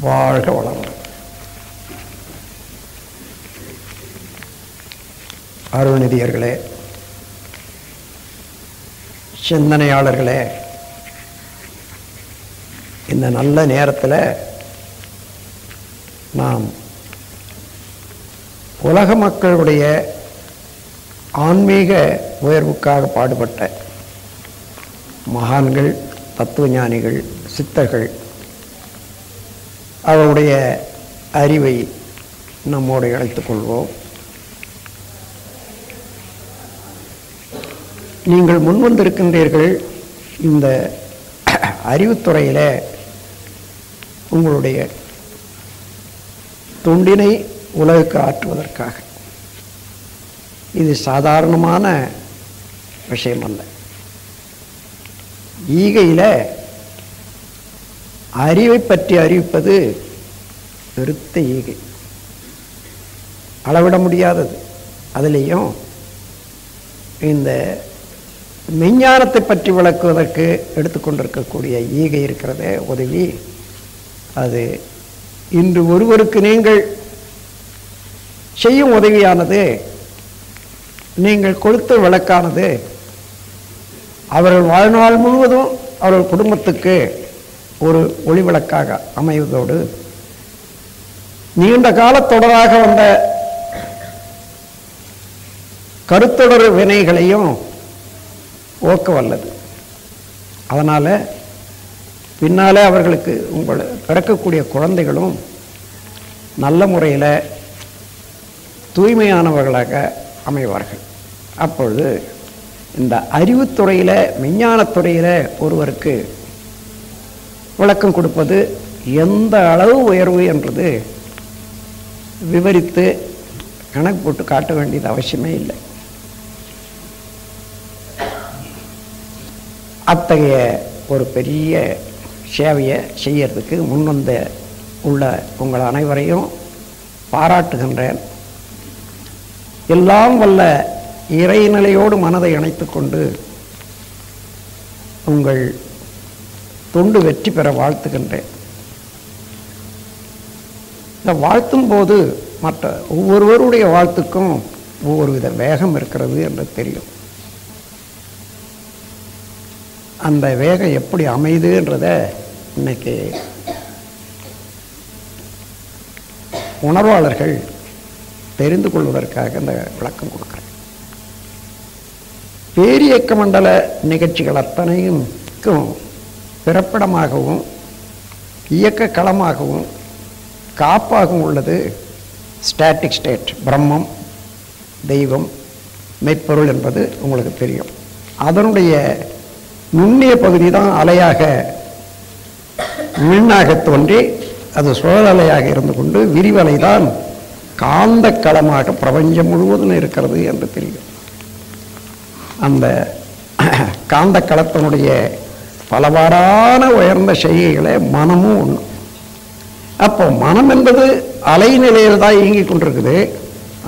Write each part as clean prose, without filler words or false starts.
வாழ்க வளமுடன். அருள்நிதியர்களே, சிந்தனையாளர்களே, இந்த நல்ல நேரத்தில் நாம் உலக மக்களுடைய ஆன்மீக உயர்வுக்காக பாடுபட்ட மகான்கள், தத்துவ ஞானிகள், சித்தர்கள் அவருடைய அறிவை நம்மோடு இணைத்துக் கொள்வோம். நீங்கள் முன்வந்திருக்கின்றீர்கள் இந்த அறிவுத்துறையில் உங்களுடைய தொண்டினை உலகுக்கு ஆற்றுவதற்காக. இது சாதாரணமான விஷயம் அல்ல. ஈகையில் அறிவை பற்றி அறிவிப்பது பெருத்த ஈகை, அளவிட முடியாதது. அதுலேயும் இந்த மெஞ்ஞானத்தை பற்றி விளக்குவதற்கு எடுத்துக்கொண்டிருக்கக்கூடிய ஈகை இருக்கிறதே உதவி, அது இன்று ஒருவருக்கு நீங்கள் செய்யும் உதவியானது, நீங்கள் கொடுத்த விளக்கானது அவர்கள் வாழ்நாள் முழுவதும் அவர்கள் குடும்பத்துக்கு ஒரு ஒளிவிளக்காக அமைவதோடு நீண்ட காலத்தொடராக வந்த கருத்தொடர் வினைகளையும் ஓக்க வல்லது. அதனால் பின்னாலே அவர்களுக்கு பிறக்கக்கூடிய குழந்தைகளும் நல்ல முறையில் தூய்மையானவர்களாக அமைவார்கள். அப்பொழுது இந்த அறிவுத்துறையில், விஞ்ஞானத்துறையில் ஒருவருக்கு விளக்கம் கொடுப்பது எந்த அளவு உயர்வு என்றது விவரித்து கணக்கு போட்டு காட்ட வேண்டியது அவசியமே இல்லை. அத்தகைய ஒரு பெரிய சேவையை செய்யறதுக்கு முன்வந்த உள்ள உங்கள் அனைவரையும் பாராட்டுகின்றேன். எல்லாம் வல்ல இறைநிலையோடு மனதை இணைத்துக்கொண்டு உங்கள் தொண்டு வெற்றி பெற வாழ்த்துகின்றேன். இந்த வாழ்த்தும் போது மற்ற ஒவ்வொருவருடைய வாழ்த்துக்கும் ஒவ்வொரு வித வேகம் இருக்கிறது என்று தெரியும். அந்த வேகம் எப்படி அமைதுன்றதை இன்னைக்கு உணர்வாளர்கள் தெரிந்து கொள்வதற்காக இந்த விளக்கம் கொடுக்குறேன். பேரியக்க மண்டல நிகழ்ச்சிகள் அத்தனைக்கும் பிறப்பிடமாகவும் இயக்க களமாகவும் காப்பாகவும் உள்ளது ஸ்டாட்டிக் ஸ்டேட். பிரம்மம், தெய்வம், மெய்ப்பொருள் என்பது உங்களுக்கு தெரியும். அதனுடைய நுண்ணிய பகுதி தான் அலையாக மின்னாக தோன்றி அது சுழலலையாக இருந்து கொண்டு விரிவலை தான் காந்த களமாக பிரபஞ்சம் முழுவதும் இருக்கிறது என்று தெரியும். அந்த காந்த களத்தினுடைய பலவாறான உயர்ந்த செய்கைகளை மனமும் ஒன்று. அப்போ மனம் என்பது அலைநிலையில் தான் இயங்கிக் கொண்டிருக்குது.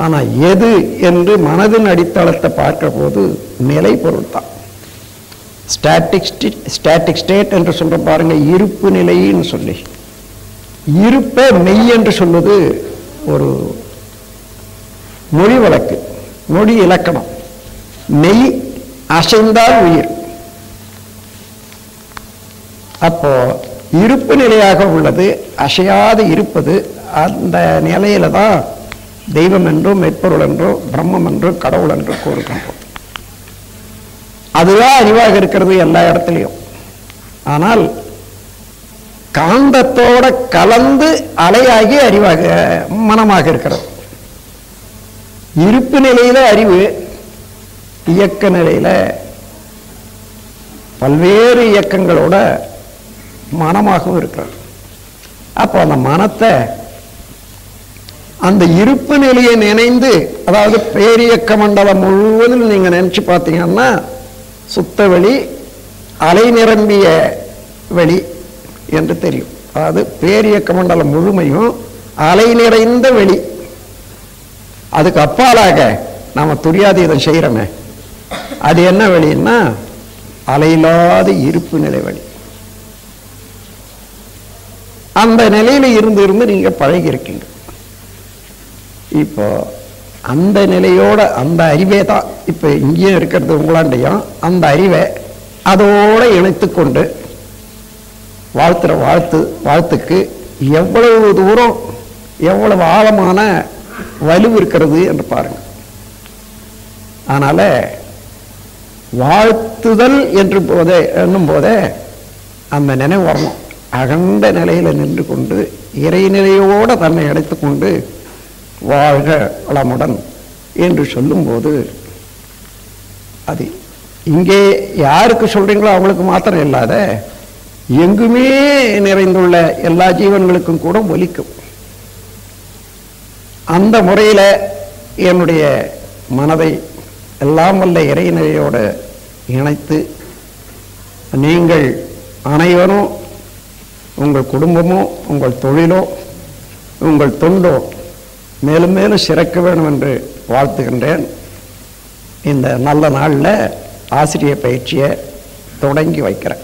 ஆனால் எது என்று மனதின் அடித்தளத்தை பார்க்கிற போது நிலை பொருள் தான். ஸ்டாட்டிக் ஸ்டேட் என்று சொல்ற பாருங்க, இருப்பு நிலைன்னு சொல்லி. இருப்பை மெய் என்று சொல்வது ஒரு மொழி வழக்கு, மொழி இலக்கணம். மெய் அசைந்தால் உயிர். அப்போ இருப்பு நிலையாக உள்ளது, அசையாது இருப்பது. அந்த நிலையில தான் தெய்வம் என்றும் மெய்ப்பொருள் என்றும் பிரம்மம் என்றும் கடவுள் என்றும் கூறுகின்றோம். அதுதான் அறிவாக இருக்கிறது எல்லா இடத்துலையும். ஆனால் காந்தத்தோட கலந்து அலையாகி அறிவாக மனமாக இருக்கிறது. இருப்பு நிலையில அறிவு, இயக்க நிலையில பல்வேறு இயக்கங்களோட மனமாகவும் இருக்கிறது. அப்போ அந்த மனத்தை அந்த இருப்பு நிலையை நினைந்து, அதாவது பேரியக்க மண்டலம் முழுவதும் நீங்க நினைச்சு பார்த்தீங்கன்னா சுத்த வெளி, அலை நிரம்பிய வெளி என்று தெரியும். அதாவது பேரியக்க மண்டலம் முழுமையும் அலை நிறைந்த வெளி. அதுக்கு அப்பாலாக நாம துரியாதீதம் செய்யறோமே, அது என்ன வெளின்னா அலையில்லாத இருப்பு நிலை வெளி. அந்த நிலையில இருந்து நீங்க பழகி இருக்கீங்க. இப்போ அந்த நிலையோட அந்த அறிவே தான் இப்ப இங்கேயும் இருக்கிறது உங்களாண்டையும். அந்த அறிவை அதோட இணைத்து கொண்டு வாழ்த்துற வாழ்த்துக்கு எவ்வளவு தூரம் எவ்வளவு ஆழமான வலு இருக்கிறது என்று பாருங்க. அதனால வாழ்த்துதல் என்று என்னும் போதே அந்த நினைவு வரணும். அகண்ட நிலையில நின்று கொண்டு இறைநிலையோடு தன்னை அடைத்து கொண்டு வாழ்க வளமுடன் என்று சொல்லும்போது அது இங்கே யாருக்கு சொல்றீங்களோ அவங்களுக்கு மாத்திரம் இல்லாத எங்குமே நிறைந்துள்ள எல்லா ஜீவன்களுக்கும் கூட ஒலிக்கும். அந்த முறையில் என்னுடைய மனதை எல்லாம் வல்ல இறைநிலையோடு இணைத்து நீங்கள் அனைவரும் உங்கள் குடும்பமோ உங்கள் தொழிலோ உங்கள் தொண்டோ மேலும் மேலும் சிறக்க வேண்டும் என்று வாழ்த்துகின்றேன். இந்த நல்ல நாளில் ஆசிரியர் பயிற்சியை தொடங்கி வைக்கிறேன்.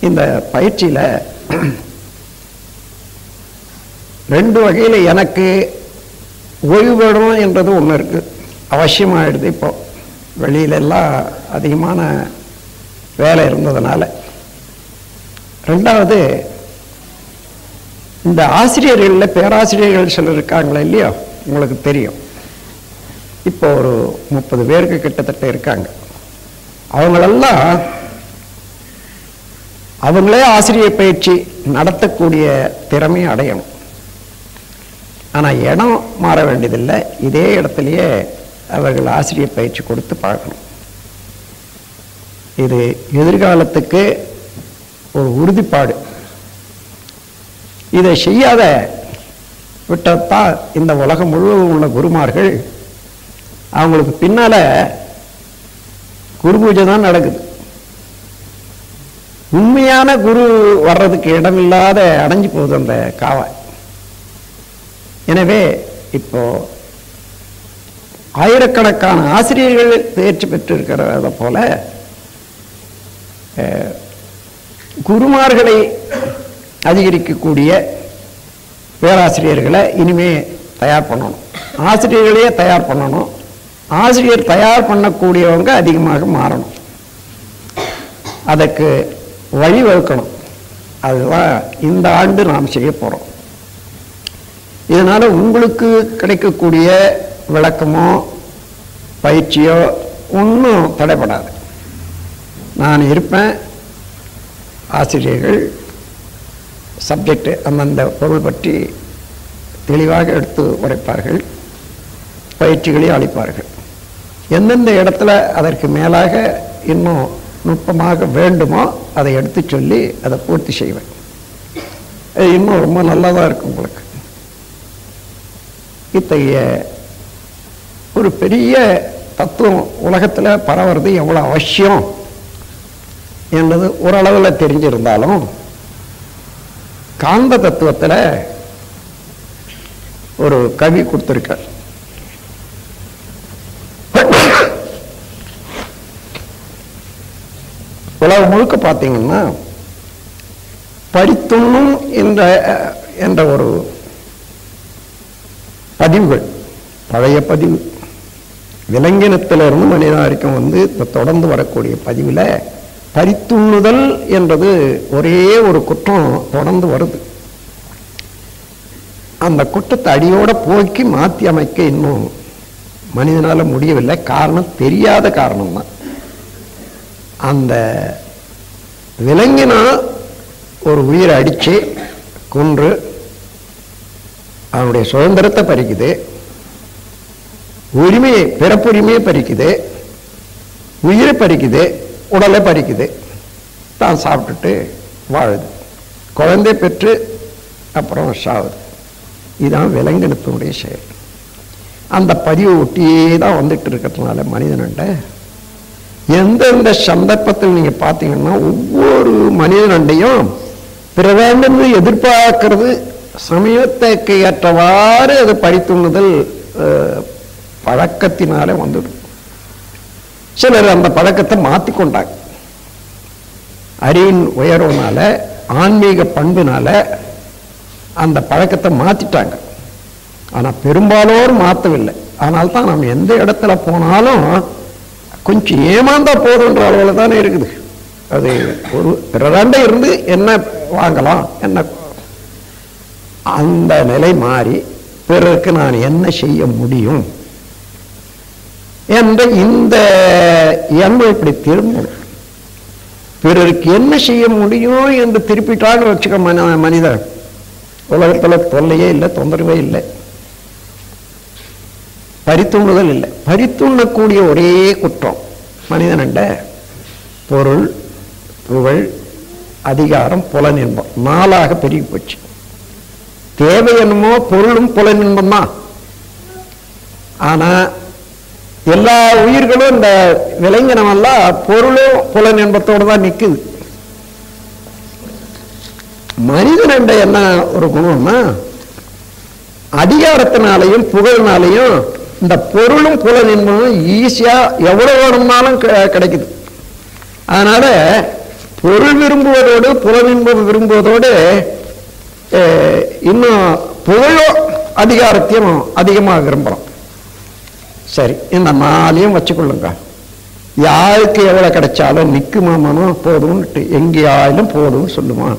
இந்த பயிற்சியில் 2 வகையில் எனக்கு ஓய்வு வேணும் என்றது ஒன்று இருக்குது, அவசியமாகிடுது. இப்போ வெளியிலெல்லாம் அதிகமான வேலை இருந்ததுனால. 2வது, இந்த ஆசிரியர்களில் பேராசிரியர்கள் சிலர் இருக்காங்களே இல்லையோ, உங்களுக்கு தெரியும். இப்போ ஒரு 30 பேருக்கு கிட்டத்தட்ட இருக்காங்க. அவங்களெல்லாம் அவங்களே ஆசிரியர் பயிற்சி நடத்தக்கூடிய திறமையை அடையணும். ஆனால் இடம் மாற வேண்டியதில்லை, இதே இடத்துலையே அவர்கள் ஆசிரியர் பயிற்சி கொடுத்து பழகணும். இது எதிர்காலத்துக்கு ஒரு உறுதிப்பாடு. இதை செய்யாத விட்டத்தான் இந்த உலகம் முழுவதும் உள்ள குருமார்கள் அவங்களுக்கு பின்னால குரு பூஜை தான் நடக்குது. உண்மையான குரு வர்றதுக்கு இடமில்லாத அடைஞ்சு போகுது அந்த காவாய். எனவே இப்போ ஆயிரக்கணக்கான ஆசிரியர்கள் தேர்ச்சி பெற்று இருக்கிறத போல குருமார்களை அதிகரிக்கக்கூடிய பேராசிரியர்களை இனிமே தயார் பண்ணணும். ஆசிரியர்களையே தயார் பண்ணணும். ஆசிரியர் தயார் பண்ணக்கூடியவங்க அதிகமாக மாறணும். அதற்கு வழிவகுக்கணும். அதுதான் இந்த ஆண்டு நாம் செய்ய போகிறோம். இதனால் உங்களுக்கு கிடைக்கக்கூடிய விளக்கமோ பயிற்சியோ ஒன்றும் தடைப்படாது. நான் இருப்பேன். ஆசிரியர்கள் சப்ஜெக்ட் அந்தந்த பொருள் பற்றி தெளிவாக எடுத்து உரைப்பார்கள், பயிற்சிகளையும் அளிப்பார்கள். எந்தெந்த இடத்துல அதற்கு மேலாக இன்னும் நுட்பமாக வேண்டுமோ அதை எடுத்து சொல்லி அதை பூர்த்தி செய்வேன். இன்னும் ரொம்ப நல்லதாக இருக்கும். உங்களுக்கு இத்தகைய ஒரு பெரிய தத்துவம் உலகத்தில் பரவுறது எவ்வளோ அவசியம் என்பது ஓரளவில் தெரிஞ்சிருந்தாலும், காந்த தத்துவத்தில் ஒரு கவி கொடுத்திருக்கார். உலகம் முழுக்க பார்த்தீங்கன்னா படித்துண்ணும் என்ற ஒரு பதிவுகள், பழைய பதிவு, விலங்கினத்திலிருந்து மனிதன் வரைக்கும் தொடர்ந்து வரக்கூடிய பதிவில் பறித்துண்ணுதல் என்றது ஒரே ஒரு குற்றம் தொடர்ந்து வருது. அந்த குற்றத்தை அடியோட போக்கி மாற்றி அமைக்க இன்னும் மனிதனால முடியவில்லை. காரணம் தெரியாத காரணம்தான். அந்த விலங்கினா ஒரு உயிரை அடித்து கொன்று அவனுடைய சுதந்திரத்தை பறிக்குது, உரிமையை பிறப்புரிமையை பறிக்குது, உயிரை பறிக்குது, உடலை பறிக்குது, தான் சாப்பிட்டுட்டு வாழுது, குழந்தை பெற்று அப்புறம் சாவுது. இதுதான் விலங்கினத்தினுடைய செயல். அந்த பதிவை ஒட்டியே தான் வந்துட்டு இருக்கிறதுனால மனிதனண்ட எந்தெந்த சந்தர்ப்பத்தில் நீங்க பார்த்தீங்கன்னா ஒவ்வொரு மனிதனண்டையும் பிற வேண்டும் எதிர்பார்க்கிறது சமயத்துக்கு ஏற்றவாறு அது படித்துண்ணுதல் பழக்கத்தினாலே வந்துடும். சிலர் அந்த பழக்கத்தை மாற்றிக்கொண்டாங்க. அறிவின் உயர்வுனால ஆன்மீக பண்பினால அந்த பழக்கத்தை மாற்றிட்டாங்க. ஆனால் பெரும்பாலோர் மாற்றவில்லை. ஆனால் தான் நம்ம எந்த இடத்துல போனாலும் கொஞ்சம் ஏமாந்தா போதுன்ற அளவில் தானே இருக்குது. அது ஒரு ரெண்டை இருந்து என்ன வாங்கலாம், என்ன அந்த நிலை மாறி பிறருக்கு நான் என்ன செய்ய முடியும் என்ற இந்த எண்ணம் இப்படி திரும்பணும். பிறருக்கு என்ன செய்ய முடியும் என்று திருப்பிட்டான்னு வச்சுக்க மனிதன் உலகத்தில் தொல்லையே இல்லை, தொந்தரவே இல்லை, பறித்துண்ணுதல் இல்லை. பறித்துண்ணக்கூடிய ஒரே குற்றம் மனிதனண்ட பொருள், புகழ், அதிகாரம், புலனின்பம் 4ஆக பெருகி போச்சு. தேவை என்னமோ பொருளும் புலனின்பம் தான். ஆனா எல்லா உயிர்களும் இந்த விலங்கினமெல்லாம் பொருளும் புலனின்பத்தோடு தான் நிற்குது. மனிதனண்ட என்ன ஒரு குணம்னா அதிகாரத்தினாலையும் புகழ்னாலையும் இந்த பொருளும் புலனின்பமும் ஈஸியா எவ்வளவு வேணும்னாலும் கிடைக்குது. அதனால பொருள் விரும்புவதோடு புலனின்பம் விரும்புவதோடு இன்னும் புகழோ அதிகாரத்தையும் அதிகமாக விரும்பலாம். சரி, இந்த 4ஐயும் வச்சுக்கொள்ளுங்க. யாருக்கு எவ்வளவு கிடைச்சாலும் நிக்குமா மனம் போதும்ட்டு எங்கேயாலும் போதும் சொல்லுமா.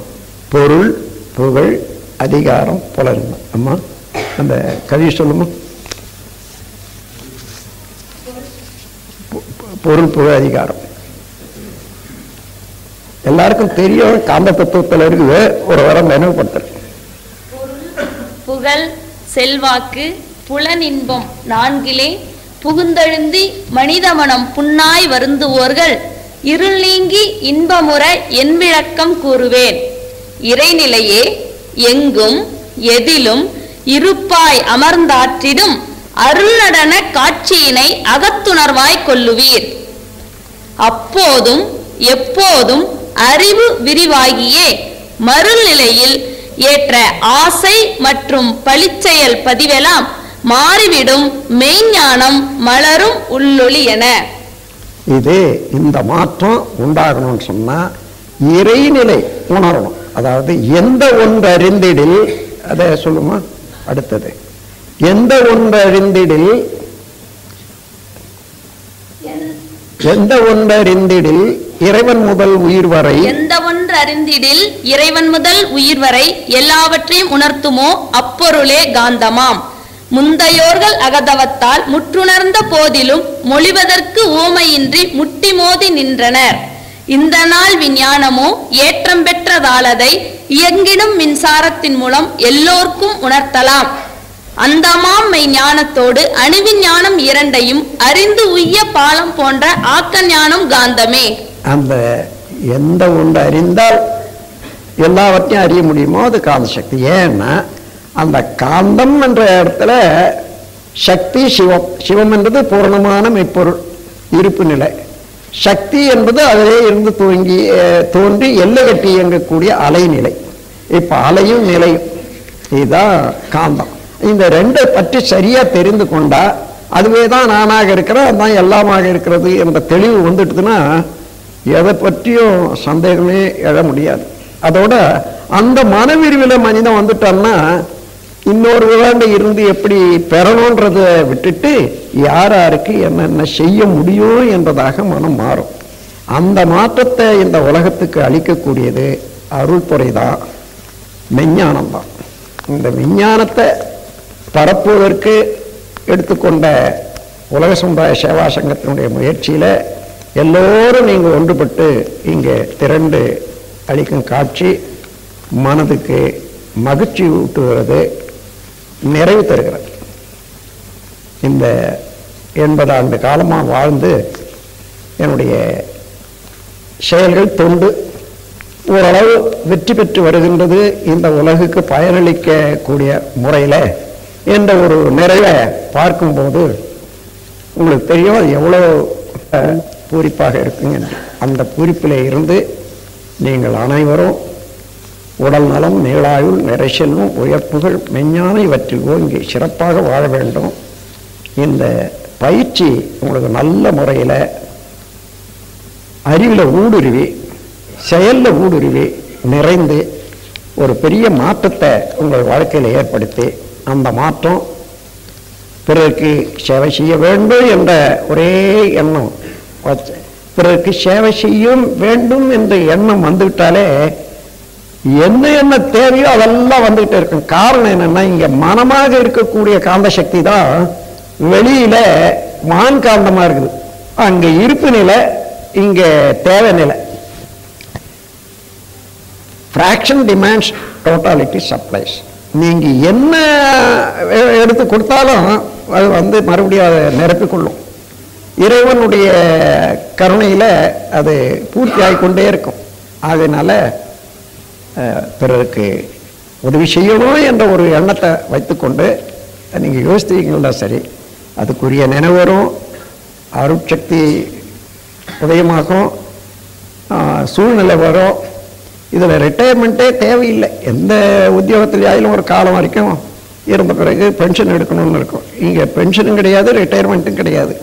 பொருள், புகழ், அதிகாரம், புலனின்பம். அம்மா அந்த கவி சொல்லுமா. பொருள், புகழ், அதிகாரம் எல்லாருக்கும் தெரியும். காந்த தத்துவத்தில் இருக்குது. ஒரு வாரம் நினைவுபடுத்துறேன். புகழ், செல்வாக்கு, புலனின்பம் 4 புகுந்தெழுந்தி மனித மனம் புண்ணாய் வருந்துவோர்கள் இருள் நீங்கி இன்பமுற என் விளக்கம் கூறுவேன். இறைநிலையே எங்கும் எதிலும் இருப்பாய் அமர்ந்தாற்றிடும் அருள் நடன காட்சியினை அகத்துணர்வாய் கொள்ளுவீர். அப்போதும் எப்போதும் அறிவு விரிவாகியே மருள் நிலையில் ஏற்ற ஆசை மற்றும் பழிச்செயல் பதிவெல்லாம் மாறிவிடும் மெய்ஞானம் மலரும் உள்ளொளி என. இது இந்த மாற்றம் உண்டாகணும்னு சொன்னா இறைநிலை உணரணும். அதாவது எந்த ஒன்று அறிந்திடில், அதை சொல்லுமா அடுத்தது, எந்த ஒன்று அறிந்திடில், எந்த ஒன்று அறிந்திடில் இறைவன் முதல் உயிர் வரை, எந்த ஒன்று அறிந்திடில் இறைவன் முதல் உயிர் வரை எல்லாவற்றையும் உணர்த்துமோ அப்பொருளே காந்தமாம். முந்தையோர்கள் அகதவத்தால் முற்றுணர்ந்த போதிலும் மொழிவதற்கு ஊமையின்றி முட்டி மோதி நின்றனர். இந்த நாள் விஞ்ஞானமோ ஏற்றம் பெற்றதாலதை இயங்கிடும் மின்சாரத்தின் மூலம் எல்லோருக்கும் உணர்த்தலாம். அந்தமாம் மெய் ஞானத்தோடு அணுவிஞ்ஞானம் இரண்டையும் அறிந்து உய்ய பாலம் போன்ற ஆக்க ஞானம் காந்தமே. அந்த எந்த ஒன்று அறிந்தால் எல்லாவற்றையும் அறிய முடியுமோ அது காந்த சக்தி. ஏன்னா அந்த காந்தம் என்ற இடத்துல சக்தி சிவம், சிவம் என்பது பூர்ணமான மெய்ப்பொருள் இருப்பு நிலை, சக்தி என்பது அதிலே இருந்து தோன்றி எல்லை கட்டி இயங்கக்கூடிய அலைநிலை. இப்ப அலையும் நிலையும் இதுதான் காந்தம். இந்த ரெண்டை பற்றி சரியா தெரிந்து கொண்டா அதுவே தான் நானாக இருக்கிறேன், அதுதான் எல்லாமாக இருக்கிறது என்ற தெளிவு வந்துட்டுதுன்னா எதை பற்றியும் சந்தேகமே எழ முடியாது. அதோட அந்த மனவிரிவில் மனிதன் வந்துட்டான்னா இன்னொரு விளையாண்டு இருந்து எப்படி பெறணுன்றதை விட்டுட்டு யாருக்கு என்னென்ன செய்ய முடியும் என்பதாக மனம் மாறும். அந்த மாற்றத்தை இந்த உலகத்துக்கு அளிக்கக்கூடியது அருள் துறைதான், மெஞ்ஞானம் தான். இந்த விஞ்ஞானத்தை பரப்புவதற்கு எடுத்துக்கொண்ட உலக சமுதாய சேவா சங்கத்தினுடைய முயற்சியில எல்லோரும் நீங்க ஒன்றுபட்டு இங்கே திரண்டு அளிக்கும் காட்சி மனதுக்கு மகிழ்ச்சி ஊட்டுகிறது, நிறைவு தருகிறது. இந்த 80 ஆண்டு காலமாக வாழ்ந்து என்னுடைய செயல்கள் தொண்டு ஓரளவு வெற்றி பெற்று வருகின்றது. இந்த உலகுக்கு பயனளிக்கக்கூடிய முறையில் என்ற ஒரு நிறைவை பார்க்கும்போது உங்களுக்கு தெரியும் அது எவ்வளோ பூரிப்பாக இருக்குங்க. அந்த பூரிப்பில் இருந்து நீங்கள் அனைவரும் உடல் நலம், நீளாயுள், நிறை செல்வம், உயர்ப்புகள், மெஞ்ஞான இவற்றில் ஓங்கி சிறப்பாக வாழ வேண்டும். இந்த பயிற்சி உங்களுக்கு நல்ல முறையில் அறிவில் ஊடுருவி செயலில் ஊடுருவி நிறைந்து ஒரு பெரிய மாற்றத்தை உங்கள் வாழ்க்கையில் ஏற்படுத்தி அந்த மாற்றம் பிறருக்கு சேவை செய்ய வேண்டும் என்ற ஒரே எண்ணம் வச்சு பிறருக்கு சேவை செய்யும் வேண்டும் என்ற எண்ணம் வந்துவிட்டாலே என்ன தேவையோ அதெல்லாம் வந்துகிட்டே இருக்கும். காரணம் என்னன்னா, இங்க மனமாக இருக்கக்கூடிய காந்த சக்தி தான் வெளியில வான் காந்தமா இருக்குது. அங்க இருப்பு நிலை, இங்க தேவை நிலை. Fraction demands, totality supplies. நீங்க என்ன எடுத்து கொடுத்தாலும் அது மறுபடியும் அதை நிரப்பிக்கொள்ளும். இறைவனுடைய கருணையில அது பூர்த்தி ஆகிக்கொண்டே இருக்கும். அதனால பிறருக்கு உதவி செய்யணும் என்ற ஒரு எண்ணத்தை வைத்துக்கொண்டு நீங்கள் யோசித்தீங்கன்னா சரி, அதுக்குரிய நினைவு வரும், அருட்சக்தி உதயமாகும், சூழ்நிலை வரும். இதில் ரிட்டையர்மெண்ட்டே தேவையில்லை. எந்த உத்தியோகத்திலேயாலும் ஒரு காலம் வரைக்கும் இருந்த பிறகு பென்ஷன் எடுக்கணும்னு இருக்கும். இங்கே பென்ஷனும் கிடையாது, ரிட்டையர்மெண்ட்டும் கிடையாது.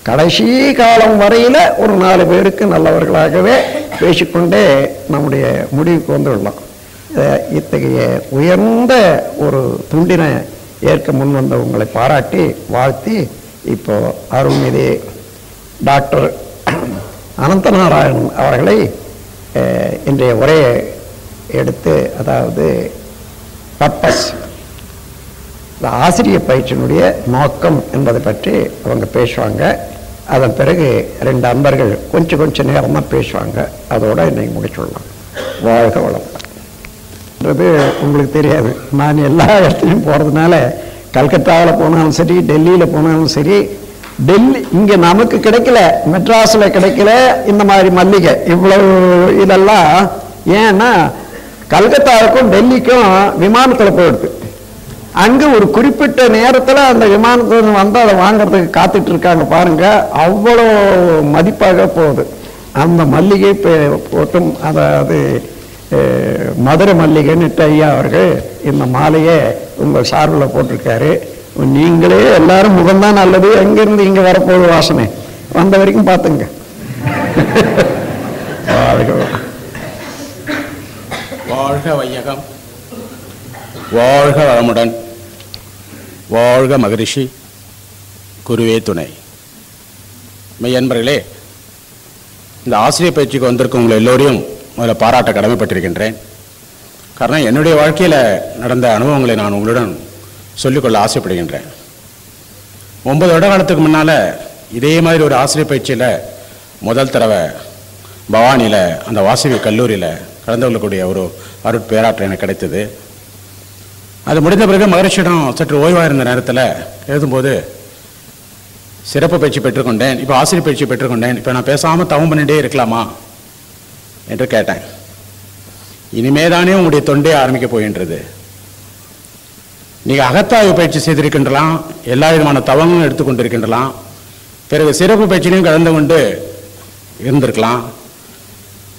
கடைசி காலம் வரையில் ஒரு 4 பேருக்கு நல்லவர்களாகவே பேசிக்கொண்டே நம்முடைய முடிவுக்கு வந்துவிடலாம். இத்தகைய உயர்ந்த ஒரு துண்டினை ஏற்க முன் வந்த உங்களை பாராட்டி வாழ்த்தி, இப்போ அருள்மிகு டாக்டர் அனந்தநாராயணன் அவர்களை இன்றைய உரையை எடுத்து, அதாவது பர்பஸ், ஆசிரியர் பயிற்சியினுடைய நோக்கம் என்பதை பற்றி அவங்க பேசுவாங்க. அதன் பிறகு 2 அன்பர்கள் கொஞ்சம் நேரம் தான் பேசுவாங்க. அதோட இன்னைக்கு முடிச்சுடலாம். வாழ்க வளம்ன்றது உங்களுக்கு தெரியாது. நான் எல்லா இடத்துலையும் போகிறதுனால, கல்கத்தாவில் போனாலும் சரி, டெல்லியில் போனாலும் சரி, டெல்லி இங்கே நமக்கு கிடைக்கல, மெட்ராஸில் கிடைக்கல இந்த மாதிரி மல்லிகை இவ்வளவு இதெல்லாம். ஏன்னா கல்கத்தாவுக்கும் டெல்லிக்கும் விமானத்தில் போயிடுது. அங்கே ஒரு குறிப்பிட்ட நேரத்தில் அந்த விமானத்தில் வந்து அதை வாங்கிறதுக்கு காத்துட்டு இருக்காங்க பாருங்க. அவ்வளோ மதிப்பாக போகுது அந்த மல்லிகை போட்டும். அதாவது மதுரை மல்லிகைன்னு ஐயா அவர்கள் இந்த மாலையை உங்கள் சார்பில் போட்டிருக்காரு. நீங்களே எல்லாரும் முகம்தான் நல்லது, எங்கேருந்து இங்கே வரப்போகுது வாசனை வந்த வரைக்கும் பார்த்துங்க. வாழ்க வையகம், வாழ்க வளமுடன், வாழ்க மகரிஷி, குருவே துணை. மெய்யன்பர்களே, இந்த ஆசிரியர் பயிற்சிக்கு வந்திருக்கும் உங்களை எல்லோரையும் முதல்ல பாராட்ட கடமைப்பட்டிருக்கின்றேன். காரணம், என்னுடைய வாழ்க்கையில் நடந்த அனுபவங்களை நான் உங்களுடன் சொல்லிக்கொள்ள ஆசைப்படுகின்றேன். 9 வருட காலத்துக்கு முன்னால் இதே மாதிரி ஒரு ஆசிரியர் பயிற்சியில் முதல் தடவை பவானியில் அந்த வாசவி கல்லூரியில் கலந்து கொள்ளக்கூடிய ஒரு அருட்பேராற்றல் எனக்கு கிடைத்தது. அது முடிந்த பிறகு மகரிஷியிடம் சற்று ஓய்வாக இருந்த நேரத்தில் எழுதும்போது சிறப்பு பயிற்சி பெற்றுக்கொண்டேன், இப்போ ஆசிரியர் பயிற்சி பெற்றுக்கொண்டேன், இப்போ நான் பேசாமல் தவம் பண்ணிகிட்டே இருக்கலாமா என்று கேட்டேன். இனிமேதானே உங்களுடைய தொண்டே ஆரம்பிக்க போகின்றது. நீங்கள் அகத்தாய்வு பயிற்சி செய்திருக்கின்றலாம், எல்லா விதமான தவங்களும் எடுத்துக்கொண்டிருக்கின்றலாம், பிறகு சிறப்பு பயிற்சியிலையும் கலந்து கொண்டு இருந்திருக்கலாம்,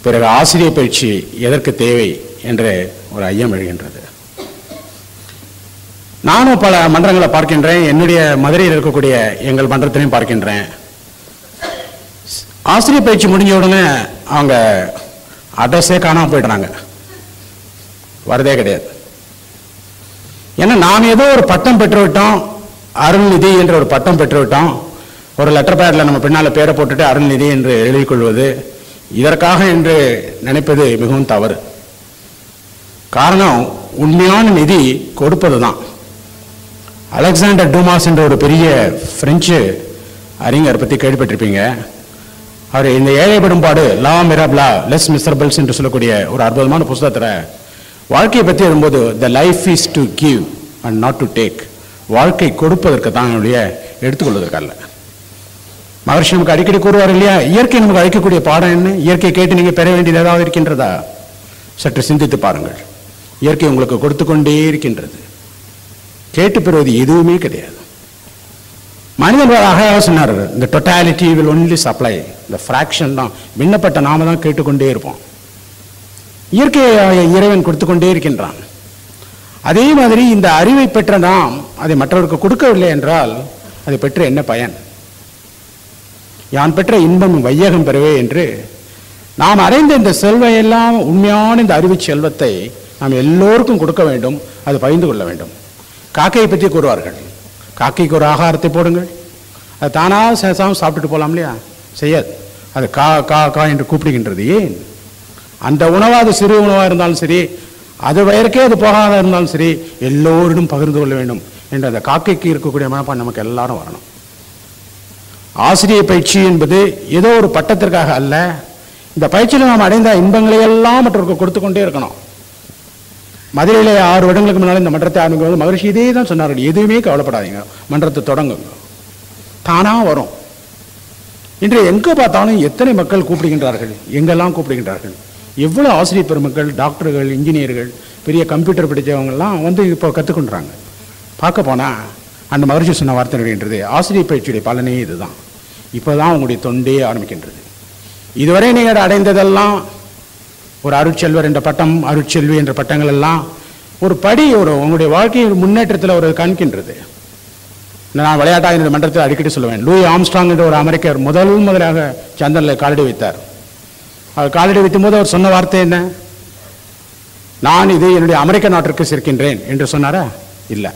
பிறகு ஆசிரியர் பயிற்சி எதற்கு தேவை என்று ஒரு ஐயம் எழுகின்றது. நானும் பல மன்றங்களை பார்க்கின்றேன், என்னுடைய மதுரையில் இருக்கக்கூடிய எங்கள் மன்றத்திலையும் பார்க்கின்றேன். ஆசிரியர் பயிற்சி முடிஞ்ச உடனே அவங்க அட்ரஸே காணாமல் போயிடுறாங்க, வரதே கிடையாது. ஏன்னா நாம் ஏதோ ஒரு பட்டம் பெற்றுவிட்டோம், அருள்நிதி என்ற ஒரு பட்டம் பெற்றுவிட்டோம், ஒரு லெட்டர் பேடில் நம்ம பின்னால் பேரை போட்டுட்டு அருள்நிதி என்று எழுதிக் கொள்வது, இதற்காக என்று நினைப்பது மிகவும் தவறு. காரணம், உண்மையான நிதி கொடுப்பது தான். அலெக்சாண்டர் டூமாஸ் என்ற ஒரு பெரிய பிரெஞ்சு அறிஞர் பற்றி கேள்விப்பட்டிருப்பீங்க. அவர் இந்த ஏழை பெரும்பாடு, லா மிரப்லா லெஸ் மிசரபிள்ஸ் என்று சொல்லக்கூடிய ஒரு அற்புதமான புத்தகத்தில் வாழ்க்கையை பற்றி வரும்போது, the life is to give and not to take, வாழ்க்கை கொடுப்பதற்கு தான் என்னுடைய எடுத்துக்கொள்வதற்கல்ல. மகர்ஷி நமக்கு அடிக்கடி கூறுவார் இல்லையா, இயற்கை நமக்கு அழைக்கக்கூடிய பாடம் என்ன? இயற்கை கேட்டு நீங்கள் பெற வேண்டியது ஏதாவது இருக்கின்றதா? சற்று சிந்தித்து பாருங்கள். இயற்கை உங்களுக்கு கொடுத்து கொண்டே இருக்கின்றது, கேட்டு பெறுவது எதுவுமே கிடையாது. மனிதன் அழகாக சொன்னார், இந்த டோட்டாலிட்டி வில் ஒன்லி சப்ளை, இந்த ஃப்ராக்ஷன் தான், விண்ணப்பட்ட நாம தான் கேட்டுக்கொண்டே இருப்போம். இயற்கையை இறைவன் கொடுத்து கொண்டே இருக்கின்றான். அதே மாதிரி இந்த அறிவை பெற்ற நாம் அதை மற்றவருக்கு கொடுக்கவில்லை என்றால் அதை பெற்ற என்ன பயன்? யான் பெற்ற இன்பம் வையகம் பெறவே என்று நாம் அடைந்த இந்த செல்வையெல்லாம், உண்மையான இந்த அறிவு செல்வத்தை நாம் எல்லோருக்கும் கொடுக்க வேண்டும், அது பகிர்ந்து கொள்ள வேண்டும். காக்கையை பற்றி கூறுவார்கள், காக்கைக்கு ஒரு ஆகாரத்தை போடுங்கள், அது தானாக சேசாமல் சாப்பிட்டுட்டு போகலாம் இல்லையா? செய்யாது. அது கா கா கா என்று கூப்பிடுகின்றது. ஏன்? அந்த உணவாக அது சிறு உணவாக இருந்தாலும் சரி, அது வயற்கே அது போகாத இருந்தாலும் சரி, எல்லோரிடம் பகிர்ந்து கொள்ள வேண்டும் என்று அந்த காக்கைக்கு இருக்கக்கூடிய மனப்பான் நமக்கு எல்லாரும் வரணும். ஆசிரியர் பயிற்சி என்பது ஏதோ ஒரு பட்டத்திற்காக அல்ல. இந்த பயிற்சியில் நாம் அடைந்த இன்பங்களை எல்லாம் மற்றவருக்கு கொடுத்து கொண்டே இருக்கணும். மதுரையிலே 6 வருடங்களுக்கு முன்னால் இந்த மன்றத்தை ஆரம்பிக்கும் மகரிஷி இதே தான் சொன்னார்கள், எதுவுமே கவலைப்படாதீங்க, மன்றத்தை தொடங்குங்க, தானாக வரும். இன்று எங்கே பார்த்தாலும் எத்தனை மக்கள் கூப்பிடுகின்றார்கள், எங்கெல்லாம் கூப்பிடுகின்றார்கள். எவ்வளோ ஆசிரியர் பெருமக்கள், டாக்டர்கள், இன்ஜினியர்கள், பெரிய கம்ப்யூட்டர் படித்தவங்கெல்லாம் வந்து இப்போ கற்றுக்கொண்டாங்க. பார்க்க போனால் அந்த மகரிஷி சொன்ன வார்த்தை வருகின்றது, ஆசிரியர் பயிற்சியுடைய பலனே இதுதான். இப்போ தான் உங்களுடைய தொண்டே ஆரம்பிக்கின்றது. இதுவரை நீங்கள் அடைந்ததெல்லாம் ஒரு அருட்செல்வர் என்ற பட்டம், அருட்செல்வி என்ற பட்டங்கள் எல்லாம் ஒரு படி, ஒரு உங்களுடைய வாழ்க்கையின் முன்னேற்றத்தில் ஒரு காண்கின்றது. நான் விளையாட்டாக இந்த மன்றத்தில் அடிக்கடி சொல்லுவேன், லூயி ஆம்ஸ்ட்ராங் என்ற ஒரு அமெரிக்கர் முதலாக சந்திரனில் காலடி வைத்தார். அவர் காலடி வைக்கும் போது அவர் சொன்ன வார்த்தை என்ன? நான் இது என்னுடைய அமெரிக்க நாட்டிற்கு சேர்க்கின்றேன் என்று சொன்னாரா? இல்லை.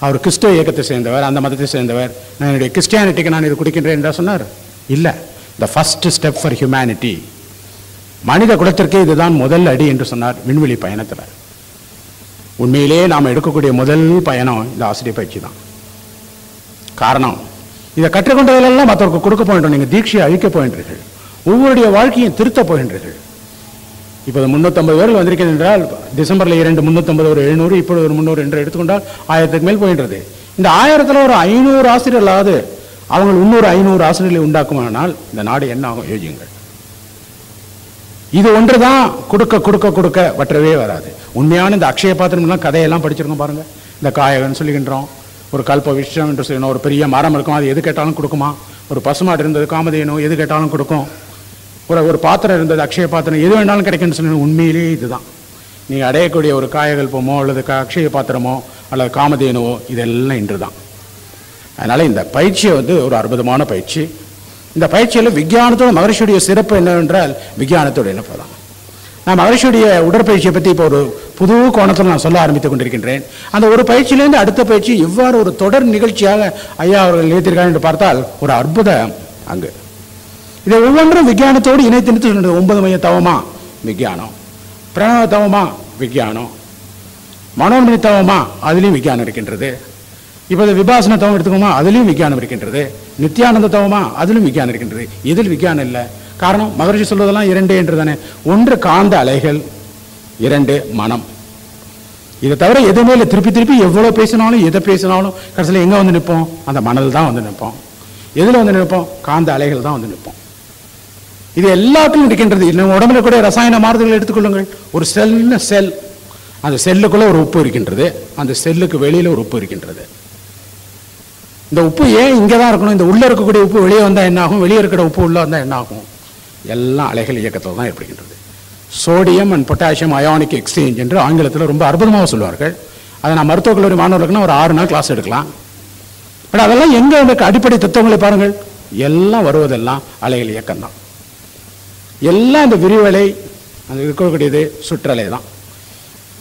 அவர் கிறிஸ்துவ இயக்கத்தை சேர்ந்தவர், அந்த மதத்தை சேர்ந்தவர். நான் என்னுடைய கிறிஸ்டியானிட்டிக்கு நான் இது கொடுக்கின்றேன் என்றா சொன்னார்? இல்லை. The first step for humanity, மனித குலத்திற்கே இதுதான் முதல் அடி என்று சொன்னார் விண்வெளி பயணத்தில். உண்மையிலேயே நாம் எடுக்கக்கூடிய முதல் பயணம் இந்த ஆசிரியர் பயிற்சி தான். காரணம், இதை கற்றுக்கொண்டதிலெல்லாம் மற்றவருக்கு கொடுக்க போகின்றோம். நீங்கள் தீட்சையை அழிக்க போகின்றீர்கள், ஒவ்வொருடைய வாழ்க்கையும் திருத்த போகின்றீர்கள். இப்போ 350 பேர்கள் வந்திருக்கிறது என்றால், டிசம்பரில் 2 350, ஒரு 700, இப்போது ஒரு 300 என்று எடுத்துக்கொண்டால் 1000க்கு மேல் போகின்றது. இந்த 1000ல் ஒரு 500 ஆசிரியர்களாவது அவங்க 300-500 ஆசிரியர்களை உண்டாக்குமானால் இந்த நாடு என்ன ஆகும் யோசியுங்கள். இது ஒன்று தான் கொடுக்க கொடுக்க கொடுக்க வற்றவே வராது. உண்மையான இந்த அக்ஷய பாத்திரம்லாம் கதையெல்லாம் படிச்சிருக்கோம் பாருங்க. இந்த காயகன்னு சொல்லுகின்றோம், ஒரு கல்ப விஷயம் என்று சொல்லணும், ஒரு பெரிய மரம் இருக்கும், அது எது கேட்டாலும் கொடுக்குமா. ஒரு பசுமாடு இருந்தது, காமதேனு, எது கேட்டாலும் கொடுக்கும். ஒரு பாத்திரம் இருந்தது, அக்ஷய பாத்திரம், எது வேணாலும் கிடைக்குன்னு சொல்லணும். உண்மையிலேயே இதுதான் நீங்கள் அடையக்கூடிய ஒரு காயகல்பமோ அல்லது அக்ஷய பாத்திரமோ அல்லது காமதேனுவோ, இதெல்லாம் இன்று தான். அதனால் இந்த பயிற்சியை ஒரு அற்புதமான பயிற்சி. இந்த பயிற்சியில் விஞ்ஞானத்தோட மகரிஷியுடைய சிறப்பு என்னவென்றால் விஞ்ஞானத்தோட இணைப்பு தான். நான் மகரிஷியுடைய உடற்பயிற்சியை பற்றி இப்போ ஒரு புது கோணத்தில் நான் சொல்ல ஆரம்பித்துக் கொண்டிருக்கின்றேன். அந்த ஒரு பயிற்சியிலேருந்து அடுத்த பயிற்சி இவ்வாறு ஒரு தொடர் நிகழ்ச்சியாக ஐயா அவர்கள் நினைத்திருக்காங்க என்று பார்த்தால் ஒரு அற்புதம் அங்கு. இதை ஒவ்வொன்றும் விஞ்ஞானத்தோடு இணைத்து சொன்னது. 9 மைய தவமா விஞ்ஞானம், பிரணவ தவமா விஞ்ஞானம், மனோன்மணி தவமா அதிலையும் விஞ்ஞானம் இருக்கின்றது. இப்போது விபாசன தவம் எடுத்துக்கோமா, அதிலையும் விஞ்ஞானம் இருக்கின்றது. நித்தியானந்த தவமா, அதிலும் விஞ்ஞானம் இருக்கின்றது. இதில் விஞ்ஞானம் இல்லை. காரணம், மகரிஷி சொல்வதெல்லாம் 2 என்று தானே. 1 காந்த அலைகள், 2 மனம். இதை தவிர எதுவுமே இல்லை. திருப்பி எவ்வளோ பேசினாலும் எதை பேசினாலும் கடைசியில் எங்கே வந்து நிற்போம்? அந்த மனதில் தான் வந்து நிற்போம். எதில் வந்து நிற்போம்? காந்த அலைகள் தான் வந்து நிற்போம். இது எல்லாத்திலும் இருக்கின்றது. நம்ம உடம்புல கூட ரசாயன மாறுதல்கள் எடுத்துக்கொள்ளுங்கள். ஒரு செல், அந்த செல்லுக்குள்ள ஒரு உப்பு இருக்கின்றது, அந்த செல்லுக்கு வெளியில் ஒரு உப்பு இருக்கின்றது. இந்த உப்பு ஏன் இங்கே தான் இருக்கணும்? இந்த உள்ளே இருக்கக்கூடிய உப்பு வெளியே வந்தால் என்ன ஆகும்? வெளியே இருக்கிற உப்பு உள்ளே வந்தால் என்ன ஆகும்? எல்லாம் அலைகள் இயக்கத்தில் தான் ஏற்படுகின்றது. Sodium and potassium ionic exchange என்று ஆங்கிலத்தில் ரொம்ப அற்புதமாக சொல்வார்கள். அதை நான் மருத்துவக் கல்லூரி மாணவர்களுக்குன்னா ஒரு 6 நாள் கிளாஸ் எடுக்கலாம். பட் அதெல்லாம் எங்கே எனக்கு அடிப்படை தத்துவங்களை பாருங்கள். எல்லாம் வருவதெல்லாம் அலைகள் இயக்கம் தான். எல்லாம் இந்த விரிவலை, அந்த இருக்கக்கூடியது சுற்றலை தான்.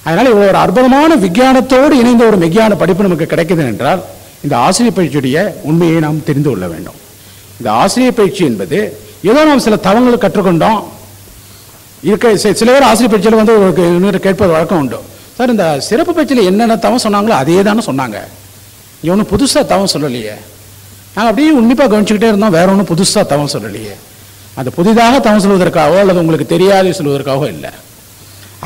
அதனால் இவ்வளோ ஒரு அற்புதமான விஞ்ஞானத்தோடு இணைந்த ஒரு மெய்ஞான படிப்பு நமக்கு கிடைக்குது என்றால் இந்த ஆசிரியர் பயிற்சியுடைய உண்மையை நாம் தெரிந்து கொள்ள வேண்டும். இந்த ஆசிரியர் பயிற்சி என்பது ஏதோ நாம் சில தவங்களை கற்றுக்கொண்டோம். சில பேர் ஆசிரியர் பயிற்சியில் இன்னொரு கேட்பது வழக்கம் உண்டு. சார், இந்த சிறப்பு பயிற்சியில் என்னென்ன தவம் சொன்னாங்களோ அதே தானே சொன்னாங்க, ஒன்றும் புதுசாக தவம் சொல்லலையே. நாங்கள் அப்படியே உன்னிப்பாக கவனிச்சுக்கிட்டே இருந்தோம், வேற ஒன்றும் புதுசாக தவம் சொல்லலையே. அது புதிதாக தவம் சொல்வதற்காகவோ அல்லது உங்களுக்கு தெரியாத சொல்வதற்காகவோ இல்லை.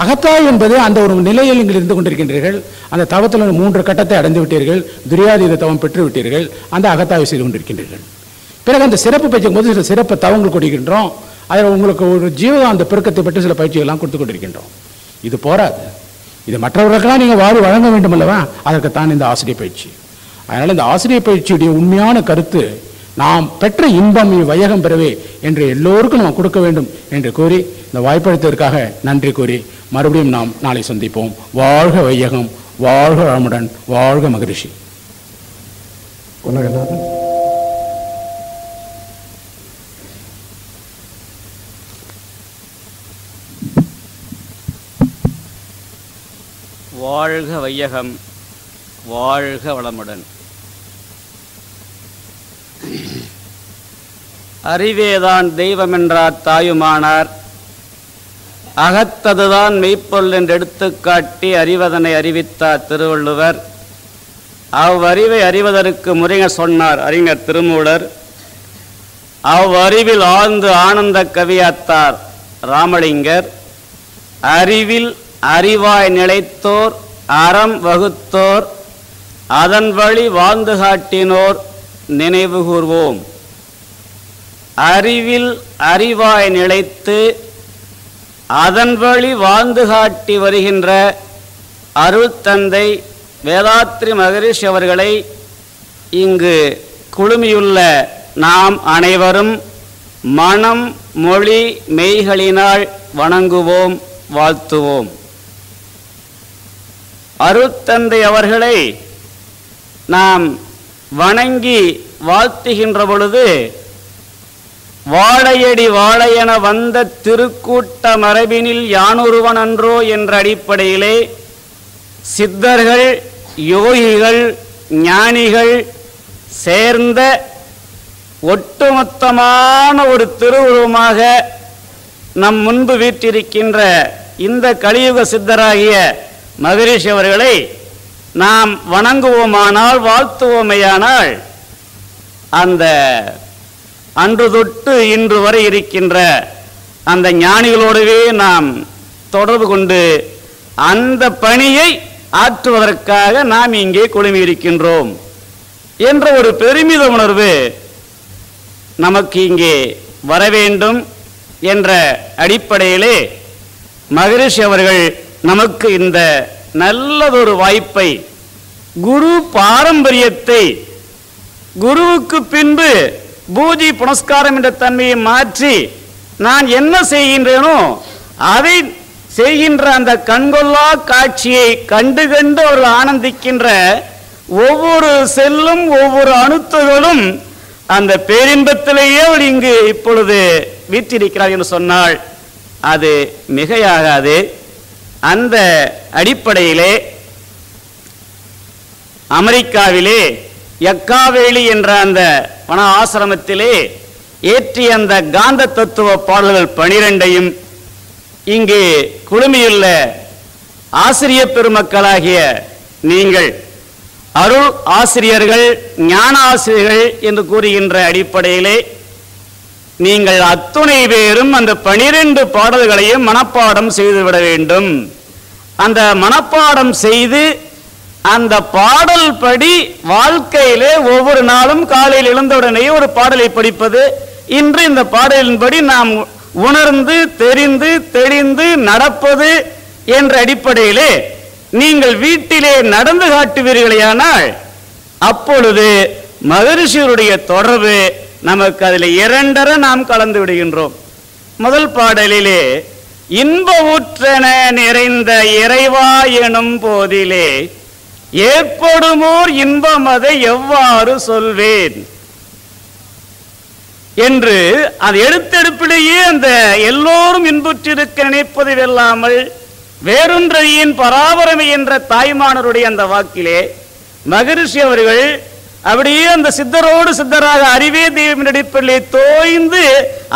அகத்தாய் என்பது அந்த ஒரு நிலையில் நீங்கள் இருந்து கொண்டிருக்கின்றீர்கள். அந்த தவத்தில் 3 கட்டத்தை அடைந்து விட்டீர்கள், துரியாதீத தவம் பெற்று விட்டீர்கள், அந்த அகத்தாய்வு செய்து கொண்டிருக்கின்றீர்கள். பிறகு அந்த சிறப்பு பயிற்சிக்கும் போது சில சிறப்பு தவங்கள் கொடுக்கின்றோம். அதில் உங்களுக்கு ஒரு ஜீவகாந்த பெருக்கத்தை பற்றி சில பயிற்சிகள்லாம் கொடுத்து கொண்டிருக்கின்றோம். இது போராது. இது மற்றவர்களுக்கெல்லாம் நீங்கள் வழங்க வேண்டும் அல்லவா? அதற்குத்தான் இந்த ஆசிரியர் பயிற்சி. அதனால் இந்த ஆசிரியர் பயிற்சியுடைய உண்மையான கருத்து, நாம் பெற்ற இன்பம் வையகம் பெறவே என்று எல்லோருக்கும் நாம் கொடுக்க வேண்டும் என்று கூறி இந்த வாய்ப்பளித்ததற்காக நன்றி கூறி மறுபடியும் நாம் நாளை சந்திப்போம். வாழ்க வையகம், வாழ்க வளமுடன், வாழ்க மகரிஷி. உலகநாதன். வாழ்க வையகம், வாழ்க வளமுடன். அறிவேதான் தெய்வம் என்றார் தாயுமானார். அகத்ததுதான் மெய்ப்பொருள் என்று எடுத்துக்காட்டி அறிவதனை அறிவித்தார் திருவள்ளுவர். அவ்வறிவை அறிவதற்கு முறைய சொன்னார் அறிஞர் திருமூலர். அவ்வறிவில் ஆழ்ந்து ஆனந்த கவியாத்தார் ராமலிங்கர். அறிவில் அறிவாய் நிலைத்தோர், அறம் வகுத்தோர், அதன் வழி வாழ்ந்து காட்டினோர் நினைவு கூர்வோம். அறிவில் அறிவாய் நிலைத்து அதன் வழி வாழ்ந்து காட்டி வருகின்ற அருள் தந்தை வேதாத்ரி மகரிஷி அவர்களை இங்கு குழுமியுள்ள நாம் அனைவரும் மனம் மொழி மெய்களினால் வணங்குவோம், வாழ்த்துவோம். அருட்தந்தை அவர்களை நாம் வணங்கி வாழ்த்துகின்ற பொழுது வாழையடி வாழையென வந்த திருக்கூட்ட மரபினில் யானொருவன் அன்றோ என்ற அடிப்படையிலே சித்தர்கள், யோகிகள், ஞானிகள் சேர்ந்த ஒட்டுமொத்தமான ஒரு திருவுருவமாக நம் முன்பு வீற்றிருக்கின்ற இந்த கலியுக சித்தராகிய மகரிஷி அவர்களை நாம் வணங்குவோமானால், வாழ்த்துவோமையானால், அந்த அன்று தொட்டு இன்று வரை இருக்கின்ற அந்த ஞானிகளோடவே நாம் தொடர்பு கொண்டு அந்த பணியை ஆற்றுவதற்காக நாம் இங்கே குழுமி இருக்கின்றோம் என்ற ஒரு பெருமித உணர்வு நமக்கு இங்கே வர வேண்டும் என்ற அடிப்படையிலே மகரிஷி அவர்கள் நமக்கு இந்த நல்லதொரு வாய்ப்பை, குரு பாரம்பரியத்தை, குருவுக்கு பின்பு பூஜை புனஸ்காரம் என்ற தன்மையை மாற்றி நான் என்ன செய்கின்றேனோ அதை செய்கின்ற அந்த கண்கொள்ளா காட்சியை கண்டு கண்டு அவர்கள் ஆனந்திக்கின்ற ஒவ்வொரு செல்லும் ஒவ்வொரு அணுத்துகளும் அந்த பேரின்பத்திலேயே அவர் இங்கு இப்பொழுது வீற்றிருக்கிறார் என்று சொன்னால் அது மிகையாகாது. அந்த அடிப்படையிலே அமெரிக்காவிலே யக்காவேலி என்ற அந்த வன ஆசிரமத்திலே ஏற்றிய அந்த காந்த தத்துவ பாடல்கள் 12ஐயும் இங்கு குழுமியுள்ள ஆசிரிய பெருமக்களாகிய நீங்கள் அருள் ஆசிரியர்கள், ஞான ஆசிரியர்கள் என்று கூறுகின்ற அடிப்படையிலே நீங்கள் அத்துணை பேரும் அந்த 12 பாடல்களையும் மனப்பாடம் செய்துவிட வேண்டும். அந்த மனப்பாடம் செய்து அந்த பாடல் படி வாழ்க்கையிலே ஒவ்வொரு நாளும் காலையில் எழுந்தவுடனே ஒரு பாடலை படிப்பது, இன்று இந்த பாடலின்படி நாம் உணர்ந்து தெரிந்து தெளிந்து நடப்பது என்ற அடிப்படையிலே நீங்கள் வீட்டிலே நடந்து காட்டுவீர்களேயானால் அப்பொழுது மகரிஷியருடைய தொடர்பு நமக்கு அதில் 2 நாம் கலந்து விடுகின்றோம். முதல் பாடலிலே இன்ப ஊற்றென நிறைந்த இறைவா எனும் போதிலே ஏற்படுமோர் இன்பம் அதை எவ்வாறு சொல்வேன் என்று அது எடுத்தெடுப்பிலேயே அந்த எல்லோரும் இன்புற்றிருக்க நினைப்பது வெல்லாமல் வேறொன்றையின் பராபரமை என்ற தாய்மானருடைய அந்த வாக்கிலே மகரிஷி அவர்கள் அப்படியே அந்த சித்தரோடு சித்தராக அறிவே தெய்வம் அடிப்படையிலே தோய்ந்து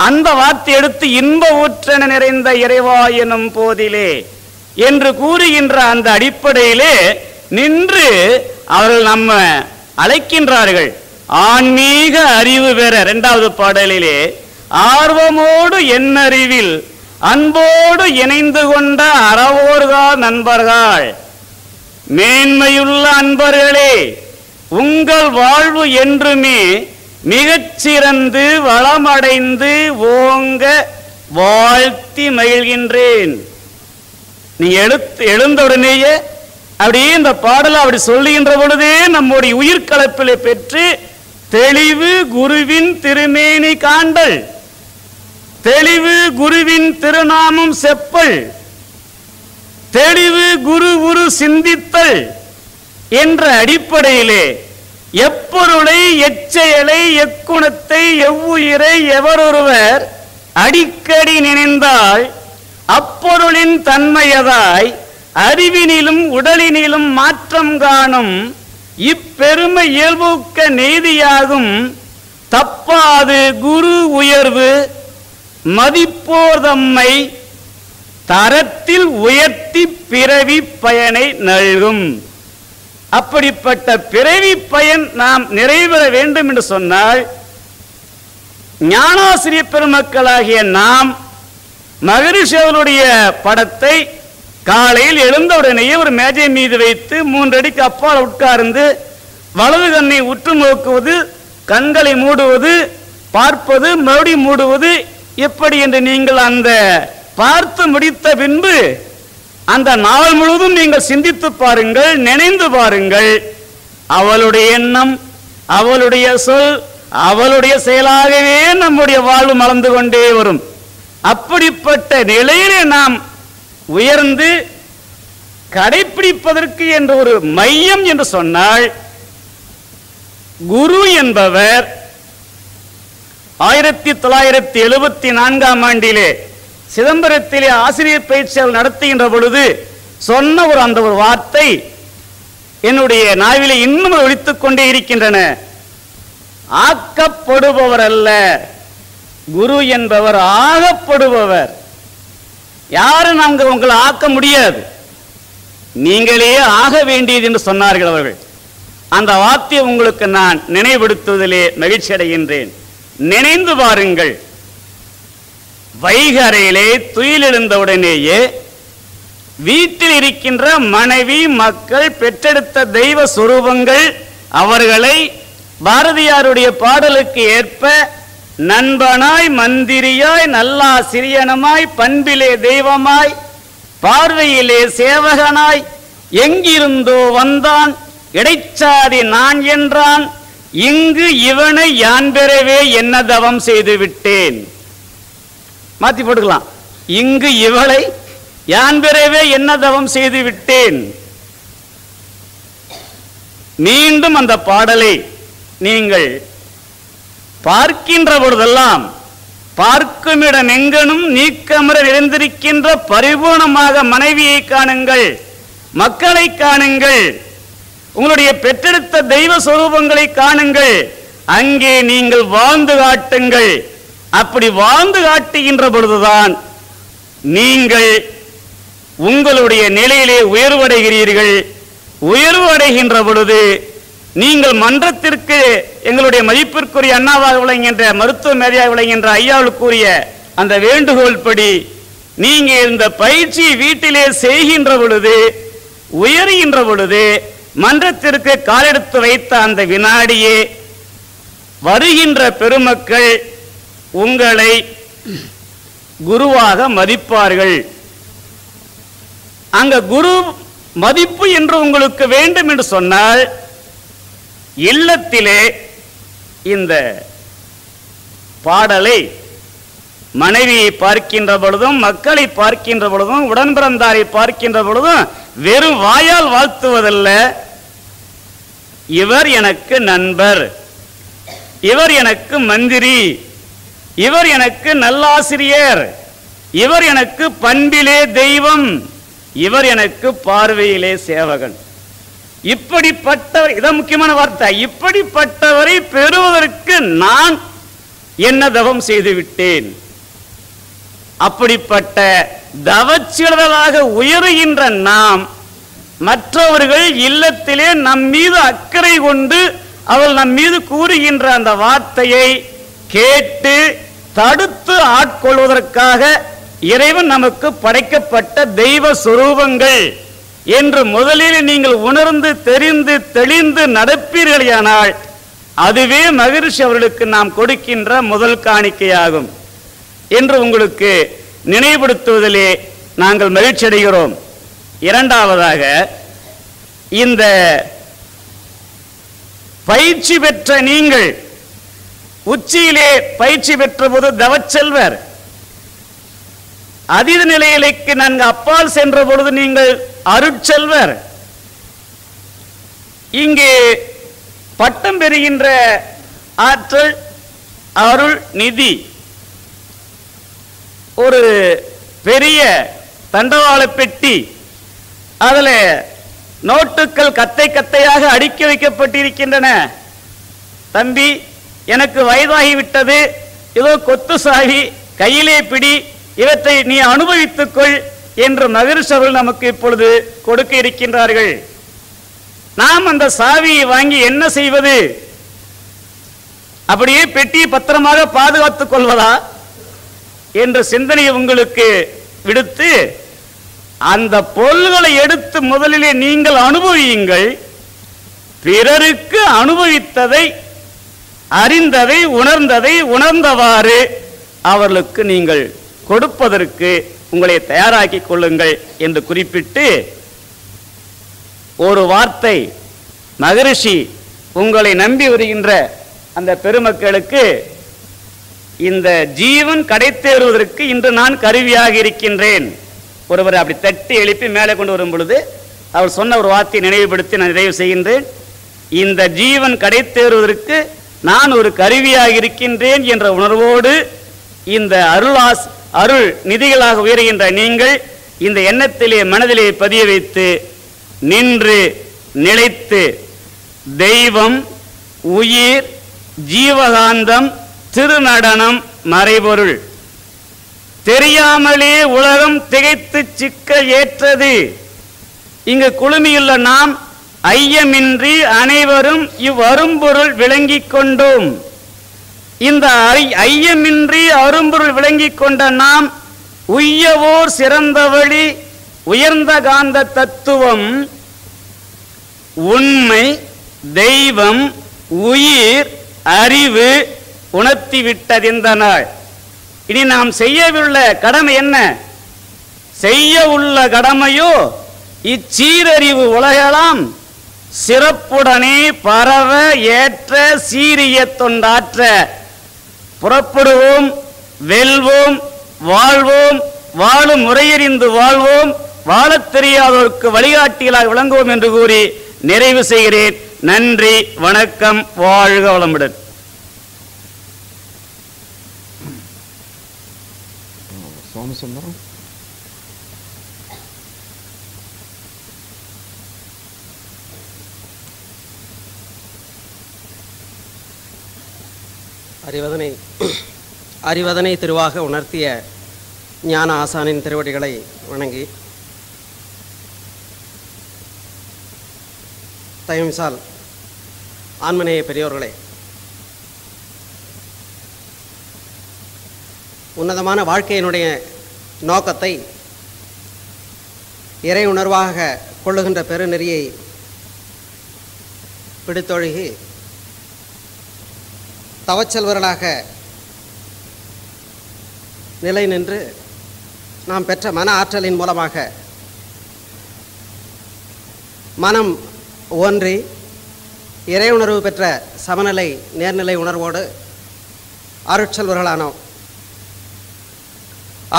அந்த வார்த்தை எடுத்து இன்ப ஊற்றென நிறைந்த இறைவா எனும் போதிலே என்று கூறுகின்ற அந்த அடிப்படையிலே நின்று அவர்கள் நம்ம அழைக்கின்றார்கள். ஆன்மீக அறிவு பெற 2வது பாடலிலே ஆர்வமோடு என்னறிவில் அன்போடு இணைந்து கொண்ட அறவோர்கள் நண்பர்கள், மேன்மையுள்ள அன்பர்களே, உங்கள் வாழ்வு என்றுமே மிகச்சிறந்து வளமடைந்து ஓங்க வாழ்த்தி மகிழ்கின்றேன். நீ எழுந்தவுடனேயே அப்படியே இந்த பாடலை அப்படி சொல்லுகின்ற பொழுதே நம்முடைய உயிர்கலப்பிலை பெற்று தெளிவு குருவின் திருமேனி காண்டல், தெளிவு குருவின் திருநாமம் செப்பல், தெளிவு குரு குரு சிந்தித்தல் என்ற அடிப்படையிலே எப்பொருளை, எச்செயலை, எக்குணத்தை, எவ்வுயிரை எவரொருவர் அடிக்கடி நினைந்தால் அப்பொருளின் தன்மையதாய் அறிவினிலும் உடலினிலும் மாற்றம் காணும் இப்பெருமை இயல்பூக்க நெய்தியாகும் தப்பாது குரு உயர்வு மதிப்போர் தம்மை தரத்தில் உயர்த்தி பிறவி பயனை நல்கும். அப்படிப்பட்ட பிறவி பயன் நாம் நிறைவேற வேண்டும் என்று சொன்னால் ஞானாசிரிய பெருமக்களாகிய நாம் மகரிஷி அவருடைய படத்தை காலையில் எழுந்தவுடனேயே ஒரு மேஜை மீது வைத்து 3 அடிக்கு அப்பால் உட்கார்ந்து வலது கண்ணை உற்று நோக்குவது, கண்களை மூடுவது, பார்ப்பது, மறுபடியும் மூடுவது, எப்படி என்று நீங்கள் அந்த பார்த்து முடித்த பின்பு அந்த நாள் முழுவதும் நீங்கள் சிந்தித்து பாருங்கள், நினைந்து பாருங்கள். அவளுடைய எண்ணம், அவளுடைய சொல், அவளுடைய செயலாகவே நம்முடைய வாழ்வு மலர்ந்து கொண்டே வரும். அப்படிப்பட்ட நிலையிலே நாம் உயர்ந்து கடைபிடிப்பதற்கு என்ற ஒரு மையம் என்று சொன்னால் குரு என்பவர் 1974ஆம் ஆண்டிலே சிதம்பரத்திலே ஆசிரியர் பயிற்சியாளர் நடத்துகின்ற பொழுது சொன்ன அந்த ஒரு வார்த்தை என்னுடைய நாவிலே இன்னும் ஒலித்துக் கொண்டே இருக்கின்றன. ஆக்கப்படுபவர் அல்ல, குரு என்பவர் ஆகப்படுபவர். யாரும் நாங்கள் உங்களை ஆக்க முடியாது, நீங்களே ஆக வேண்டியது என்று சொன்னார்கள் அவர்கள். அந்த வார்த்தையை உங்களுக்கு நான் நினைவுபடுத்துவதிலே மகிழ்ச்சி அடைகின்றேன். நினைந்து பாருங்கள். வைகரையிலே துயில் எழுந்தவுடனேயே வீட்டில் இருக்கின்ற மனைவி, மக்கள், பெற்றெடுத்த தெய்வ சொரூபங்கள் அவர்களை பாரதியாருடைய பாடலுக்கு ஏற்ப நண்பனாய், மந்திரியாய், நல்லாசிரியனமாய், பண்பிலே தெய்வமாய், பார்வையிலே சேவகனாய், எங்கிருந்தோ வந்தான், இடைச்சாதி நான் என்றான், இங்கு இவனை யான் பெறவே என்ன தவம் செய்து விட்டேன். மாத்தி போட்டுக்கலாம். இங்கு இவளை யான் பெறவே என்ன தவம் செய்து விட்டேன். மீண்டும் அந்த பாடலை நீங்கள் பார்க்கின்ற பொழுதெல்லாம் பார்க்குமிடம் எங்கனும் நீக்கமர நிறைந்திருக்கின்ற பரிபூர்ணமாக மனைவியை காணுங்கள், மக்களை காணுங்கள், உங்களுடைய பெற்றெடுத்த தெய்வ சொரூபங்களை காணுங்கள், அங்கே நீங்கள் வாழ்ந்து காட்டுங்கள். அப்படி வாழ்ந்து காட்டுகின்ற பொழுதுதான் நீங்கள் உங்களுடைய நிலையிலே உயர்வடைகிறீர்கள். உயர்வு அடைகின்ற பொழுது நீங்கள் மன்றத்திற்கு எங்களுடைய மதிப்பிற்குரிய அண்ணாவாக விளங்குகின்ற மருத்துவ மேதையாக விளங்குகின்ற ஐயாவுக்கு கூறிய அந்த வேண்டுகோள் படி நீங்க இந்த பயிற்சியை வீட்டிலே செய்கின்ற பொழுது, உயர்கின்ற பொழுது, மன்றத்திற்கு காலெடுத்து வைத்த அந்த வினாடியே வருகின்ற பெருமக்கள் உங்களை குருவாக மதிப்பார்கள். அங்க குரு மதிப்பு என்று உங்களுக்கு வேண்டும் என்று சொன்னால் இல்லத்திலே இந்த பாடலை மனைவியை பார்க்கின்ற பொழுதும், மக்களை பார்க்கின்ற பொழுதும், உடன் பிறந்தாரை பார்க்கின்ற பொழுதும் வெறும் வாயால் வாழ்த்துவதல்ல. இவர் எனக்கு நண்பர், இவர் எனக்கு மந்திரி, இவர் எனக்கு நல்லாசிரியர், இவர் எனக்கு பண்பிலே தெய்வம், இவர் எனக்கு பார்வையிலே சேவகன். இப்படிப்பட்டவர், இதான் முக்கியமான வார்த்தை, இப்படிப்பட்டவரை பெறுவதற்கு நான் என்ன தவம் செய்து விட்டேன். அப்படிப்பட்ட தவச்சீடர்களாக உயருகின்ற நாம் மற்றவர்கள் இல்லத்திலே நம் மீது அக்கறை கொண்டு அவள் நம் மீது கூறுகின்ற அந்த வார்த்தையை கேட்டு தடுத்து ஆட்கொள்வதற்காக இறைவன் நமக்கு படைக்கப்பட்ட தெய்வ சொரூபங்கள் என்று முதலில் நீங்கள் உணர்ந்து தெரிந்து தெளிந்து நடப்பீர்களானால் அதுவே மகரிஷி அவர்களுக்கு நாம் கொடுக்கின்ற முதல் காணிக்கையாகும் என்று உங்களுக்கு நினைவுபடுத்துவதிலே நாங்கள் மகிழ்ச்சி அடைகிறோம். இரண்டாவதாக, இந்த பயிற்சி பெற்ற நீங்கள் உச்சியிலே பயிற்சி பெற்ற போது தவச்செல்வர், அதீத நிலையிലേക്ക് நன்கு அப்பால் சென்ற பொழுது நீங்கள் அருட்செல்வர். இங்கே பட்டம் பெறுகின்ற ஆற்றல் அருள் நிதி. ஒரு பெரிய தண்டவாள பெட்டி அதில் நோட்டுகள் கத்தை கத்தையாக அடுக்கி வைக்கப்பட்டிருக்கின்றன. தம்பி, எனக்கு வயதாகிவிட்டது, இதோ கொத்து சாவி கையிலே பிடி, இவற்றை நீ அனுபவித்துக்கொள் என்று மகரிஷி அவர்கள் நமக்கு இப்பொழுது கொடுக்க இருக்கின்றார்கள். நாம் அந்த சாவியை வாங்கி என்ன செய்வது? அப்படியே பெட்டியை பத்திரமாக பாதுகாத்துக் கொள்வதா என்ற சிந்தனையை உங்களுக்கு விடுத்து, அந்த பொருள்களை எடுத்து முதலிலே நீங்கள் அனுபவியுங்கள். பிறருக்கு அனுபவித்ததை, அறிந்ததை, உணர்ந்ததை உணர்ந்தவாறு அவர்களுக்கு நீங்கள் கொடுப்பதற்கு உங்களை தயாராக்கிக் கொள்ளுங்கள் என்று குறிப்பிட்டு ஒரு வார்த்தை மகரிஷி உங்களை நம்பி வருகின்ற அந்த பெருமக்களுக்கு, இந்த ஜீவன் கடைத்தேறுவதற்கு இன்று நான் கருவியாக இருக்கின்றேன். ஒருவரை அப்படி தட்டி எழுப்பி மேலே கொண்டு வரும் பொழுது அவர் சொன்ன ஒரு வார்த்தையை நினைவுபடுத்தி நான் நிறைவு செய்கின்றேன். இந்த ஜீவன் கடைத்தேறுவதற்கு நான் ஒரு கருவியாக இருக்கின்றேன் என்ற உணர்வோடு இந்த அருள் நிதிகளாக உயர்கின்ற நீங்கள் இந்த எண்ணத்திலே மனதிலே பதிய வைத்து நின்று நிலைத்து தெய்வம், உயிர், ஜீவகாந்தம், திருநடனம், மறைபொருள் தெரியாமலே உலகம் திகைத்து சிக்கல் ஏற்றது. இங்கு குழுமியுள்ள நாம் ஐயமின்றி அனைவரும் இவ்வரும்பொருள் விளங்கிக் கொண்டோம். இந்த ஐயமின்றி அரும்பொருள் விளங்கிக் கொண்ட நாம் உய்யவோர் சிறந்த வழி உயர்ந்த காந்த தத்துவம், உண்மை, தெய்வம், உயிர், அறிவு உணர்த்திவிட்டது இந்த நாள். இனி நாம் செய்யவுள்ள கடமை என்ன? செய்ய உள்ள கடமையோ இச்சீரறிவு உலகெல்லாம் சிறப்புடனே பரவ ஏற்ற சீரிய தொண்டாற்ற புறப்படுவோம், வெல்வோம், வாழ்வோம், வாழும் முறையறிந்து வாழ்வோம், வாழத் தெரியாதோருக்கு வழிகாட்டிகளாக விளங்குவோம் என்று கூறி நிறைவு செய்கிறேன். நன்றி, வணக்கம், வாழ்க வளமுடன். சோமசுந்தரம். அறிவதனை திருவாக உணர்த்திய ஞான ஆசானின் திருவடிகளை வணங்கி, தயமிசால் ஆன்மநேய பெரியோர்களே, உன்னதமான வாழ்க்கையினுடைய நோக்கத்தை இறை உணர்வாக கொள்ளுகின்ற பெருநெறியை பிடித்தொழுகி தவச்செல்வர்களாக நிலை நின்று நாம் பெற்ற மன ஆற்றலின் மூலமாக மனம் ஒன்றி இறை உணர்வு பெற்ற சமநிலை நேர்நிலை உணர்வோடு அருட்செல்வர்களானோம்,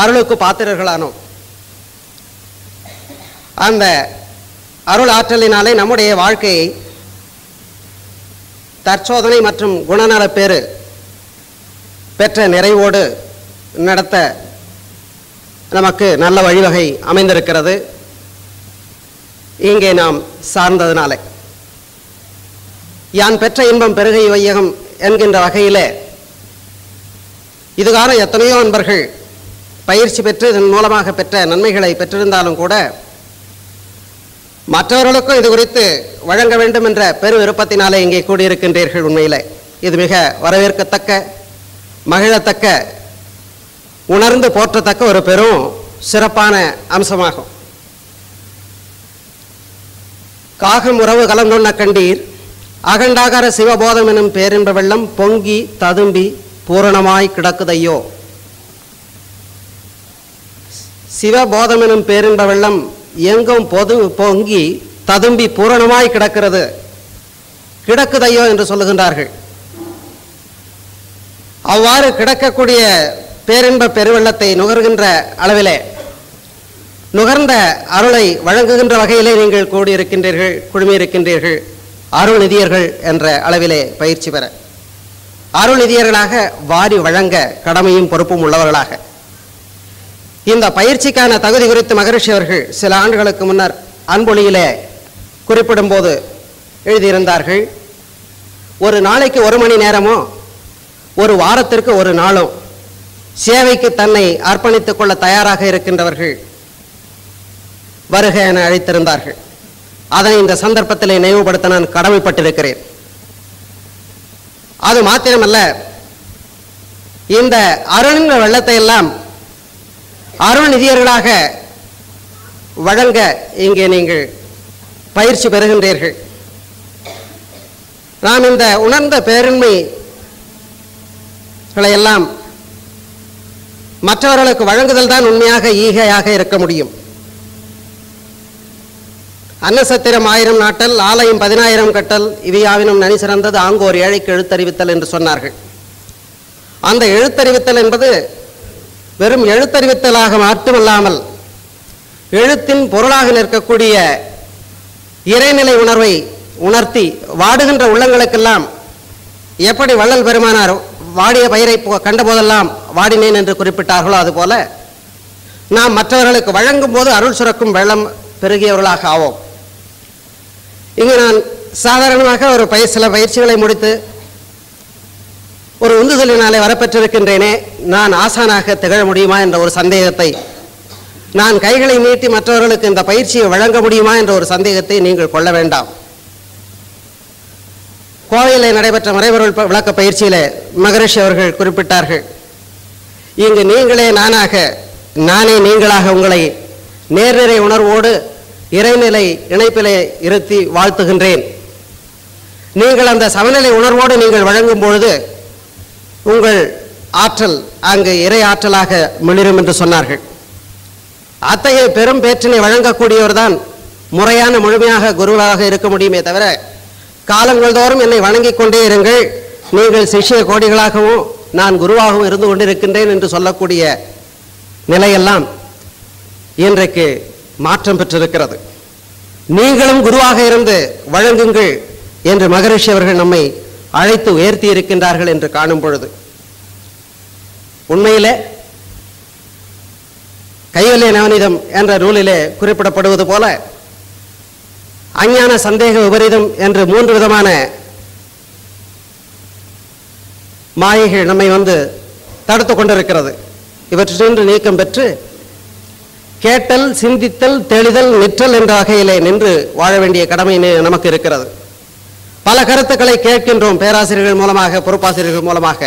அருளுக்கு பாத்திரர்களானோம். அந்த அருள் ஆற்றலினாலே நம்முடைய வாழ்க்கையை தற்சோதனை மற்றும் குணநலப்பேறு பெற்ற நிறைவோடு நடத்த நமக்கு நல்ல வழிவகை அமைந்திருக்கிறது. இங்கே நாம் சார்ந்ததினாலே யான் பெற்ற இன்பம் பெருகை வையகம் என்கின்ற வகையிலே இதுகார எத்தனையோ அன்பர்கள் பயிற்சி பெற்று இதன் மூலமாக பெற்ற நன்மைகளை பெற்றிருந்தாலும் கூட மற்றவர்களுக்கும் இது குறித்து வழங்க வேண்டும் என்ற பெரு விருப்பத்தினாலே இங்கே கூடியிருக்கின்றீர்கள். உண்மையிலே இது மிக வரவேற்கத்தக்க, மகிழத்தக்க, உணர்ந்து போற்றத்தக்க ஒரு பெரும் சிறப்பான அம்சமாகும். காகம் உறவு கலந்துள்ள கண்டீர் அகண்டாகார சிவபோதம் எனும் பேரின்ப வெள்ளம் பொங்கி ததும்பி பூரணமாய் கிடக்குதையோ. சிவபோதம் எனும் பேரின்ப வெள்ளம் எங்கும் பொங்கி ததும்பி பூரணமாய் கிடக்குதையோ என்று சொல்லுகின்றார்கள். அவ்வாறு கிடக்கக்கூடிய பேரின்ப பெருவெள்ளத்தை நுகர்கின்ற அளவிலே நுகர்ந்த அருளை வழங்குகின்ற வகையிலே நீங்கள் கூடியிருக்கின்றீர்கள், குழுமியிருக்கின்றீர்கள். அருள் நிதியர்கள் என்ற அளவிலே பயிற்சி பெற அருள் நிதியர்களாக வாரி வழங்க கடமையும் பொறுப்பும் உள்ளவர்களாக இந்த பயிற்சிக்கான தகுதி குறித்து மகரிஷி அவர்கள் சில ஆண்டுகளுக்கு முன்னர் அன்பொழியிலே குறிப்பிடும்போது எழுதியிருந்தார்கள், ஒரு நாளைக்கு 1 மணி நேரமோ ஒரு வாரத்திற்கு ஒரு நாளும் சேவைக்கு தன்னை அர்ப்பணித்துக் கொள்ள தயாராக இருக்கின்றவர்கள் வருக என அழைத்திருந்தார்கள். அதனை இந்த சந்தர்ப்பத்திலே நினைவுபடுத்த நான் கடமைப்பட்டிருக்கிறேன். அது மாத்திரமல்ல, இந்த அருளின் வெள்ளத்தை எல்லாம் அருள் நிதியர்களாக வழங்க இங்கே நீங்கள் பயிற்சி பெறுகின்றீர்கள். நாம் இந்த உணர்ந்த பேரின்மைகளை எல்லாம் மற்றவர்களுக்கு வழங்குதல் தான் உண்மையாக ஈகையாக இருக்க முடியும். அன்னசத்திரம் 1000 நாட்டல், ஆலயம் 10000 கட்டல், இவையாவினும் நனி சிறந்தது ஆங்கோர் ஏழைக்கு எழுத்தறிவித்தல் என்று சொன்னார்கள். அந்த எழுத்தறிவித்தல் என்பது வெறும் எழுத்தறிவித்தலாக மட்டுமல்லாமல் எழுத்தின் பொருளாக நிற்கக்கூடிய இறைநிலை உணர்வை உணர்த்தி வாடுகின்ற உள்ளங்களுக்கெல்லாம் எப்படி வள்ளல் பெருமானார் வாடிய பயிரை கண்டபோதெல்லாம் வாடினேன் என்று குறிப்பிட்டார்களோ அதுபோல நாம் மற்றவர்களுக்கு வழங்கும் போது அருள் சுரக்கும் வெள்ளம் பெருகியவர்களாக ஆவோம். இங்கு நான் சாதாரணமாக ஒரு சில பயிற்சிகளை முடித்து ஒரு உந்துதலினாலே வரப்பெற்றிருக்கின்றேனே, நான் ஆசானாக திகழ முடியுமா என்ற ஒரு சந்தேகத்தை, நான் கைகளை நீட்டி மற்றவர்களுக்கு இந்த பயிற்சியை வழங்க முடியுமா என்ற ஒரு சந்தேகத்தை நீங்கள் கொள்ள வேண்டாம். கோவையில் நடைபெற்ற மறைபொருள் விளக்க பயிற்சியிலே மகரிஷி அவர்கள் குறிப்பிட்டார்கள், இங்கு நீங்களே நானாக, நானே நீங்களாக உங்களை நேர்நிறை உணர்வோடு இறைநிலை இணைப்பிலே இருத்தி வாழ்த்துகின்றேன். நீங்கள் அந்த சமநிலை உணர்வோடு நீங்கள் வழங்கும் பொழுது உங்கள் ஆற்றல் அங்கு இறை ஆற்றலாக மிளிரும் என்று சொன்னார்கள். அத்தகைய பெரும் பேற்றினை வழங்கக்கூடியவர் தான் முறையான முழுமையாக குருவாக இருக்க முடியுமே தவிர, காலங்கள் தோறும் என்னை வணங்கிக் கொண்டே இருங்கள், நீங்கள் சிஷ்ய கோடிகளாகவும் நான் குருவாகவும் இருந்து கொண்டிருக்கின்றேன் என்று சொல்லக்கூடிய நிலையெல்லாம் இன்றைக்கு மாற்றம் பெற்றிருக்கிறது. நீங்களும் குருவாக இருந்து வழங்குங்கள் என்று மகரிஷி அவர்கள் நம்மை அழைத்து உயர்த்தி இருக்கின்றார்கள் என்று காணும் பொழுது உண்மையிலே கைவல்ய நவநீதம் என்ற நூலிலே குறிப்பிடப்படுவது போல அஞ்ஞான சந்தேக விபரீதம் என்று 3 விதமான மாயைகள் நம்மை தடுத்து கொண்டிருக்கிறது. இவற்றின்று நீக்கம் பெற்று கேட்டல், சிந்தித்தல், தெளிதல், நிற்றல் என்ற வகையிலே நின்று வாழ வேண்டிய கடமை நமக்கு இருக்கிறது. பல கருத்துக்களை கேட்கின்றோம், பேராசிரியர்கள் மூலமாக, பொறுப்பாசிரியர்கள் மூலமாக.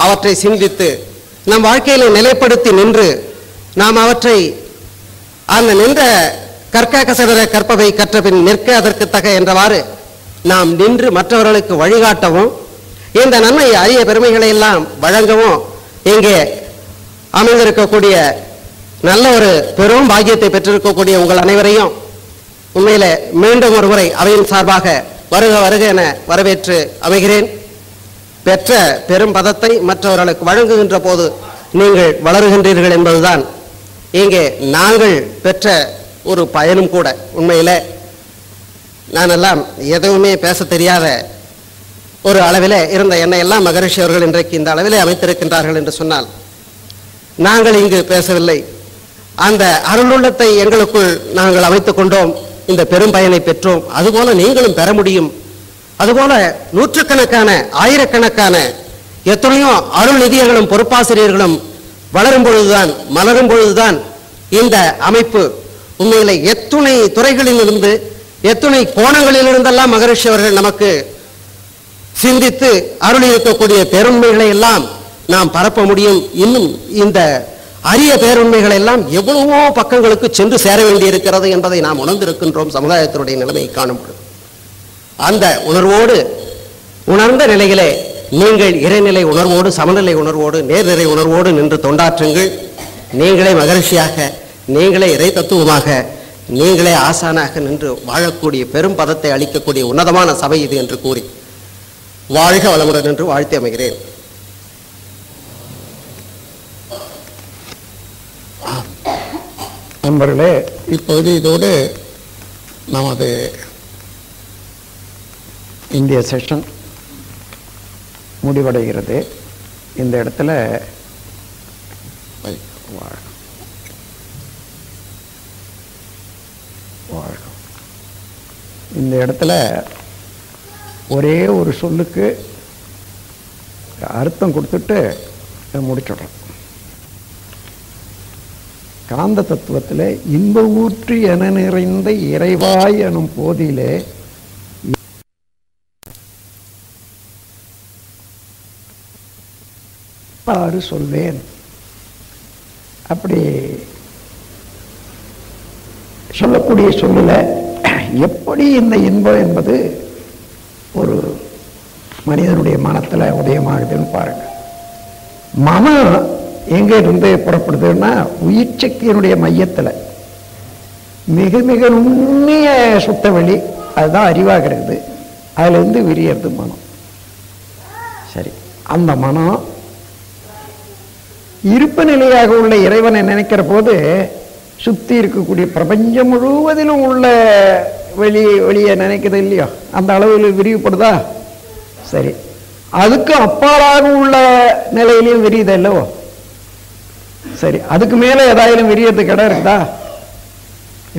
அவற்றை சிந்தித்து நம் வாழ்க்கையிலே நிலைப்படுத்தி நின்று நாம் அவற்றை அந்த நின்ற கற்க கசடர கற்பவை கற்ற பின் நிற்க அதற்கு தக என்றவாறு நாம் நின்று மற்றவர்களுக்கு வழிகாட்டவும் இந்த நன்மை அரிய பெருமைகளை எல்லாம் வழங்கவும் இங்கே அமைந்திருக்கக்கூடிய நல்ல ஒரு பெரும் பாக்கியத்தை பெற்றிருக்கக்கூடிய உங்கள் அனைவரையும் உண்மையிலே மீண்டும் ஒரு முறை அவையின் சார்பாக வருக வருக என வரவேற்று அமைகிறேன். பெற்ற பெரும் பதத்தை மற்றவர்களுக்கு வழங்குகின்ற போது நீங்கள் வளருகின்றீர்கள் என்பதுதான் இங்கே நாங்கள் பெற்ற ஒரு பயனும் கூட. உண்மையிலே நானெல்லாம் எதுவுமே பேச தெரியாத ஒரு அளவிலே இருந்த என்னை எல்லாம் மகரிஷி அவர்கள் இன்றைக்கு இந்த அளவிலே அமைத்திருக்கின்றார்கள் என்று சொன்னால் நாங்கள் இங்கு பேசவில்லை, அந்த அருளுள்ளத்தை எங்களுக்குள் நாங்கள் அமைத்துக் கொண்டோம், இந்த பெரும் பயனை பெற்றோம். அதுபோல நீங்களும் பெற முடியும். அதுபோல நூற்றுக்கணக்கான ஆயிரக்கணக்கான எத்தனையோ அருள் நிதியர்களும் பொறுப்பாசிரியர்களும் வளரும் பொழுதுதான், மலரும் பொழுதுதான் இந்த அமைப்பு உண்மையிலே எத்துணை துறைகளிலிருந்து எத்துணை கோணங்களிலிருந்தெல்லாம் மகரிஷி அவர்கள் நமக்கு சிந்தித்து அருள் இருக்கக்கூடிய பேருண்மைகளை எல்லாம் நாம் பரப்ப முடியும். இன்னும் இந்த அரிய பேருண்மைகள் எல்லாம் எவ்வளவோ பக்கங்களுக்கு சென்று சேர வேண்டியிருக்கிறது என்பதை நாம் உணர்ந்திருக்கின்றோம். சமுதாயத்தினுடைய நிலைமை காணும் பொழுது அந்த உணர்வோடு, உணர்ந்த நிலையிலே நீங்கள் இறைநிலை உணர்வோடு, சமநிலை உணர்வோடு, நேர்நிறை உணர்வோடு நின்று தொண்டாற்றுங்கள். நீங்களே மகரிஷியாக, நீங்களே இறை தத்துவமாக, நீங்களே ஆசானாக நின்று வாழக்கூடிய பெரும் பதத்தை அளிக்கக்கூடிய உன்னதமான சபை இது என்று கூறி வாழ்க வளமுடன் என்று வாழ்த்தி அமைகிறேன். நண்பர்களே, இப்போது இதோடு நமது இந்திய செஷன் முடிவடைகிறது. இந்த இடத்துல வாழ்க இந்த இடத்துல ஒரே ஒரு சொல்லுக்கு அர்த்தம் கொடுத்துட்டு முடிச்சுடுறோம். காந்த தத்துவத்தில் இன்ப ஊற்று என நிறைந்த இறைவாய் எனும் போதிலே ஆறு சொல்வேன். அப்படி சொல்லக்கூடிய சொல்லுல எப்படி இந்த இன்பம் என்பது ஒரு மனிதனுடைய மனத்தில் உதயமாகுதுன்னு பாருங்க. மனம் எங்க இருந்து புறப்படுதுன்னா உயிர் சக்தியினுடைய மையத்தில் மிக மிக நுண்ணிய சுத்த வெளி, அதுதான் அறிவாக இருக்குது. அதுல இருந்து விரியறது மனம். சரி, அந்த மனம் இருப்பு நிலையாக உள்ள இறைவனை நினைக்கிற போது சுத்தி இருக்கக்கூடிய பிரபஞ்சம் முழுவதிலும் உள்ள வெளியே நினைக்குது இல்லையோ, அந்த அளவில் விரிவுபடுதா? சரி, அதுக்கு அப்பாலாக உள்ள நிலையிலையும் விரியுது இல்லவோ? சரி, அதுக்கு மேல ஏதாயிலும் விரியது இடம் இருக்குதா?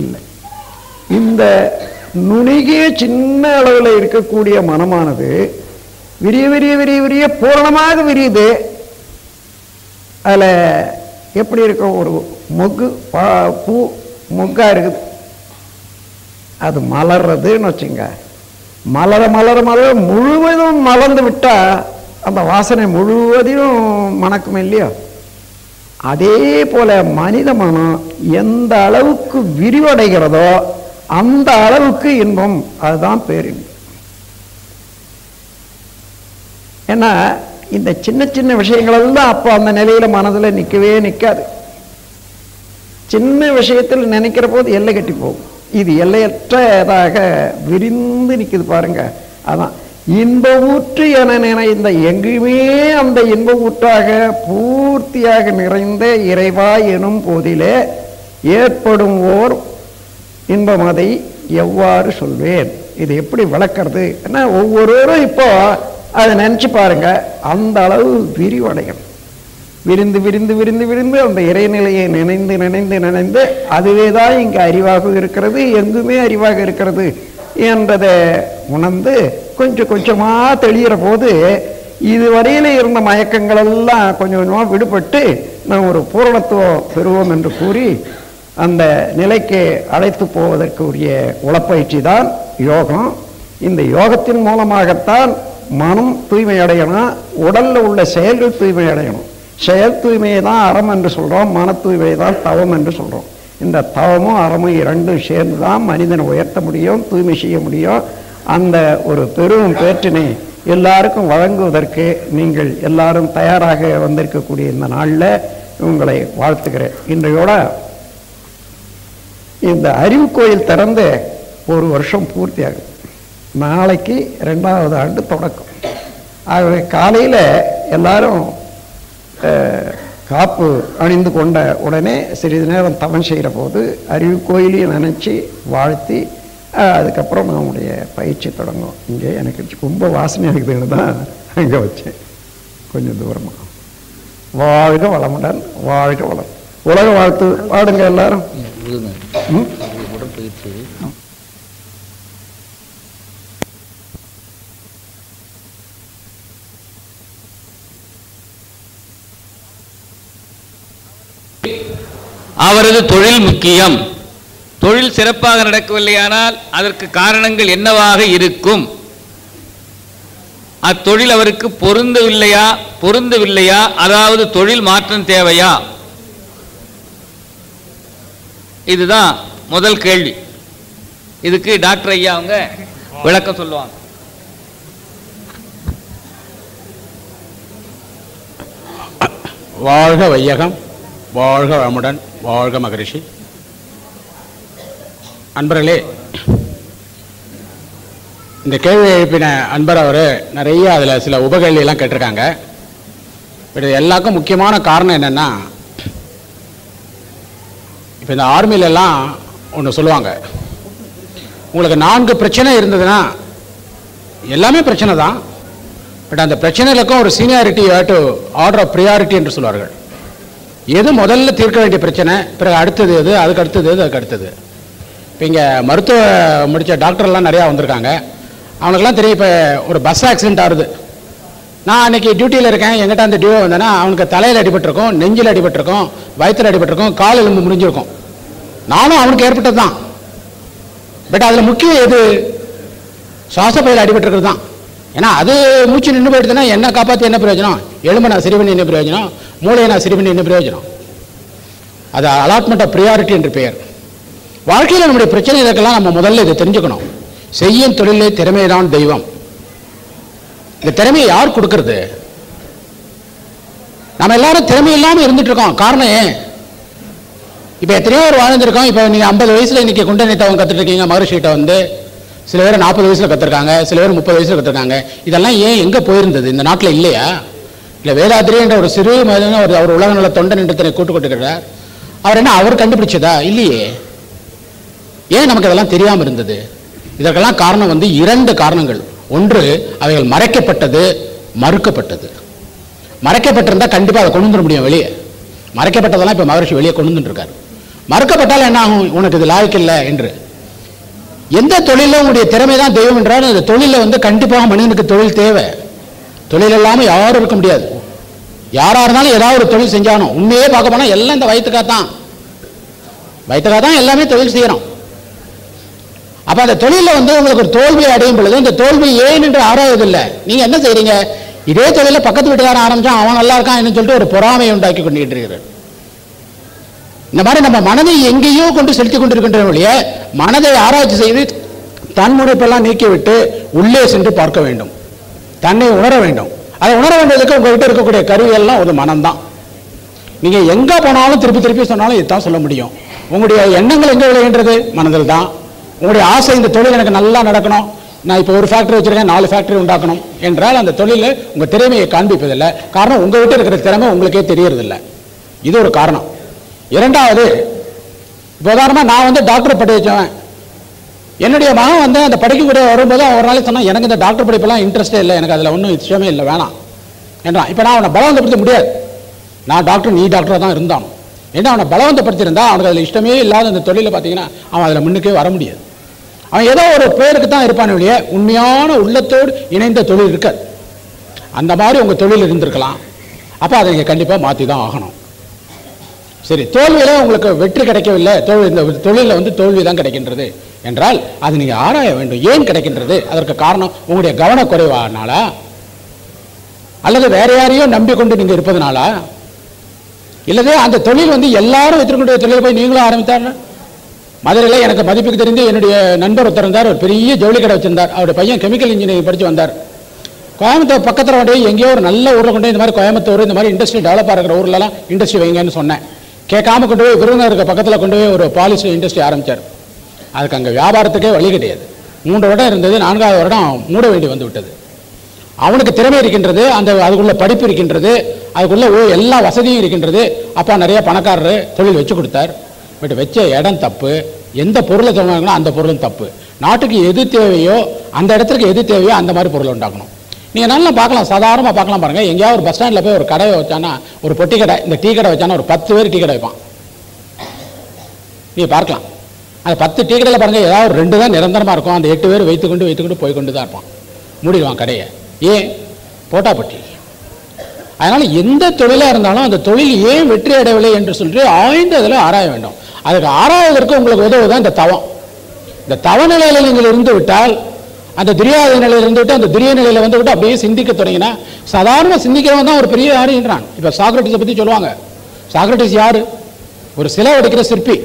இல்லை. இந்த நுணுகிய சின்ன அளவில் இருக்கக்கூடிய மனமானது விரிய விரிய விரிய விரிய பூரணமாக விரியுது. அதுல எப்படி இருக்க ஒரு மொக்கு பூ மொக்கா இருக்குது, அது மலர்றதுன்னு வச்சுங்க. மலர மலர மலர முழுவதும் மலர்ந்து விட்டா அந்த வாசனை முழுவதையும் மணக்கும் இல்லையோ? அதே போல மனித மனம் எந்த அளவுக்கு விரிவடைகிறதோ அந்த அளவுக்கு இன்பம், அதுதான் பேரின்பம். ஏன்னா இந்த சின்ன சின்ன விஷயங்கள் எல்லாம் அப்போ அந்த நிலையில மனதில் நிற்கவே நிற்காது. சின்ன விஷயத்தில் நினைக்கிற போது எல்லை கட்டி போகும். இது எல்லையற்றதாக விரிந்து நிற்குது பாருங்க. அதான் இன்ப ஊற்று என நிறைந்த, எங்குமே அந்த இன்ப ஊற்றாக பூர்த்தியாக நிறைந்த இறைவா எனும் போதிலே ஏற்படும் ஓர் இன்பம் அதை எவ்வாறு சொல்வேன்? இது எப்படி விளக்கிறது? ஏன்னா ஒவ்வொருவரும் இப்போ அதை நினைச்சு பாருங்க, அந்த அளவு விரிவடையும். விரிந்து விரிந்து விரிந்து விரிந்து அந்த இறைநிலையை நினைந்து நினைந்து நினைந்து அதுவே தான் இங்கு அறிவாக இருக்கிறது, எங்குமே அறிவாக இருக்கிறது என்றதை உணர்ந்து கொஞ்சம் கொஞ்சமா தெளிகிற போது இதுவரையில இருந்த மயக்கங்கள் எல்லாம் கொஞ்சம் கொஞ்சமா விடுபட்டு நாம் ஒரு பூரணத்துவம் பெறுவோம் என்று கூறி அந்த நிலைக்கு அழைத்து போவதற்கு உரிய உளப்பயிற்சி தான் யோகம். இந்த யோகத்தின் மூலமாகத்தான் மனம் தூய்மை அடையணும், உடல்ல உள்ள செயல்கள் தூய்மை அடையணும். செயல் தூய்மையை தான் அறம் என்று சொல்றோம், மன தூய்மையை தான் தவம் என்று சொல்றோம். இந்த தவமும் அறமும் இரண்டும் சேர்ந்து தான் மனிதனை உயர்த்த முடியும், தூய்மை செய்ய முடியும். அந்த ஒரு பெரும் பேற்றினை எல்லாருக்கும் வழங்குவதற்கு நீங்கள் எல்லாரும் தயாராக வந்திருக்கக்கூடிய இந்த நாளில் உங்களை வாழ்த்துக்கிறேன். இன்றையோட இந்த அறிவு கோயில் திறந்து ஒரு வருஷம் பூர்த்தியாகும். நாளைக்கு 2வது ஆண்டு தொடக்கம். ஆகவே காலையில் எல்லாரும் காப்பு அணிந்து கொண்ட உடனே சிறிது நேரம் தவம் செய்கிற போது அறிவு கோயிலையும் நினச்சி வாழ்த்தி அதுக்கப்புறம் நம்முடைய பயிற்சி தொடங்கும். இங்கே எனக்கு ரொம்ப வாசனை இருக்குதுன்னு தான் அங்கே வச்சேன் கொஞ்சம் தூரமாக. வாழ்க வளமுடன், வாழ்க வளம். உலக வாழ்த்து பாடுங்க எல்லாரும். உடற்பயிற்சி அவரது தொழில் முக்கியம். தொழில் சிறப்பாக நடக்கவில்லையானால் அதற்கு காரணங்கள் என்னவாக இருக்கும்? அத்தொழில் அவருக்கு பொருந்தவில்லையா, அதாவது தொழில் மாற்றம் தேவையா? இதுதான் முதல் கேள்வி. இதுக்கு டாக்டர் ஐயா அவங்க விளக்கம் சொல்லுவாங்க. வாழ்க வையகம், வாழ்க வளமுடன், வாழ்க மகரிஷி. அன்பர்களே, இந்த கேள்வி எழுப்பின அன்பர் அவர் நிறைய அதில் சில உபகேள்வியெல்லாம் கேட்டிருக்காங்க. பட் எல்லாருக்கும் முக்கியமான காரணம் என்னென்னா, இப்போ இந்த ஆர்மியிலெல்லாம் ஒன்று சொல்லுவாங்க, உங்களுக்கு 4 பிரச்சனை இருந்ததுன்னா எல்லாமே பிரச்சனை தான், பட் அந்த பிரச்சனைகளுக்கும் ஒரு seniority to order of priority என்று சொல்வார்கள். எது முதல்ல தீர்க்க வேண்டிய பிரச்சனை, பிறகு அடுத்தது எது, அதுக்கு அடுத்தது எது, அதுக்கு அடுத்தது. இப்போ இங்கே மருத்துவ முடித்த டாக்டர்லாம் நிறையா வந்திருக்காங்க. அவனுக்கெல்லாம் தெரியும். இப்போ ஒரு பஸ் ஆக்சிடென்ட் ஆகுது, நான் அன்றைக்கி டியூட்டியில் இருக்கேன், எங்கிட்ட அந்த டியூ வந்தேன்னா அவனுக்கு தலையில் அடிபட்டிருக்கும், நெஞ்சில் அடிபட்டிருக்கும், வயிற்றில் அடிபட்டிருக்கும், கால் எலும்பு முறிஞ்சிருக்கும். நானும் அவனுக்கு ஏற்பட்டது தான். பட் அதில் முக்கியம் எது? சுவாசப்பையில் அடிபட்டிருக்கிறது தான். ஏன்னா அது மூச்சு நின்று போயிடுதுன்னா என்ன காப்பாற்றி என்ன பிரயோஜனம்? எலும்பை நான் சரி பண்ணி என்ன பிரயோஜனம்? மூளையை நான் சரி பண்ணி என்ன பிரயோஜனம்? அது அலாட்மெண்ட் ஆஃப் ப்ரியாரிட்டி என்று பெயர். வாழ்க்கையில் நம்முடைய பிரச்சனை இதற்கெல்லாம் நம்ம முதல்ல இதை தெரிஞ்சுக்கணும். செய்யும் தொழிலே திறமைதான் தெய்வம். இந்த திறமையை யார் கொடுக்கறது? நம்ம எல்லாரும் திறமை இல்லாமல் இருந்துட்டு இருக்கோம். காரணம் ஏன்? இப்போ எத்தனையோ பேர் வாழ்ந்துருக்கோம். இப்போ நீங்கள் 50 வயசில் இன்னைக்கு குண்டனித்தவங்க கற்றுட்டு இருக்கீங்க. மகரிஷிகிட்ட வந்து சில பேர் 40 வயசில் கற்றுருக்காங்க, சில பேர் 30 வயசில் கற்றுருக்காங்க. இதெல்லாம் ஏன் எங்கே போயிருந்தது? இந்த நாட்டில் இல்லையா? இல்லை வேதாத்திரி என்ற ஒரு சிறு மனிதன் அவர் உலக நல தொண்டன் என்று தன்னை கூட்டுக்கொண்டிருக்கிறார். அவர் என்ன அவர் கண்டுபிடிச்சதா? இல்லையே. ஏன் நமக்கு இதெல்லாம் தெரியாமல் இருந்தது? இதற்கெல்லாம் காரணம் வந்து 2 காரணங்கள். ஒன்று, அவைகள் மறைக்கப்பட்டது, மறுக்கப்பட்டது. மறைக்கப்பட்டிருந்தால் கண்டிப்பாக அதை கொண்டு வந்துட முடியும் வெளியே. மறைக்கப்பட்டதெல்லாம் இப்போ மகரிஷி வெளியே கொண்டு வந்துருக்காரு. மறுக்கப்பட்டால் என்ன ஆகும்? உனக்கு இது லாய்க்கு இல்லை என்று. எந்த தொழிலும் உங்களுடைய திறமை தான் தெய்வம் என்றால் அந்த தொழிலில் வந்து கண்டிப்பாக மனிதனுக்கு தொழில் தேவை. தொழில் இல்லாமல் யாரும் இருக்க முடியாது. யாராக இருந்தாலும் ஏதாவது ஒரு தொழில் செஞ்சாலும் உண்மையே பார்க்க போனால் எல்லாம் இந்த வயிற்றுக்காக தான் எல்லாமே தொழில் செய்யறோம். அப்ப அந்த தொழிலில் வந்து உங்களுக்கு ஒரு தோல்வியை அடையும் பொழுது இந்த தோல்வி ஏன் என்று ஆராயதில்லை. நீங்க என்ன செய்றீங்க? இதே தொழில பக்கத்து வீட்டுக்காரன் ஆரம்பிச்சான், அவன் நல்லா இருக்கான் சொல்லிட்டு ஒரு பொறாமையை உண்டாக்கி கொண்டுகிட்டு இருக்கிறார். இந்த மாதிரி நம்ம மனதை எங்கேயோ கொண்டு செலுத்தி கொண்டிருக்கின்ற வழிய மனதை ஆராய்ச்சி செய்து தன் முனைப்பெல்லாம் நீக்கிவிட்டு உள்ளே சென்று பார்க்க வேண்டும், தன்னை உணர வேண்டும். அதை உணர வேண்டியதுக்கு உங்ககிட்ட இருக்கக்கூடிய கருவியெல்லாம் ஒரு மனம்தான். நீங்க எங்க போனாலும் திருப்பி திருப்பி சொன்னாலும் இதுதான் சொல்ல முடியும். உங்களுடைய எண்ணங்கள் எங்க விளைகின்றது? மனதில் தான். உங்களுடைய ஆசை இந்த தொழில் எனக்கு நல்லா நடக்கணும், நான் இப்போ ஒரு ஃபேக்டரி வச்சிருக்கேன், 4 ஃபேக்டரி உண்டாக்கணும் என்றால் அந்த தொழிலில் உங்கள் திறமையை காண்பிப்பதில்லை. காரணம் உங்கள்கிட்ட இருக்கிற திறமை உங்களுக்கே தெரியறதில்லை. இது ஒரு காரணம். இரண்டாவது, இப்போ உதாரணமாக நான் வந்து டாக்டர் படி வச்சவன், என்னுடைய மகன் வந்து அந்த படிக்கக்கூடிய வரும்போது ஒரு நாளைக்கு சொன்னால் எனக்கு இந்த டாக்டர் படிப்பெல்லாம் இன்ட்ரெஸ்டே இல்லை, எனக்கு அதில் ஒன்றும் விஷயமே இல்லை, வேணாம் என்றான். இப்போ நான் அவனை பலவந்தப்படுத்த முடியாது. நான் டாக்டர், நீ டாக்டராக தான் இருந்தான். ஏன்னா அவனை பலவந்தப்படுத்தியிருந்தா அவனுக்கு அதில் இஷ்டமே இல்லாத இந்த தொழிலை பார்த்தீங்கன்னா அவன் அதில் முன்னுக்கே வர முடியாது. அவன் ஏதோ ஒரு பேருக்கு தான் இருப்பான் வெளியே, உண்மையான உள்ளத்தோடு இணைந்த தொழில் இருக்காது. அந்த மாதிரி உங்கள் தொழில் இருந்திருக்கலாம். அப்போ அதை நீங்கள் கண்டிப்பாக மாற்றி தான் ஆகணும். சரி, தோல்வியில் உங்களுக்கு வெற்றி கிடைக்கவில்லை, இந்த தொழிலில் வந்து தோல்வி தான் கிடைக்கின்றது என்றால் அது நீங்கள் ஆராய வேண்டும். ஏன் கிடைக்கின்றது? அதற்கு காரணம் உங்களுடைய கவனக்குறைவானாலா, அல்லது வேற யாரையோ நம்பிக்கொண்டு நீங்கள் இருப்பதனாலா, இல்லது அந்த தொழில் வந்து எல்லாரும் வைத்திருக்கின்ற தொழில் போய் நீங்களும் ஆரம்பித்தார். மதுரையில் எனக்கு மதிப்புக்கு தெரிந்து என்னுடைய நண்பர் ஒருத்தர் இருந்தார், ஒரு பெரிய ஜவுளி கடை வச்சிருந்தார். அவருடைய பையன் கெமிக்கல் இன்ஜினியரிங் படித்து வந்தார். கோயம்புத்தூர் பக்கத்தில் கொண்டு எங்கேயோ ஒரு நல்ல ஊரில் கொண்டு இந்த மாதிரி கோயம்புத்தூர் இந்த மாதிரி இண்டஸ்ட்ரி டெவலப்பாக இருக்கிற ஊர்லலாம் இண்டஸ்ட்ரி வைங்கன்னு சொன்னேன். கேட்காம கொண்டு போய் விருதுநகருக்கு பக்கத்தில் கொண்டு போய் ஒரு பாலிஷ் இண்டஸ்ட்ரி ஆரம்பித்தார். அதுக்கு அங்கே வியாபாரத்துக்கே வழி கிடையாது. 3 வருடம் இருந்தது, 4வது வருடம் மூட வேண்டி வந்து விட்டது. அவனுக்கு திறமை இருக்கின்றது, அந்த அதுக்குள்ள படிப்பு இருக்கின்றது, அதுக்குள்ள எல்லா வசதியும் இருக்கின்றது. அப்பா நிறைய பணக்காரர் தொழில் வச்சு கொடுத்தார். பட் வச்ச இடம் தப்பு, எந்த பொருளை தருவாங்களோ அந்த பொருளும் தப்பு. நாட்டுக்கு எது தேவையோ அந்த இடத்துக்கு எது தேவையோ அந்த மாதிரி பொருளை உண்டாக்கணும். நீங்கள் நல்லா பார்க்கலாம், சாதாரணமாக பார்க்கலாம். பாருங்கள், எங்கேயாவது ஒரு பஸ் ஸ்டாண்டில் போய் ஒரு கடை வச்சானா, ஒரு பொட்டி கடை, இந்த டீ கடை வச்சானா ஒரு 10 பேர் டீ கடை வைப்பான். நீங்கள் பார்க்கலாம், அந்த 10 டீ கடையில் பாருங்கள், ஏதாவது ஒரு 2 தான் நிரந்தரமாக இருக்கும். அந்த 8 பேர் வைத்துக்கொண்டு போய்கொண்டு தான் இருப்பான். மூடிடுவான் கடையை. ஏன்? போட்டாப்பட்டி. அதனால் எந்த தொழிலாக இருந்தாலும் அந்த தொழில் ஏன் வெற்றி அடையவில்லை என்று சொல்லி ஆய்ந்து அதில் ஆராய வேண்டும். அதுக்கு ஆராய்வதற்கு உங்களுக்கு உதவுதான் இந்த தவம். இந்த தவ நிலையில் நீங்கள் இருந்து விட்டால், அந்த துரியாத நிலையில் இருந்து விட்டு அந்த துரிய நிலையில் வந்து விட்டு அப்படியே சிந்திக்க தொடங்கினா, சாதாரண சிந்திக்கிறவன் தான் ஒரு பெரிய யாருன்றான். இப்போ சாக்ரட்டிஸை பற்றி சொல்லுவாங்க. சாக்ரட்டிஸ் யாரு? ஒரு சிலை வடிக்கிற சிற்பி.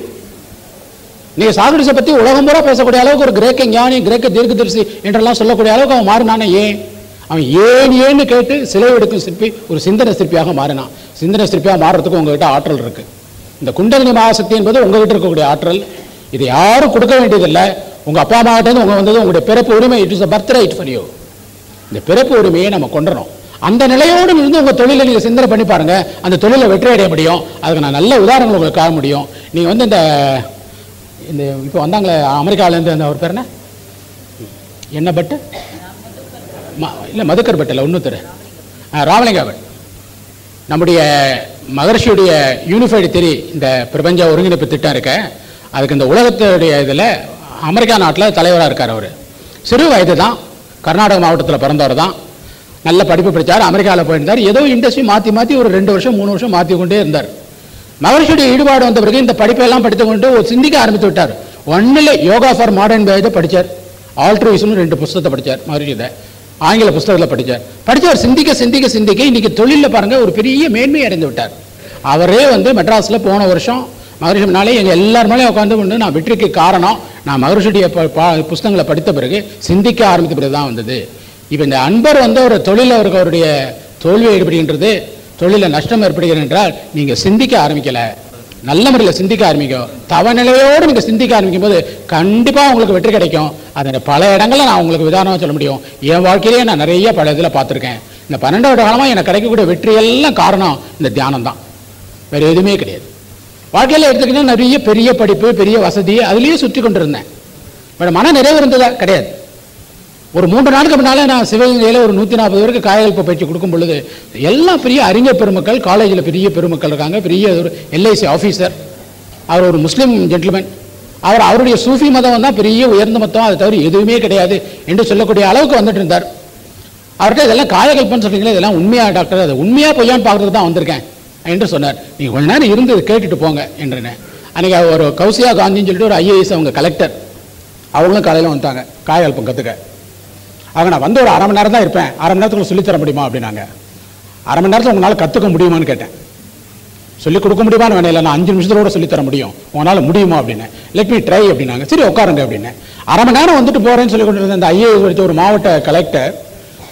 நீங்க சாக்ரட்டிஸை பற்றி உலகம் பூரா பேசக்கூடிய அளவுக்கு ஒரு கிரேக்க ஞானி, கிரேக்க தீர்க்கதரிசி என்றெல்லாம் சொல்லக்கூடிய அளவுக்கு அவன் மாறினானே. ஏன்? அவன் ஏன்னு கேட்டு சிலை எடுக்கும் சிற்பி ஒரு சிந்தனை சிற்பியாக மாறினான். சிந்தனை சிற்பியாக மாறுறதுக்கு உங்ககிட்ட ஆற்றல் இருக்கு. இந்த குண்டலினி மகாசக்தி என்பது உங்ககிட்ட இருக்கக்கூடிய ஆற்றல். இது யாரும் கொடுக்க வேண்டியதில்லை. உங்க அப்பா அம்மா கிட்ட உங்க வந்தது உங்களுடைய பிறப்பு உரிமை. It is a birthright for you. இந்த பிறப்பு உரிமையை நம்ம கொண்டுறோம். அந்த நிலையோடு இருந்து உங்க தொழிலை நீங்க சிந்தனை பண்ணி பாருங்க, அந்த தொழிலை வெற்றி அடைய முடியும். அதுக்கு நான் நல்ல உதாரணங்கள் உங்களுக்கு காண முடியும். நீங்க வந்து இந்த இப்போ வந்தாங்களே அமெரிக்காவிலேருந்து அந்த ஒரு பேர் என்ன பட்டு இல்லை மதுக்கர் பட்டில் இன்னொருத்தர் ராமலிங்கா பட். நம்முடைய மகர்ஷியுடைய யூனிஃபைடு தியரி, இந்த பிரபஞ்ச ஒருங்கிணைப்பு திட்டம் இருக்க, அதுக்கு இந்த உலகத்துடைய இதில் அமெரிக்கா நாட்டில் தலைவராக இருக்கார். அவர் சிறு வயது தான், கர்நாடக மாவட்டத்தில் பிறந்தவர் தான், நல்ல படிப்பு படித்தார், அமெரிக்காவில் போயிருந்தார். ஏதோ இண்டஸ்ட்ரி மாற்றி மாற்றி ஒரு 2 வருஷம் 3 வருஷம் மாற்றி கொண்டே இருந்தார். மகரிஷியுடைய ஈடுபாடு வந்த பிறகு இந்த படிப்பெல்லாம் படித்து கொண்டு ஒரு சிந்திக்க ஆரம்பித்து விட்டார். ஒன்றில் யோகா ஃபார் மாடர்ன் வேதை படித்தார், ஆல்ட்ருவிசம்னு 2 புத்தகத்தை படித்தார். மகரிஷி இதை ஆங்கில புத்தகத்தில் படித்தார். சிந்திக்க சிந்திக்க சிந்திக்க இன்னைக்கு தொழிலில் பாருங்கள் ஒரு பெரிய மேன்மை அடைந்து விட்டார். அவரே மெட்ராஸில் போன வருஷம் மகரிஷி முன்னாலே எங்கள் எல்லார் மேலேயும் உட்காந்து கொண்டு நான் வெற்றிக்கு காரணம் நான் மகரிஷியுடைய புஸ்தகங்களை படித்த பிறகு சிந்திக்க ஆரம்பித்த பிறகு தான் வந்தது. இப்போ இந்த அன்பர் ஒரு தொழில் அவருடைய தோல்வி ஏற்படுகின்றது, தொழிலில் நஷ்டம் ஏற்படுகிறது என்றால் நீங்கள் சிந்திக்க ஆரம்பிக்கலை, நல்ல முறையில் சிந்திக்க ஆரம்பிக்கும். தவநிலையோடு நீங்கள் சிந்திக்க ஆரம்பிக்கும் போது கண்டிப்பாக உங்களுக்கு வெற்றி கிடைக்கும். அதை பல இடங்களில் நான் உங்களுக்கு உதாரணமாக சொல்ல முடியும். என் வாழ்க்கையிலேயே நான் நிறைய பல இதில் பார்த்துருக்கேன். இந்த 12 வருட காலமாக எனக்கு கிடைக்கக்கூடிய வெற்றியெல்லாம் காரணம் இந்த தியானம் தான், வேறு எதுவுமே கிடையாது. வாழ்க்கையில் எடுத்துக்கிட்டா நிறைய பெரிய படிப்பு பெரிய வசதி அதுலேயே சுற்றி கொண்டு இருந்தேன். பட் மன நிறைவு இருந்ததா கிடையாது. ஒரு 3 நாளுக்கு முன்னாலே நான் சிவகங்கையில் ஒரு 140 பேருக்கு காயகல்ப பயிற்சி கொடுக்கும் பொழுது எல்லாம் பெரிய அறிஞர் பெருமக்கள், காலேஜில் பெரிய பெருமக்கள் இருக்காங்க. பெரிய ஒரு LIC ஆஃபீஸர், அவர் ஒரு முஸ்லீம் ஜென்டில்மேன், அவருடைய சூஃபி மதம் தான் பெரிய உயர்ந்த மதம், அதை தவிர எதுவுமே கிடையாது என்று சொல்லக்கூடிய அளவுக்கு வந்துட்டு இருந்தார். அவர்கிட்ட இதெல்லாம் காயகல்பன்னு சொல்றீங்களே, இதெல்லாம் உண்மையா டாக்டர், அது உண்மையா பொய்யான்னு பார்க்கறது தான் வந்திருக்கேன் என்று சொன்னார். நீங்கள் கொஞ்ச நேரம் இருந்து கேட்டுட்டு போங்க என்றேன். அன்றைக்கி ஒரு கௌசியா காந்தின்னு சொல்லிட்டு ஒரு IAS அவங்க கலெக்டர், அவங்களும் காலையில் வந்துட்டாங்க காயகல்பம் கற்றுக்க. அவங்க நான் ஒரு 1/2 மணி நேரம் தான் இருப்பேன், 1/2 மணி நேரத்துக்கு சொல்லித்தர முடியுமா அப்படின்னாங்க. 1/2 மணி நேரத்தில் உங்களால் கற்றுக்க முடியுமான்னு கேட்டேன். சொல்லிக் கொடுக்க முடியுமான்னு வேணும், இல்லை நான் 5 நிமிஷத்தோட சொல்லித்தர முடியும், உங்களால் முடியுமா அப்படின்னு. லெட் மீ ட்ரை அப்படின்னாங்க. சரி உட்காருங்க அப்படின்னு 1/2 மணி நேரம் வந்துட்டு போகிறேன்னு சொல்லி கொண்டு இருந்த அந்த IAS படித்த ஒரு மாவட்ட கலெக்டர்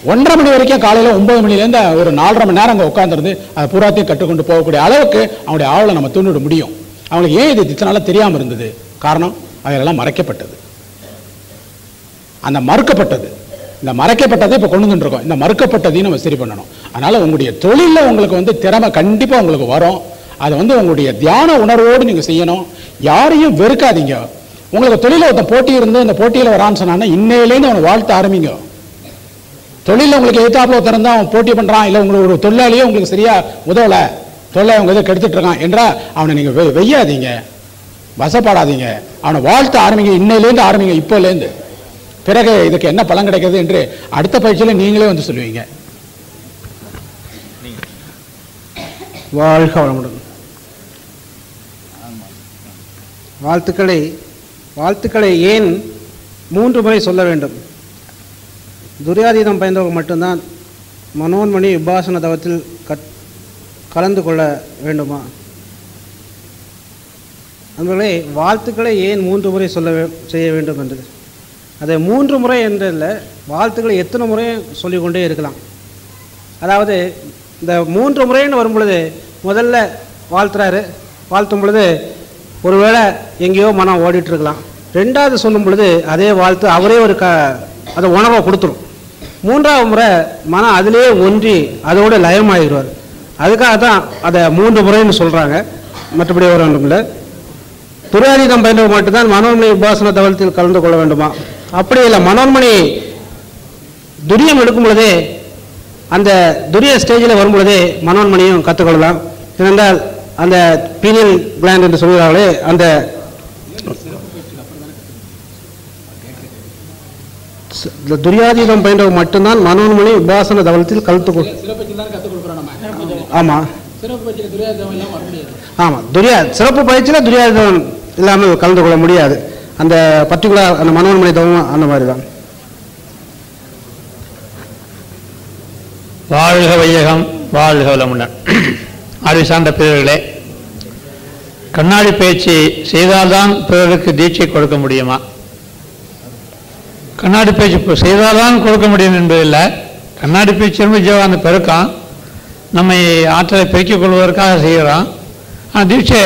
1:30 மணி வரைக்கும் காலையில் 9 மணிலேருந்து ஒரு 4:30 மணி நேரம் அங்கே உட்காந்துருந்து அதை பூராத்தையும் கற்றுக்கொண்டு போகக்கூடிய அளவுக்கு அவங்களுடைய ஆவலை நம்ம தூண்டிட முடியும். அவங்களுக்கு ஏன் இது இத்தனால தெரியாமல் இருந்தது? காரணம் அதெல்லாம் மறைக்கப்பட்டது. அந்த மறுக்கப்பட்டது, இந்த மறைக்கப்பட்டதை இப்போ கொண்டு வந்துருக்கோம். இந்த மறுக்கப்பட்டதையும் நம்ம சரி பண்ணணும். அதனால் உங்களுடைய தொழிலில் உங்களுக்கு திறமை கண்டிப்பாக உங்களுக்கு வரும். அதை உங்களுடைய தியான உணர்வோடு நீங்கள் செய்யணும். யாரையும் வெறுக்காதீங்க. உங்களுக்கு தொழிலில் ஒருத்தன் போட்டி இருந்து அந்த போட்டியில் வரான்னு சொன்னான்னா இன்னையிலேருந்து அவனை வாழ்த்த ஆரம்பிங்க. தொழிலில் உங்களுக்கு எதிர்த்தாப்புல திறந்தா அவன் போட்டி பண்ணுறான், இல்லை உங்களுக்கு ஒரு தொழிலாளியே உங்களுக்கு சரியா உதவலை, தொழிலை அவங்க எதை கெடுத்துட்டு இருக்கான் என்றால் அவனை நீங்கள் வெய்யாதீங்க, வசப்படாதீங்க, அவனை வாழ்த்த ஆரம்பிங்க. இன்னையிலேருந்து ஆரம்பிங்க, இப்போலேருந்து. பிறகு இதுக்கு என்ன பலன் கிடைக்கிறது என்று அடுத்த பயிற்சியில் நீங்களே சொல்லுவீங்க. வாழ்க வளமுடன். வாழ்த்துக்களை ஏன் 3 முறை சொல்ல வேண்டும்? துரியாதீதம் பயந்தவங்க மட்டும்தான் மனோன்மணி விபாசன தவத்தில் கலந்து கொள்ள வேண்டுமா? நண்பர்களே, வாழ்த்துக்களை ஏன் 3 முறை செய்ய வேண்டும் என்று, அதை 3 முறை என்றில்லை, வாழ்த்துக்களை எத்தனை முறையும் சொல்லிக்கொண்டே இருக்கலாம். அதாவது இந்த 3 முறைன்னு வரும் பொழுது முதல்ல வாழ்த்துறாரு, வாழ்த்தும் பொழுது ஒருவேளை எங்கேயோ மனம் ஓடிட்டுருக்கலாம். 2வது சொல்லும் பொழுது அதே வாழ்த்து அவரே அதை உணர்வை கொடுத்துரும். 3வது முறை மனம் அதிலேயே ஒன்றி அதோடு லயமாகிடுவார். அதுக்காக தான் அதை 3 முறைன்னு சொல்கிறாங்க, மற்றபடி ஒரு ஒன்றும் இல்லை. துரியாதீதம் பயின்றவர் மட்டும்தான் மனோன்மணி விபாசன தவத்தில் கலந்து கொள்ள வேண்டுமா? அப்படி இல்லை. மனோன்மணி துரியம் எடுக்கும் பொழுதே, அந்த துரிய ஸ்டேஜில் வரும் பொழுதே மனோன்மணியும் கற்றுக்கொள்ளலாம். ஏனென்றால் அந்த பீனியல் கிளாண்ட் என்று சொல்கிறார்களே, அந்த துரியாதீதம் பயின்றவர் மட்டும்தான் மனோன்மணி விபாசன தவத்தில் கலந்து ஆமாம் சிறப்பு பயிற்சியில் துரியாதீதம் இல்லாமல் கலந்து கொள்ள முடியாது. அந்த பர்டிகுலர் அந்த மனோன்மணி தவம் அந்த மாதிரி தான். வாழ்க வையகம், வாழ்க வளமுடன். அறிவு சார்ந்த பிறர்களே, கண்ணாடி பயிற்சி செய்தால்தான் பிறருக்கு தீட்சை கொடுக்க முடியுமா? கண்ணாடி பயிற்சி செய்தால்தான் கொடுக்க முடியும் என்பதில்லை. கண்ணாடி பயிற்சி ரொம்ப ஜீவான பெருக்கம், நம்மை ஆற்றலை பெருக்கிக் கொள்வதற்காக செய்கிறோம். ஆனால் தீட்சை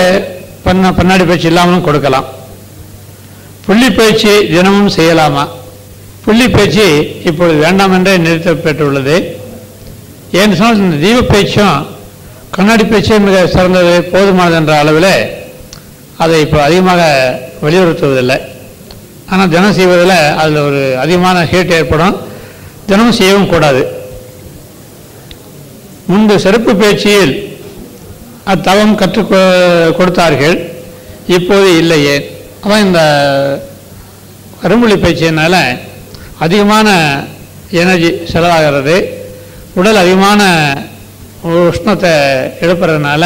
கண்ணாடி பயிற்சி இல்லாமலும் கொடுக்கலாம். புள்ளி பயிற்சி தினமும் செய்யலாமா? புள்ளி பயிற்சி இப்பொழுது வேண்டாம் என்றே நிறுத்தப்பட்டுள்ளது. ஏன்னு சொன்னால் இந்த தீப பயிற்சியும் கண்ணாடி பயிற்சியும் மிக சிறந்தது, போதுமானது என்ற அளவில் அதை இப்போ அதிகமாக வலியுறுத்துவதில்லை. ஆனால் தினம் செய்வதில் அதில் ஒரு அதிகமான ஹீட் ஏற்படும். தினமும் செய்யவும் கூடாது. முன்பு சிறப்பு பயிற்சியில் அத்தவம் கற்றுக் கொடுத்தார்கள், இப்போது இல்லையே. அதான் இந்த கரும்புள்ளி பயிற்சியினால அதிகமான எனர்ஜி செலவாகிறது, உடல் அதிகமான உஷ்ணத்தை எழுப்புறதுனால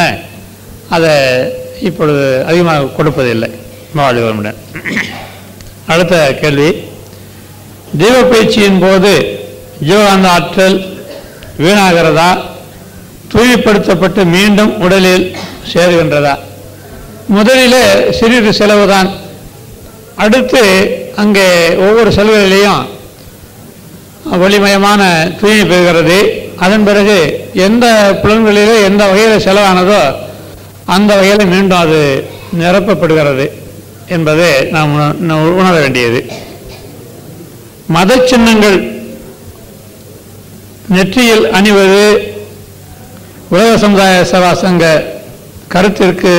அதை இப்பொழுது அதிகமாக கொடுப்பதில்லை. வாழ்க வளமுடன். அடுத்த கேள்வி, ஜீவ பயிற்சியின் போது ஜீவகாந்த ஆற்றல் வீணாகிறதா, தூய்மைப்படுத்தப்பட்டு மீண்டும் உடலில் சேருகின்றதா? முதலிலே சிறிது செலவுதான், அடுத்து அங்கே ஒவ்வொரு செலவுகளிலையும் ஒளிமயமான தூய்மை பெறுகிறது. அதன் பிறகு எந்த புலன்களிலே எந்த வகையில் செலவானதோ அந்த வகையில் மீண்டும் அது நிரப்பப்படுகிறது என்பதை நாம் உணர வேண்டியது. மத சின்னங்கள் நெற்றியில் அணிவது உலக சமுதாய சேவா சங்க கருத்திற்கு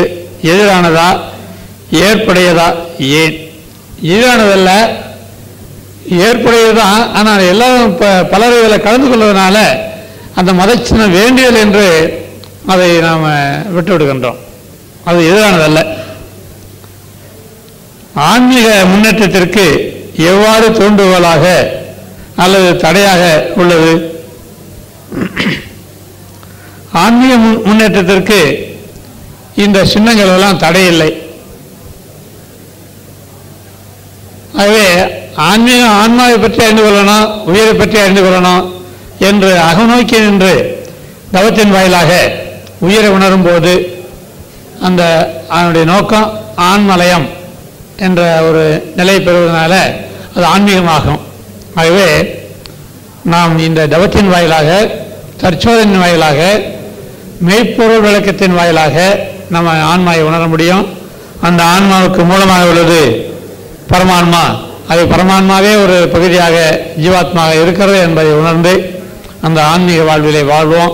எதிரானதா, ஏற்புடையதா? ஏன் எதிரானதல்ல, ஏற்புடையதுதான். ஆனால் எல்லாரும் பலர் இதில் கலந்து கொள்வதனால அந்த மதச்சின்னம் வேண்டியது என்று அதை நாம் விட்டுவிடுகின்றோம். அது எதிரானதல்ல. ஆன்மீக முன்னேற்றத்திற்கு எவ்வாறு தூண்டுகோலாக அல்லது தடையாக உள்ளது? ஆன்மீக முன்னேற்றத்திற்கு இந்த சின்னங்கள் எல்லாம் தடையில்லை. ஆகவே ஆன்மாவை பற்றி அறிந்து கொள்ளணும், உயிரை பற்றி அறிந்து கொள்ளணும் என்று அகநோக்கி நின்று தவத்தின் வாயிலாக உயிரை உணரும் போது அந்த அதனுடைய நோக்கம் ஆன்மலயம் என்ற ஒரு நிலை பெறுவதனால அது ஆன்மீகமாகும். ஆகவே நாம் இந்த தவத்தின் வாயிலாக, தற்சோதனின் வாயிலாக, மெய்ப்பொருள் விளக்கத்தின் வாயிலாக நம்ம ஆன்மாவை உணர முடியும். அந்த ஆன்மாவுக்கு மூலமாக உள்ளது பரமான்மா. அது பரமான்மாவே ஒரு பகுதியாக ஜீவாத்மாக இருக்கிறது என்பதை உணர்ந்து அந்த ஆன்மீக வாழ்விலை வாழ்வோம்,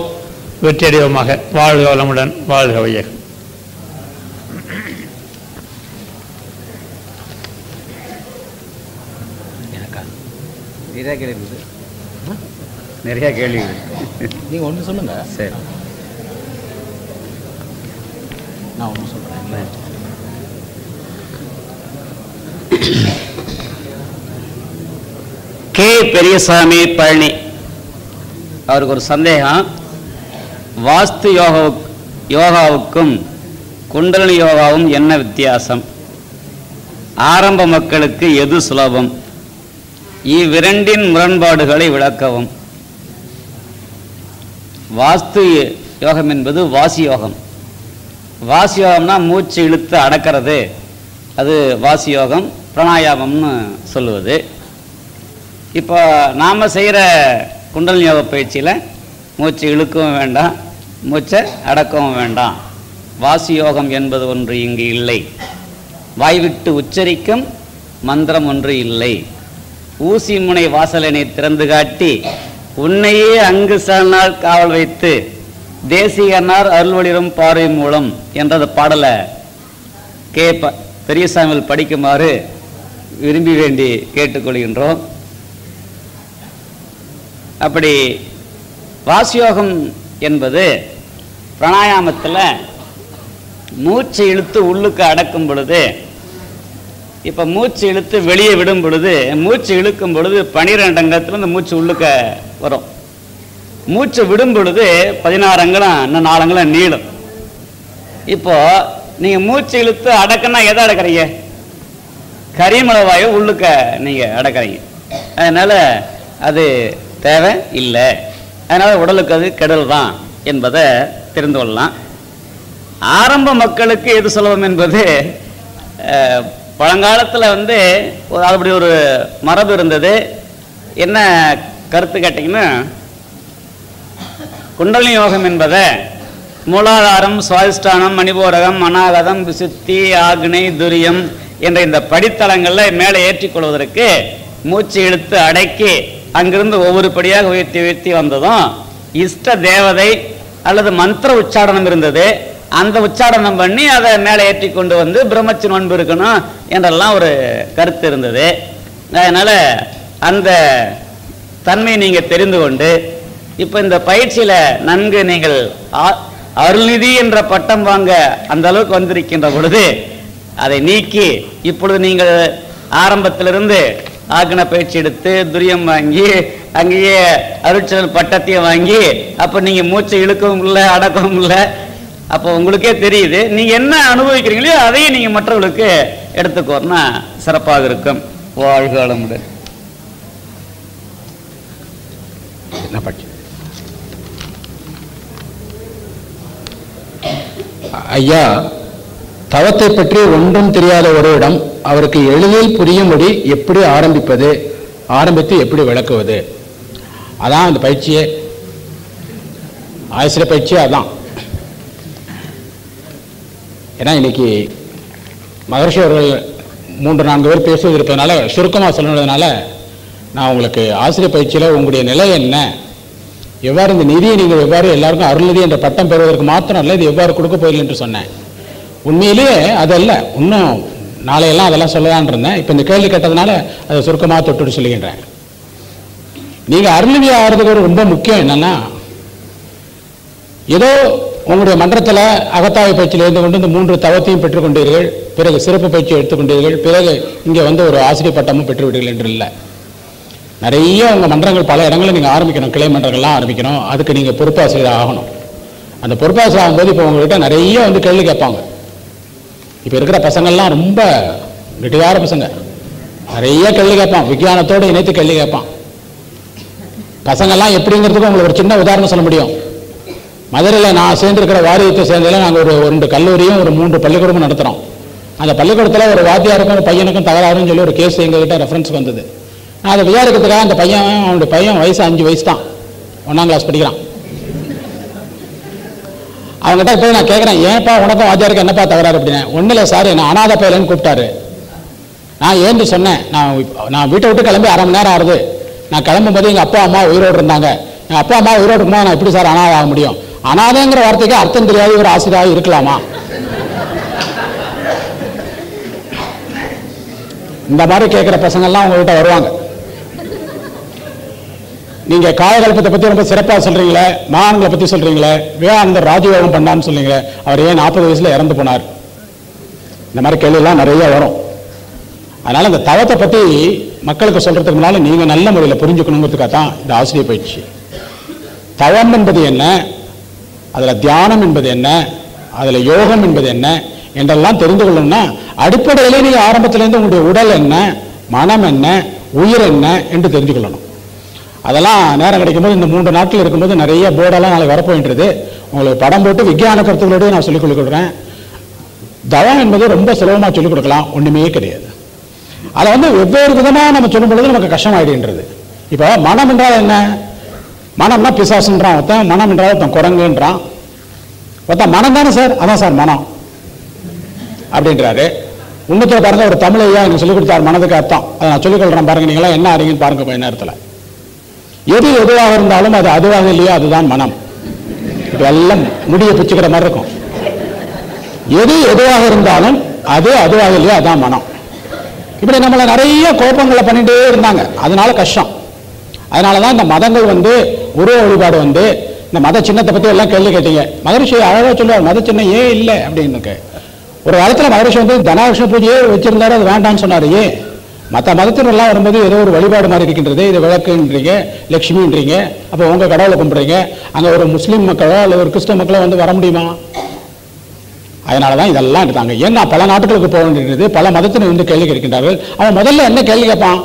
வெற்றியடைவோமாக. வாழ்க வளமுடன், வாழ்க வையகம். நிறைய கேள்வி இருக்குது, நிறைய கேள்வி. நீங்கள் ஒன்று சொல்லுங்க. சரி, நான் ஒன்று சொல்கிறேன். கே பெரியசாமி, பழனி, அவருக்கு ஒரு சந்தேகம். வாஸ்து யோகாவுக்கும் குண்டலினி யோகாவும் என்ன வித்தியாசம்? ஆரம்ப மக்களுக்கு எது சுலபம்? இவ்விரண்டின் முரண்பாடுகளை விளக்கவும். வாஸ்து யோகம் என்பது வாசி யோகம். வாசி யோகம்னா மூச்சு இழுத்து அடக்கிறது, அது வாசி யோகம். பிராணாயாமம்னு சொல்லுவது. இப்போ நாம் செய்கிற குண்டலினி யோக பயிற்சியில் மூச்சு இழுக்கவும் வேண்டாம், மூச்சை அடக்கவும் வேண்டாம். வாசி யோகம் என்பது ஒன்று இங்கு இல்லை. வாய்விட்டு உச்சரிக்கும் மந்திரம் ஒன்று இல்லை. ஊசி முனை வாசலனை திறந்து காட்டி உன்னையே அங்கு சனால் காவல் வைத்து தேசிகனார் அருள்வழிரும் பார்வை மூலம் என்றது பாடலை பெரியசாமியில் படிக்குமாறு விரும்பி வேண்டி கேட்டுக்கொள்கின்றோம். அப்படி வாசியோகம் என்பது பிராணாயாமத்தில் மூச்சு இழுத்து உள்ளுக்கு அடக்கும் பொழுது, இப்போ மூச்சு இழுத்து வெளியே விடும் பொழுது, மூச்சு இழுக்கும் பொழுது 12 அங்கத்தில் இந்த மூச்சு உள்ளுக்க வரும். மூச்சு விடும் பொழுது 16 அங்கலம், இன்னும் 4 அங்கலம் நீளும். இப்போ நீங்கள் மூச்சு இழுத்து அடக்குன்னா எதை அடக்கிறீங்க? கரிமளவாயு உள்ளுக்க நீங்கள் அடக்கிறீங்க. அதனால் அது தேவை இல்லை. அதனால் உடலுக்கு அது கெடல் தான் என்பதை தெரிந்து கொள்ளலாம். ஆரம்ப மக்களுக்கு எது சுலபம் என்பது, பழங்காலத்தில் அப்படி ஒரு மரபு இருந்தது. என்ன கருத்து கேட்டிங்கன்னா, குண்டலினி யோகம் என்பதை மூலாதாரம், சுவாதிஷ்டானம், மணிபூரகம், அநாகதம், விசுத்தி, ஆக்னை, துரியம் என்ற இந்த படித்தளங்களில் மேலே ஏற்றிக்கொள்வதற்கு மூச்சு இழுத்து அடக்கி அங்கிருந்து ஒவ்வொரு படியாக உயர்த்தி உயர்த்தி வந்ததும் இஷ்ட தேவதை அல்லது மந்திர உச்சாடனம் இருந்தது. அந்த உச்சாடனம் பண்ணி அதை மேலே ஏற்றி கொண்டு வந்து பிரம்மச்சி நோன்பு இருக்கணும் என்றெல்லாம் ஒரு கருத்து இருந்தது. அதனால் அந்த தன்மையை நீங்கள் தெரிந்து கொண்டு இப்போ இந்த பயிற்சியில் நன்கு நீங்கள் அருள்நிதி என்ற பட்டம் வாங்க அந்த அளவுக்கு வந்திருக்கின்ற பொழுது அதை நீக்கி இப்பொழுது நீங்கள் ஆரம்பத்திலிருந்து ஆக்கண பயிற்சி எடுத்து துரியம் வாங்கி அங்கேயே அருட்செயல் பட்டத்தையும் வாங்கி அப்போ நீங்கள் மூச்சை இழுக்கவும் இல்லை அடக்கவும் இல்லை. அப்போ உங்களுக்கே தெரியுது நீங்கள் என்ன அனுபவிக்கிறீங்களோ அதையும் நீங்கள் மற்றவர்களுக்கு எடுத்துக்கோன்னா சிறப்பாக இருக்கும். வாழ்க வளமுடன். ஐயா, தவத்தை பற்றி ஒன்றும் தெரியாத ஒருவரிடம் அவருக்கு எளிதில் புரியும்படி எப்படி ஆரம்பித்து எப்படி விளக்குவது, அதான் அந்த பயிற்சியே, ஆசிரியர் பயிற்சியே அதான். ஏன்னா இன்னைக்கு மகர்ஷி அவர்கள் 3-4 பேர் பேசுவது இருப்பதனால சுருக்கமாக சொல்லுறதுனால நான் உங்களுக்கு ஆசிரியர் பயிற்சியில் உங்களுடைய நிலை என்ன, எவ்வாறு இந்த நிதியை நீங்கள் எவ்வாறு எல்லாருக்கும் அருள்நிதி என்ற பட்டம் பெறுவதற்கு மாத்திரம் இல்லை, இது எவ்வாறு கொடுக்க போயில்லை என்று சொன்னேன். உண்மையிலேயே அதல்ல, இன்னும் நாளையெல்லாம் அதெல்லாம் சொல்லலான் இருந்தேன். இப்போ இந்த கேள்வி கேட்டதுனால அதை சுருக்கமாக தொட்டு சொல்லுகின்றேன். நீங்கள் அருள்நிதி ஆகிறதுக்கு ரொம்ப முக்கியம் என்னன்னா, ஏதோ உங்களுடைய மன்றத்தில் அகத்தாய பயிற்சியில் இருந்து கொண்டு இந்த 3 தவத்தையும் பெற்றுக்கொண்டீர்கள், பிறகு சிறப்பு பயிற்சி எடுத்துக்கொண்டீர்கள், பிறகு இங்கே வந்து ஒரு ஆசிரியர் பட்டமும் பெற்றுவிட்டீர்கள் என்று இல்லை. நிறைய உங்கள் மன்றங்கள் பல இடங்களில் நீங்கள் ஆரம்பிக்கணும், கிளை மன்றங்கள்லாம் ஆரம்பிக்கணும். அதுக்கு நீங்கள் பொறுப்பாசிரியர் ஆகணும். அந்த பொறுப்பாசிரியர் ஆகும்போது இப்போ உங்கள்கிட்ட நிறைய வந்து கேள்வி கேட்பாங்க. இப்போ இருக்கிற பசங்கள்லாம் ரொம்ப கெட்டிகார பசங்க, நிறைய கேள்வி கேட்பான், விஞ்ஞானத்தோடு இணைத்து கேள்வி கேட்பான். பசங்கள்லாம் எப்படிங்கிறதுக்கு உங்களுக்கு ஒரு சின்ன உதாரணம் சொல்ல முடியும். மதுரையில் நான் சேர்ந்துருக்கிற வாரியத்தை சேர்ந்ததில் நாங்கள் ஒரு 2 கல்லூரியும் ஒரு 3 பள்ளிக்கூடமும் நடத்துகிறோம். அந்த பள்ளிக்கூடத்தில் ஒரு வாத்தியாருக்கும் ஒரு பையனுக்கும் தகராறுன்னு சொல்லி ஒரு கேஸ் எங்ககிட்ட ரெஃபரன்ஸுக்கு வந்தது. நான் அதை விசாரிக்கிறதுக்காக அந்த அவனுடைய பையன் வயசு 5 வயசு தான், 1ஆம் கிளாஸ் படிக்கிறான். அவங்ககிட்ட போய் நான் கேட்குறேன், ஏன்ப்பா உனக்கும் வாத்தியாருக்கு என்னப்பா தகராறு அப்படின்னா, ஒன்றும் இல்லை சார், என்ன அனாதை பையலன்னு கூப்பிட்டாரு. நான் ஏன்னு சொன்னேன், நான் வீட்டை விட்டு கிளம்பி 1/2 மணி நேரம் ஆகுது. நான் கிளம்பும்போது எங்கள் அப்பா அம்மா உயிரோடு இருந்தாங்க. எங்கள் அப்பா அம்மா உயிரோடு இருக்கும்போது நான் எப்படி சார் அனாதை ஆக முடியும்? அனாதைங்கிற வார்த்தைக்கு அர்த்தம் தெரியாத ஒரு ஆசிரியராக இருக்கலாமா? இந்த மாதிரி கேட்குற பசங்கள்லாம் உங்ககிட்ட வருவாங்க. நீங்க காயகல்பத்தை பத்தி ரொம்ப சிறப்பாக சொல்றீங்களே, மகான்களை பத்தி சொல்றீங்களே, விவேகானந்தர் ராஜயோகம் பண்ணான்னு சொல்றீங்களே, அவர் ஏன் 40 வயசுல இறந்து போனார்? இந்த மாதிரி கேள்வியெல்லாம் நிறைய வரும். அதனால இந்த தவத்தை பத்தி மக்களுக்கு சொல்றதுக்கு முன்னால நீங்க நல்ல முறையில் புரிஞ்சுக்கணுங்கிறதுக்காக தான் இந்த ஆசிரியர் பயிற்சி. தவம் என்பது என்ன, அதுல தியானம் என்பது என்ன, அதுல யோகம் என்பது என்ன என்றெல்லாம் தெரிந்து கொள்ளணும்னா அடிப்படையிலே நீங்க ஆரம்பத்திலேருந்து உங்களுடைய உடல் என்ன, மனம் என்ன, உயிர் என்ன என்று தெரிஞ்சு கொள்ளணும். அதெல்லாம் நேரம் கிடைக்கும்போது இந்த 3 நாட்கள் இருக்கும்போது நிறைய போர்டெல்லாம் நாளைக்கு வரப்போகின்றது. உங்களுக்கு படம் போட்டு விஞ்ஞான கருத்துக்களோடு நான் சொல்லிக் கொடுக்குறேன். தவம் என்பது ரொம்ப சுலபமாக சொல்லிக் கொடுக்கலாம், ஒன்றுமே கிடையாது. அதை வந்து வெவ்வேறு விதமாக நம்ம சொல்லும் பொழுது நமக்கு கஷ்டமாயிடுன்றது. இப்போ மனம் என்றால் என்ன? மனம்னா பிசாசுன்றான் ஒருத்தன், மனம் என்றால் ஒருத்தன் குரங்குன்றான். ஒருத்தன் மனம் தானே சார், அதான் சார் மனம் அப்படின்றாரு. இன்னொருத்தர் பாருங்க, ஒரு தமிழ் ஐயா எனக்கு சொல்லிக் கொடுத்தார் மனதுக்கு அர்த்தம். அதை நான் சொல்லிக் கொள்கிறேன் பாருங்க, நீங்களாம் என்ன அறிங்கன்னு பாருங்க கொஞ்ச நேரத்தில். எது எதுவாக இருந்தாலும் அது அதுவாக இல்லையோ அதுதான் மனம். இப்போ எல்லாம் முடிய பிச்சுக்கிற மாதிரி இருக்கும். எது எதுவாக இருந்தாலும் அது அதுவாக இல்லையோ அதான் மனம். இப்படி நம்மளை நிறைய குழப்பங்களை பண்ணிட்டே இருந்தாங்க, அதனால கஷ்டம். அதனால தான் இந்த மதங்கள் வந்து உருவ வழிபாடு வந்து இந்த மத சின்னத்தை பற்றி எல்லாம் கேள்வி கேட்டீங்க. மகரிஷி அழகாக சொல்லுவார், மத சின்னம் ஏன் இல்லை அப்படின்னு. ஒரு காலத்தில் மகரிஷி வந்து தனலட்சுமி பூஜையே வச்சிருந்தாரு, அது வேண்டான்னு சொன்னார். ஏன்? மற்ற மதத்தினெல்லாம் வரும்போது ஏதோ ஒரு வழிபாடு மாதிரி இருக்கின்றது, இது விளக்குன்றீங்க, லட்சுமின்றீங்க, அப்போ உங்கள் கடவுளை கும்பிட்றீங்க, அங்கே ஒரு முஸ்லீம் மக்களோ அல்லது ஒரு கிறிஸ்தவ மக்களோ வந்து வர முடியுமா? அதனால தான் இதெல்லாம் எடுத்தாங்க. ஏன்னா பல நாட்டுகளுக்கு போக வேண்டியது, பல மதத்தினர் வந்து கேள்வி கேட்கின்றார்கள். அவன் முதல்ல என்ன கேள்வி கேட்பான்?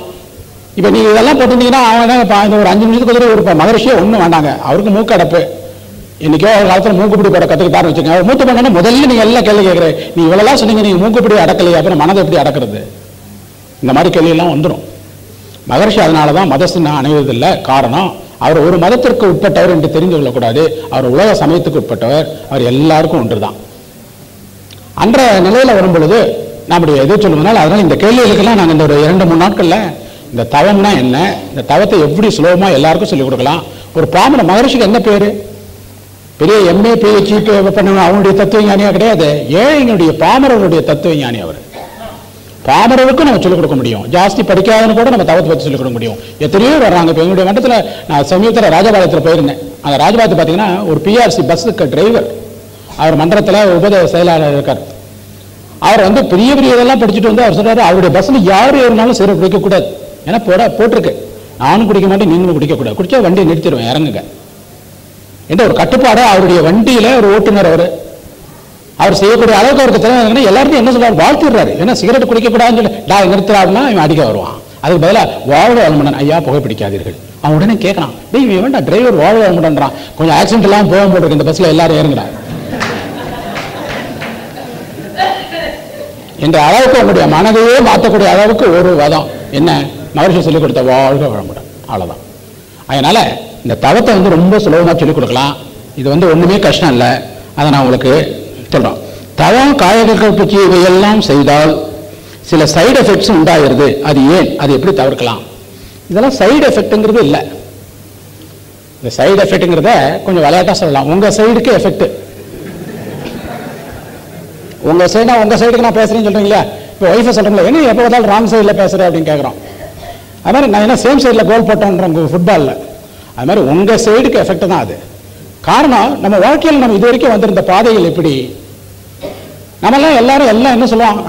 இப்போ நீங்கள் இதெல்லாம் போட்டிருந்தீங்கன்னா அவன் என்ன கேட்பான்? இந்த ஒரு 5 நிமிஷத்துக்கு ஒரு மகரிஷியே ஒன்றும் வேண்டாங்க, அவருக்கு மூக்கு அடைப்பு. இன்னைக்கோ ஒரு காலத்தில் மூக்குப்பிடி போட கற்றுக்கிட்டாருன்னு வச்சுக்கோங்க. அவர் மூத்த பண்ணணும் முதல்ல நீங்கள் எல்லாம் கேள்வி கேட்குறேன், நீ இவ்வளோலாம் சொன்னீங்க, நீங்கள் மூக்குப்பிடி அடக்கலையே, அப்புறம் மனதை எப்படி அடக்கிறது? இந்த மாதிரி கேள்வியெல்லாம் வந்துடும். மகரிஷி அதனால தான் மத சின்னம் அணிவதில்லை. காரணம், அவர் ஒரு மதத்திற்கு உட்பட்டவர் என்று தெரிந்து கொள்ளக்கூடாது. அவர் உலக சமயத்துக்கு உட்பட்டவர், அவர் எல்லாருக்கும் ஒன்று தான். அன்ற நிலையில் வரும் பொழுது நம்முடைய எது சொல்லுவதால், அதனால் இந்த கேள்விகளுக்கெல்லாம் நாங்கள் இந்த ஒரு 2-3 நாட்களில் இந்த தவம்னா என்ன, இந்த தவத்தை எப்படி சுலபமாக எல்லாருக்கும் சொல்லிக் கொடுக்கலாம். ஒரு பாமர மகரிஷிக்கு என்ன பேர்? பெரிய எம்ஏ பிஹெச்டி பண்ண அவனுடைய தத்துவ ஞானியாக கிடையாது, ஏழைங்களுடைய பாமரனுடைய தத்துவ ஞானி அவர். பாமரருக்கும் நம்ம சொல்லிக் கொடுக்க முடியும், ஜாஸ்தி படிக்காதன்னு கூட நம்ம தவத்தை பற்றி சொல்லிக் கொடுக்க முடியும். எத்தனையோ வர்றாங்க. இப்போ எங்களுடைய மண்டலத்தில் நான் சமீபத்தில் ராஜபாளையத்தில் போயிருந்தேன். அந்த ராஜபாளையத்தை பார்த்தீங்கன்னா ஒரு பிஆர்சி பஸ்ஸுக்கு டிரைவர், அவர் மன்றத்தில் உபதேச செயலாளர் இருக்கார். அவர் வந்து பெரிய பெரிய இதெல்லாம் படிச்சுட்டு வந்து அவர் சொல்றாரு, அவருடைய பஸ்ஸில் யார் ஏறினாலும் சிகரெட் குடிக்கக்கூடாது. ஏன்னா போட்டிருக்கு, நானும் குடிக்க மாட்டேன், நீங்களும் குடிக்கக்கூடாது, குடிச்சா வண்டியை நிறுத்திடுவேன், இறங்குங்க என்ற ஒரு கட்டுப்பாடு அவருடைய வண்டியில ஒரு ஓட்டுநர் அவர் செய்யக்கூடிய அளவுக்கு அவருக்கு தெரியும். எல்லாருக்கும் என்ன சொல்றாரு, வாழ்த்துறாரு. ஏன்னா சிகரெட் குடிக்கக்கூடாதுன்னு சொல்லி நிறுத்துறாருன்னா இவன் அடிக்க வருவான். அதுக்கு பதிலாக வாழ்க வளமுடன் ஐயா, புகை பிடிக்காதீர்கள். அவன் உடனே கேட்கறான், டேய் இவன் வேண்டாம் டிரைவர் வாழ்க வளமுடன்றான், கொஞ்சம் ஆக்சிடென்ட் எல்லாம் போக போட்டிருக்கு இந்த பஸ்ல, எல்லாரும் ஏறுங்கிறான் என்ற அளவுக்கு உங்களுடைய மனதையே மாற்றக்கூடிய அளவுக்கு ஒரு வதம் என்ன மகரிஷி சொல்லிக் கொடுத்த வாழ்க வளமுடன், அவ்வளவுதான். அதனால இந்த தவத்தை வந்து ரொம்ப சுலபமாக சொல்லிக் கொடுக்கலாம். இது வந்து ஒண்ணுமே கஷ்டம் இல்லை. அதை நான் உங்களுக்கு சொல்றோம். தவம் காயகல்பச்சி இவையெல்லாம் செய்தால் சில சைடு எஃபெக்ட்ஸ் உண்டாயிருது. அது ஏன், அது எப்படி தவிர்க்கலாம்? இதெல்லாம் சைடு எஃபெக்ட்ங்கிறது இல்லை. இந்த சைடு எஃபெக்ட்ங்கிறத கொஞ்சம் விளையாட்டா சொல்லலாம். உங்க சைடுக்கு எஃபெக்ட், உங்க சைடா உங்க சைடுக்கு நான் பேசுறேன்னு சொல்றீங்களா? இப்போ ஒய்ஃபை சொல்றீங்களா, என்ன எப்போ பார்த்தாலும் ராங் சைடில் பேசுறேன் அப்படின்னு கேட்குறோம். அது மாதிரி நான் என்ன சேம் சைடில் கோல் போட்டோன்றேன் ஃபுட்பாலில். அது மாதிரி உங்க சைடுக்கு எஃபெக்ட் தான் அது. காரணம், நம்ம வாழ்க்கையில் நம்ம இது வரைக்கும் வந்திருந்த பாதைகள் எப்படி, நம்மளாம் எல்லாரும் எல்லாம் என்ன சொல்லுவாங்க,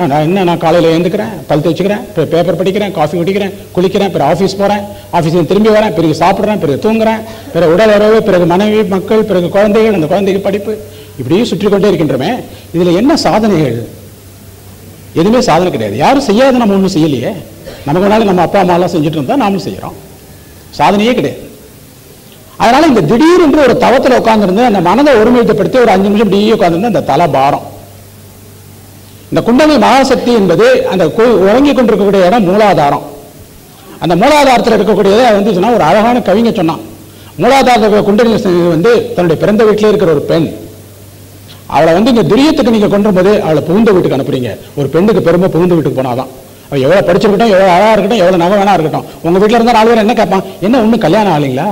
நான் காலையில் எழுந்துக்கிறேன், பல் தேய்ச்சிக்கிறேன், பேப்பர் படிக்கிறேன், காஃபி குடிக்கிறேன், குளிக்கிறேன், பிறகு ஆஃபீஸ் போகிறேன், ஆஃபீஸில் திரும்பி வரேன், பிறகு சாப்பிட்றேன், பிறகு தூங்குறேன், பிறகு உடல் உறவு, பிறகு மனைவி மக்கள், பிறகு குழந்தைகள், அந்த குழந்தைக்கு படிப்பு, இப்படியே சுற்றி கொண்டே இருக்கின்றமே. இதில் என்ன சாதனைகள்? எதுவுமே சாதனை கிடையாது. யாரும் செய்யாத நம்ம ஒன்றும் செய்யலையே. நமக்கு முன்னாடி நம்ம அப்பா அம்மாலாம் செஞ்சுட்டு இருந்தா நாமளும் செய்கிறோம். சாதனையே கிடையாது. அதனால இந்த திடீரென்று ஒரு தவத்தில் உட்காந்துருந்து அந்த மனதை ஒருமைப்படுத்தி ஒரு 5 நிமிஷம் இப்படியே உட்காந்துருந்து அந்த தலை பாரம். இந்த குண்டலினி மகாசக்தி என்பது அந்த உறங்கி கொண்டிருக்கக்கூடிய இடம் மூலாதாரம். அந்த மூலாதாரத்தில் இருக்கக்கூடியதை வந்து சொன்னா ஒரு அழகான கவிஞர் சொன்னான். மூலாதாரத்தில் குண்டலினி வந்து தன்னுடைய பிறந்த வீட்டிலே இருக்கிற ஒரு பெண், அவளை வந்து இந்த துரியத்துக்கு நீங்க கொண்டு போது அவளை புகுந்த வீட்டுக்கு அனுப்புறீங்க. ஒரு பெண்ணுக்கு பெருமை புகுந்த வீட்டுக்கு போனாதான். அவள் எவ்வளவு படிச்சிருக்கட்டும், எவ்வளவு அழகா இருக்கட்டும், எவ்வளவு நகை வேணா இருக்கட்டும், உங்க வீட்டில் இருந்தால் 4 பேர் என்ன கேட்பான், என்ன ஒன்றும் கல்யாணம் ஆகலைங்களா,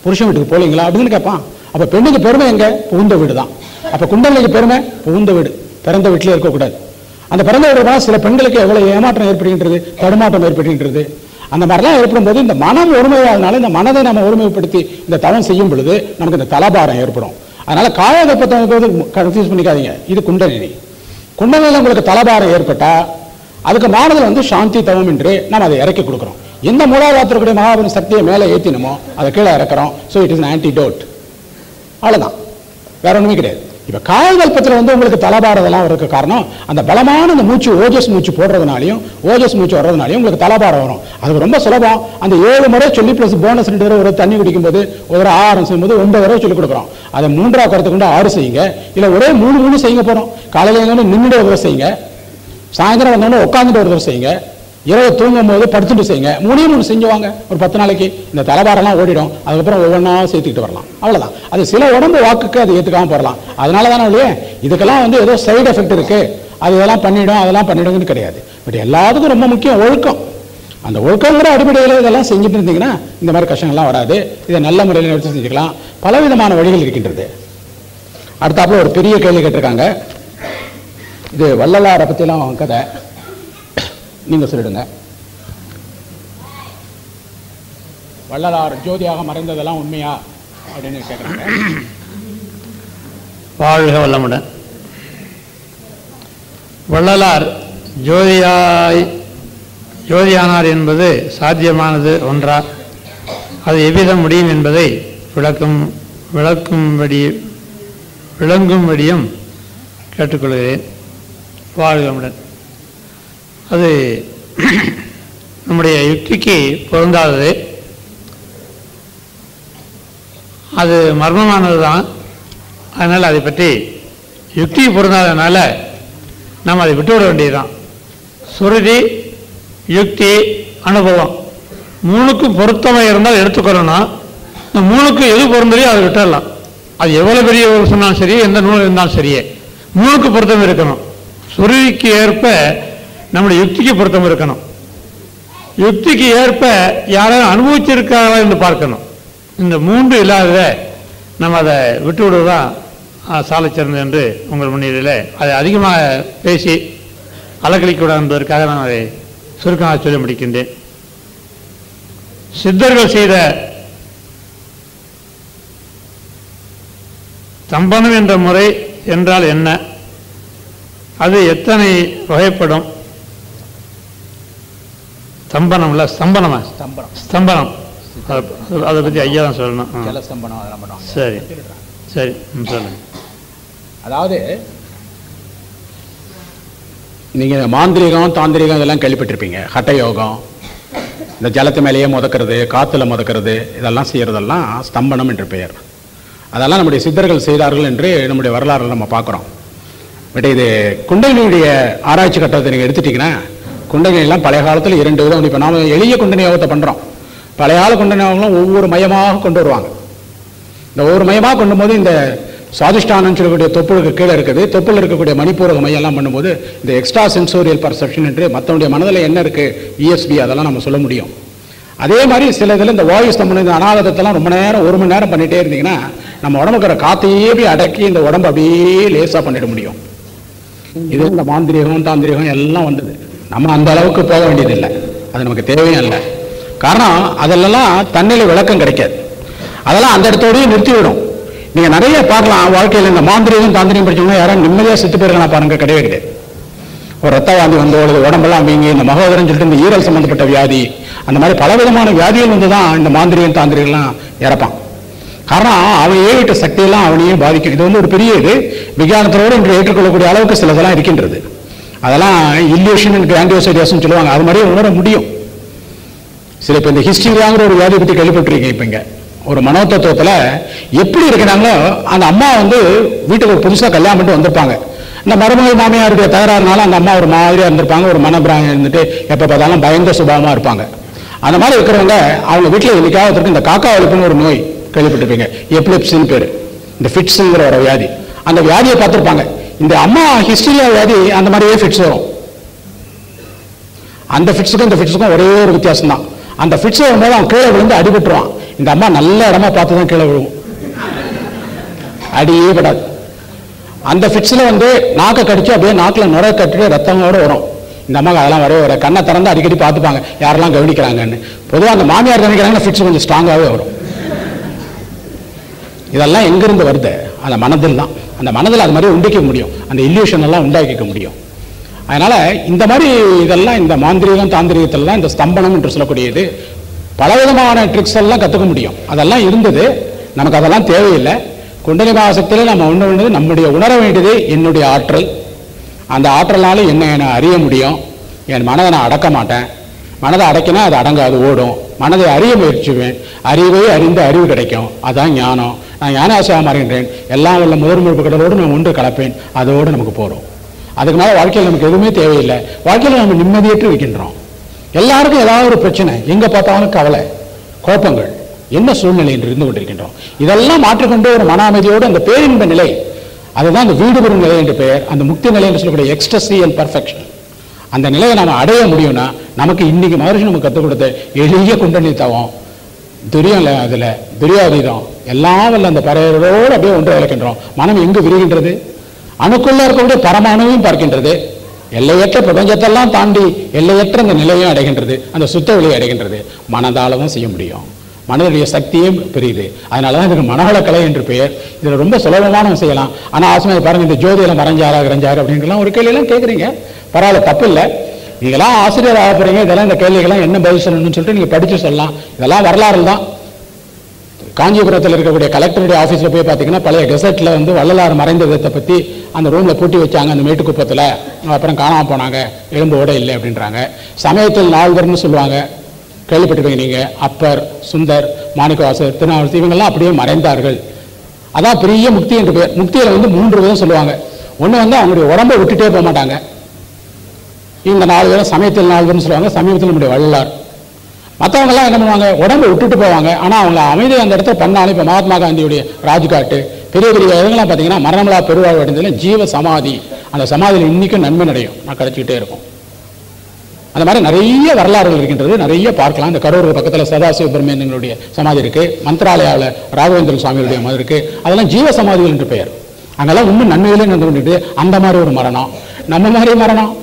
புருஷன் வீட்டுக்கு போலீங்களா அப்படின்னு கேட்பான். அப்ப பெண்ணுக்கு பெருமை எங்க, புகுந்த வீடு தான். அப்ப குண்டலினிக்கு பெருமை புகுந்த வீடு, பிறந்த வீட்டிலே இருக்கக்கூடாது. அந்த பிறந்த வீடு சில பெண்களுக்கு எவ்வளவு ஏமாற்றம் ஏற்படுகின்றது, தடுமாற்றம் ஏற்படுகின்றது. அந்த மாதிரிலாம் ஏற்படும் போது இந்த மனம் ஒருமையாதனால இந்த மனதை நம்ம ஒருமைப்படுத்தி இந்த தவம் செய்யும் பொழுது நமக்கு இந்த தலபாரம் ஏற்படும். அதனால காயகல்பத்தை கன்ஃபியூஸ் பண்ணிக்காதீங்க. இது குண்டலினி. குண்டலினியில் உங்களுக்கு தலபாரம் ஏற்பட்டா அதுக்கு மாறுதல் வந்து சாந்தி தவம் என்று நாம் அதை இறக்கி கொடுக்குறோம். எந்த மூலாதாரத்திற்குரிய மகாபலி சக்தியை மேலே ஏற்றினமோ அதை கீழே இறக்குறோம். So it is an antidote. அவ்வளோதான், வேற ஒன்றுமே கிடையாது. இப்போ காயகல்பத்தில் வந்து உங்களுக்கு தலபாரதெல்லாம் இருக்க காரணம் அந்த பலமான அந்த மூச்சு ஓஜஸ் மூச்சு போடுறதுனாலையும் ஓஜஸ் மூச்சு வர்றதுனாலையும் உங்களுக்கு தலபாரம் வரும். அது ரொம்ப சுலபம். அந்த 7 முறை சொல்லி ப்ளஸ் போனஸ் 2 தடவை ஒரு தண்ணி குடிக்கும்போது ஒரு ஆரம் செய்யும்போது 9 தடவை சொல்லிக் கொடுக்குறோம். அதை 3ஆ கருத்து கொண்டு 6 செய்யுங்க. இல்லை ஒரே 3 செய்யுங்க போகிறோம். காலையில் எங்கே நின்றுட்டு ஒரு தடவை செய்யுங்க, சாயந்தரம் வந்தோடனே உட்காந்துட்டு ஒரு தடவை செய்யுங்க, இரவு தூங்கும் போது படுத்துட்டு செய்யுங்க. 3 செஞ்சுவாங்க ஒரு 10 நாளைக்கு. இந்த தலபாரெல்லாம் ஓடிடும். அதுக்கப்புறம் ஒவ்வொன்றா சேர்த்துக்கிட்டு வரலாம். அவ்வளோதான். அது சில உடம்பு வாக்குக்கு அது ஏற்றுக்காமல் போடலாம். அதனால தானே இல்லையே இதுக்கெல்லாம் வந்து ஏதோ சைடு எஃபெக்ட் இருக்கு, அது இதெல்லாம் பண்ணிடும் அதெல்லாம் பண்ணிடுங்கன்னு கிடையாது. பட் எல்லாத்துக்கும் ரொம்ப முக்கியம் ஒழுக்கம். அந்த ஒழுக்கங்கிற அடிப்படையில் இதெல்லாம் செஞ்சுட்டு இருந்தீங்கன்னா இந்த மாதிரி கஷ்டங்கள்லாம் வராது. இதை நல்ல முறையில் எடுத்து செஞ்சுக்கலாம். பலவிதமான வழிகள் இருக்கின்றது. அடுத்தாப்புல ஒரு பெரிய கேள்வி கேட்டிருக்காங்க. இது வள்ளலாரை பற்றிலாம் கதை, நீங்க சொல்லிடுங்க. வள்ளலார் ஜோதியாக மறைந்ததெல்லாம் உண்மையா அப்படின்னு கேட்குறாங்க. வாழ்க வளமுடன். வள்ளலார் ஜோதியானார் என்பது சாத்தியமானது ஒன்றா, அது எவ்விதம் முடியும் என்பதை விளங்கும்படியும் கேட்டுக்கொள்கிறேன். வாழ்க வளமுடன். அது நம்முடைய யுக்திக்கு பொருந்தாதது, அது மர்மமானது தான். அதனால் அதை பற்றி யுக்திக்கு பொருந்தாததுனால நாம் அதை விட்டுவிட வேண்டியதுதான். சுருதி, யுக்தி, அனுபவம் 3க்கும் பொருத்தமாக இருந்தால் எடுத்துக்கொள்ளணும். இந்த 3க்கும் எது பொருந்தலையோ அதை விட்டுடலாம். அது எவ்வளோ பெரிய ஒரு சொன்னாலும் சரி, எந்த நூல் இருந்தாலும் சரியே 3க்கு பொருத்தம் இருக்கணும். சுருதிக்கு ஏற்ப நம்முடைய யுக்திக்கு பொருத்தம் இருக்கணும். யுக்திக்கு ஏற்ப யாராவது அனுபவிச்சிருக்காங்களா என்று பார்க்கணும். இந்த 3 இல்லாத நம்ம அதை விட்டு விடுவதுதான் சாலை சிறந்தது என்று உங்கள் முன்னிலையில் அதை அதிகமாக பேசி அலக்கழிக்கூடாது என்பதற்காக நான் அதை சுருக்கமாக சொல்லி முடிக்கின்றேன். சித்தர்கள் செய்த தம்பனம் என்ற முறை என்றால் என்ன? அது எத்தனை வகைப்படும்? ஸ்தம்பனம்ல, ஸ்தம்பனமா? ஸ்தம்பனம். அதை பற்றி ஐயா தான் சொல்லணும். ஜலஸ்தம்பனம் அதெல்லாம் பண்ணுவாங்க. சரி சரி சொல்லுங்க. அதாவது நீங்கள் மாந்திரிகம் தாந்திரிகம் இதெல்லாம் கேள்விப்பட்டிருப்பீங்க. ஹட்டயோகம், இந்த ஜலத்து மேலேயே முதக்கிறது, காற்றுல முதக்கிறது, இதெல்லாம் செய்கிறதெல்லாம் ஸ்தம்பனம் என்று பெயர். அதெல்லாம் நம்முடைய சித்தர்கள் செய்தார்கள் என்று நம்முடைய வரலாறு நம்ம பார்க்குறோம். பட் இது குண்டலினியுடைய ஆராய்ச்சி கட்டத்தை நீங்கள் எடுத்துட்டிங்கன்னா, குண்டலினிலாம் பழைய காலத்தில் 2 விதம். இப்போ நாம் எளிய குண்டலினி யோகத்தை பண்ணுறோம். பழைய கால குண்டலினி யோகம்லாம் ஒவ்வொரு மையமாக கொண்டு வருவாங்க. இந்த ஒவ்வொரு மையமாக கொண்டு போது இந்த சுவாதிஷ்டானம் சொல்லக்கூடிய தொப்புளுக்கு கீழே இருக்குது, தொப்புள் இருக்கக்கூடிய மணிப்பூரக மையெல்லாம் பண்ணும்போது இந்த எக்ஸ்ட்ரா சென்சோரியல் பர்செப்ஷன் என்று மற்றவனுடைய மனதில் என்ன இருக்குது, இஎஸ்பி, அதெல்லாம் நம்ம சொல்ல முடியும். அதே மாதிரி சில இதில் இந்த வாயு ஸ்தம்பனம், இந்த அநாகதத்தெல்லாம் ரொம்ப நேரம் 1 மணி நேரம் பண்ணிகிட்டே இருந்தீங்கன்னா நம்ம உடம்புக்கிற காற்றையே போய் அடக்கி இந்த உடம்பு அப்படியே லேசாக பண்ணிட முடியும். இது இந்த மாந்திரிகம் தாந்திரிகம் எல்லாம் வந்தது. நம்ம அந்த அளவுக்கு போக வேண்டியதில்லை, அது நமக்கு தேவையும் இல்லை. காரணம் அதெல்லாம் தன்னிலை விளக்கம் கிடைக்காது. அதெல்லாம் அந்த இடத்தோடய நிறுத்திவிடும். நீங்கள் நிறைய பார்க்கலாம் வாழ்க்கையில் இந்த மாந்திரிகம் தாந்திரிகம் படிச்சவங்க யாரும் நிம்மதியாக செத்து போயிருக்கலாம் பாருங்க, கிடையவே கிடையாது. ஒரு ரத்த வாந்தி வந்தோ அல்லது உடம்பெல்லாம் வீங்கி இந்த மகோதரன் சொல்லிட்டு இந்த ஈரல் சம்பந்தப்பட்ட வியாதி, அந்த மாதிரி பலவிதமான வியாதிகள் வந்து தான் இந்த மாந்திரிகம் தாந்திரிகள்லாம் இறப்பான். காரணம் அவன் ஏவிட்ட சக்தியெல்லாம் அவனையும் பாதிக்கும். இது வந்து ஒரு பெரிய இது விஞ்ஞானத்தோடு இன்று ஏற்றுக்கொள்ளக்கூடிய அளவுக்கு சிலதெல்லாம் இருக்கின்றது. அதெல்லாம் இல்யூஷன் அண்ட் கிராண்டியோசைடியஸ்னு சொல்லுவாங்க. அது மாதிரியே உணர முடியும். சில இப்போ இந்த ஹிஸ்டரியாங்கிற ஒரு வியாதி பற்றி கேள்விப்பட்டிருக்கீங்க. இப்போ இங்கே ஒரு மனோதத்துவத்தில் எப்படி இருக்கிறாங்களோ அந்த அம்மா வந்து வீட்டுக்கு ஒரு புதுசாக கல்யாணம் பண்ணிட்டு வந்திருப்பாங்க. இந்த மருமகள் மாமியாருடைய தகராறுனால அந்த அம்மா ஒரு மாதிரியாக இருந்திருப்பாங்க, ஒரு மனப்பிராயம் இருந்துட்டு எப்போ பார்த்தாலும் பயங்கர சுபாவமாக இருப்பாங்க. அந்த மாதிரி இருக்கிறவங்க அவங்க வீட்டில் இன்னைக்காவது இந்த காக்கா வலிப்புன்னு ஒரு நோய் கேள்விப்பட்டிருப்பீங்க, எப்லெப்சின்னு பேர், இந்த ஃபிட்ஸுங்கிற ஒரு வியாதி. அந்த வியாதியை பார்த்துருப்பாங்க. இந்த அம்மா ஹிஸ்டரியா வியாதி அந்த மாதிரியே ஃபிட்ஸ் வரும். அந்த ஃபிட்ஸுக்கும் இந்த ஃபிட்ஸுக்கும் ஒரே ஒரு வித்தியாசம் தான். அந்த ஃபிட்ஸ் வரும்போது அவன் கீழே விழுந்து அடிபட்டுருவான். இந்த அம்மா நல்ல இடமா பார்த்து தான் கீழே விழுவும், அடியே படாது. அந்த ஃபிட்ஸில் வந்து நாக்கை கடிச்சு அப்படியே நாக்கில் நுரை கட்டிட்டு ரத்தங்களோடு வரும். இந்த அம்மாவுக்கு அதெல்லாம் வரவே வர கண்ணை திறந்து அடிக்கடி பார்த்துப்பாங்க யாரெல்லாம் கவனிக்கிறாங்கன்னு. பொதுவாக அந்த மாமியார் கவனிக்கிறாங்கன்னா ஃபிட்ஸ் கொஞ்சம் ஸ்ட்ராங்காகவே வரும். இதெல்லாம் எங்கிருந்து வருது? அந்த மனதில் தான். அந்த மனதில் அது மாதிரி உண்டாக்க முடியும், அந்த இல்யூஷன் எல்லாம் உண்டாக்கிக்க முடியும். அதனால் இந்த மாதிரி இதெல்லாம் இந்த மாந்திரிகம் தாந்திரிகத்திலாம் இந்த ஸ்தம்பனம் என்று சொல்லக்கூடியது பலவிதமான ட்ரிக்ஸ் எல்லாம் கற்றுக்க முடியும். அதெல்லாம் இருந்தது, நமக்கு அதெல்லாம் தேவையில்லை. குண்டலி மகாசக்தியில் நம்ம ஒன்று நம்முடைய உணர வேண்டியது என்னுடைய ஆற்றல். அந்த ஆற்றலால் என்ன அறிய முடியும். என் மனதை நான் அடக்க மாட்டேன். மனதை அடக்கினா அது அடங்காது, ஓடும். மனதை அறிய முயற்சிவேன். அறிவை அறிந்து அறிவு கிடைக்கும். அதுதான் ஞானம். நான் ஞானாசியாக மாறுகின்றேன். எல்லாம் உள்ள முதன்முழுப்பு கடலோடு நான் ஒன்று கலப்பேன். அதோடு நமக்கு போகிறோம். அதுக்கு மேலே வாழ்க்கையில் நமக்கு எதுவுமே தேவையில்லை. வாழ்க்கையில் நம்ம நிம்மதியற்று இருக்கின்றோம். எல்லாருக்கும் ஏதாவது ஒரு பிரச்சனை, எங்கே பார்த்தாலும் கவலை, குழப்பங்கள், என்ன சூழ்நிலை என்று இருந்து கொண்டிருக்கின்றோம். இதெல்லாம் மாற்றிக்கொண்டு ஒரு மன அமைதியோடு அந்த பேரின்ப நிலை, அதுதான் அந்த வீடு பெறும் நிலை என்று பெயர். அந்த முக்தி நிலை என்று சொல்லக்கூடிய எக்ஸ்டசி அண்ட் பர்ஃபெக்ஷன், அந்த நிலையை நாம் அடைய முடியும்னா நமக்கு இன்னைக்கு மகர்ஷி நமக்கு கற்றுக் கொடுத்த எளிய குண்டலி தவம், துரியம் அதில் துரியாதீதம் எல்லாம் வல்ல அந்த பறையரோடு அப்படியே ஒன்று இழக்கின்றோம். மனம் எங்கு விரிகின்றது? அணுக்குள்ள இருக்கக்கூடிய பரமாணுவையும் பார்க்கின்றது. எல்லையற்ற பிரபஞ்சத்தெல்லாம் தாண்டி எல்லையற்ற அந்த நிலையும் அடைகின்றது. அந்த சுத்த வெளியை அடைகின்றது. மனதால தான் செய்ய முடியும். மனதுடைய சக்தியும் பெரியுது. அதனால தான் இதுக்கு மனவளக்கலை என்று பெயர். இதில் ரொம்ப சுலபமான செய்யலாம். ஆனால் ஆசமாக பாருங்கள், இந்த ஜோதியில் மறைஞ்சாரா கிரஞ்சாரு அப்படின்லாம் ஒரு கேள்வியெல்லாம் கேட்குறீங்க. பரவாயில்ல, தப்பு இல்லை. நீங்களாம் ஆசிரியர் ஆக போகிறீங்க. இதெல்லாம் இந்த கேள்விகள்லாம் என்ன பதில் சொல்லணும்னு சொல்லிட்டு நீங்கள் படித்து சொல்லலாம். இதெல்லாம் வரலாறு தான். காஞ்சிபுரத்தில் இருக்கக்கூடிய கலெக்டருடைய ஆஃபீஸில் போய் பார்த்தீங்கன்னா பழைய கெசட்டில் வந்து வள்ளலார் மறைந்த விதத்தை பற்றி அந்த ரூமில் பூட்டி வச்சாங்க, அந்த மேட்டுக்குப்பத்தில். அப்புறம் காணாமல் போனாங்க, எலும்போட இல்லை அப்படின்றாங்க. சமயத்தில் நால்வர்னு சொல்லுவாங்க, கேள்விப்பட்டிருப்பீங்க நீங்கள். அப்பர், சுந்தர், மாணிக்கவாசர், திருநாவலூர், இவங்கெல்லாம் அப்படியே மறைந்தார்கள். அதான் பெரிய முக்தி என்று பேர். முக்தியில் வந்து 3 விதம் சொல்லுவாங்க. ஒன்று வந்து அவங்களுடைய உடம்பை விட்டுட்டே போக மாட்டாங்க. இந்த 4 பேரும் சமயத்தில் 4 பேர்னு சொல்லுவாங்க. சமீபத்தில் நம்முடைய வள்ளலார். மற்றவங்கெல்லாம் என்ன பண்ணுவாங்க, உடம்பை விட்டுட்டு போவாங்க. ஆனால் அவங்க அமைதி அந்த இடத்துல பண்ணாலும். இப்போ மகாத்மா காந்தியுடைய ராஜ்காட்டு, பெரிய பெரிய இதெல்லாம் பார்த்தீங்கன்னா மரணமில்லா பெருவாழ்வு அடைந்ததில் ஜீவ சமாதி. அந்த சமாதியில் இன்றைக்கும் நன்மை அடையும், நான் கிடைச்சிக்கிட்டே இருக்கும். அந்த மாதிரி நிறைய வரலாறுகள் இருக்கின்றது, நிறைய பார்க்கலாம். இந்த கரூர் பக்கத்தில் சதாசிவ பிரம்மேந்திரனுடைய சமாதி இருக்குது. மந்திராலயாவில் ராகவேந்திரன் சுவாமியுடைய மாதிரி இருக்குது. அதெல்லாம் ஜீவ சமாதிகள் என்று பெயர். அங்கெல்லாம் இன்னும் நன்மையிலே நடந்து கொண்டுட்டு அந்த மாதிரி ஒரு மரணம், நம்ம மாதிரி மரணம்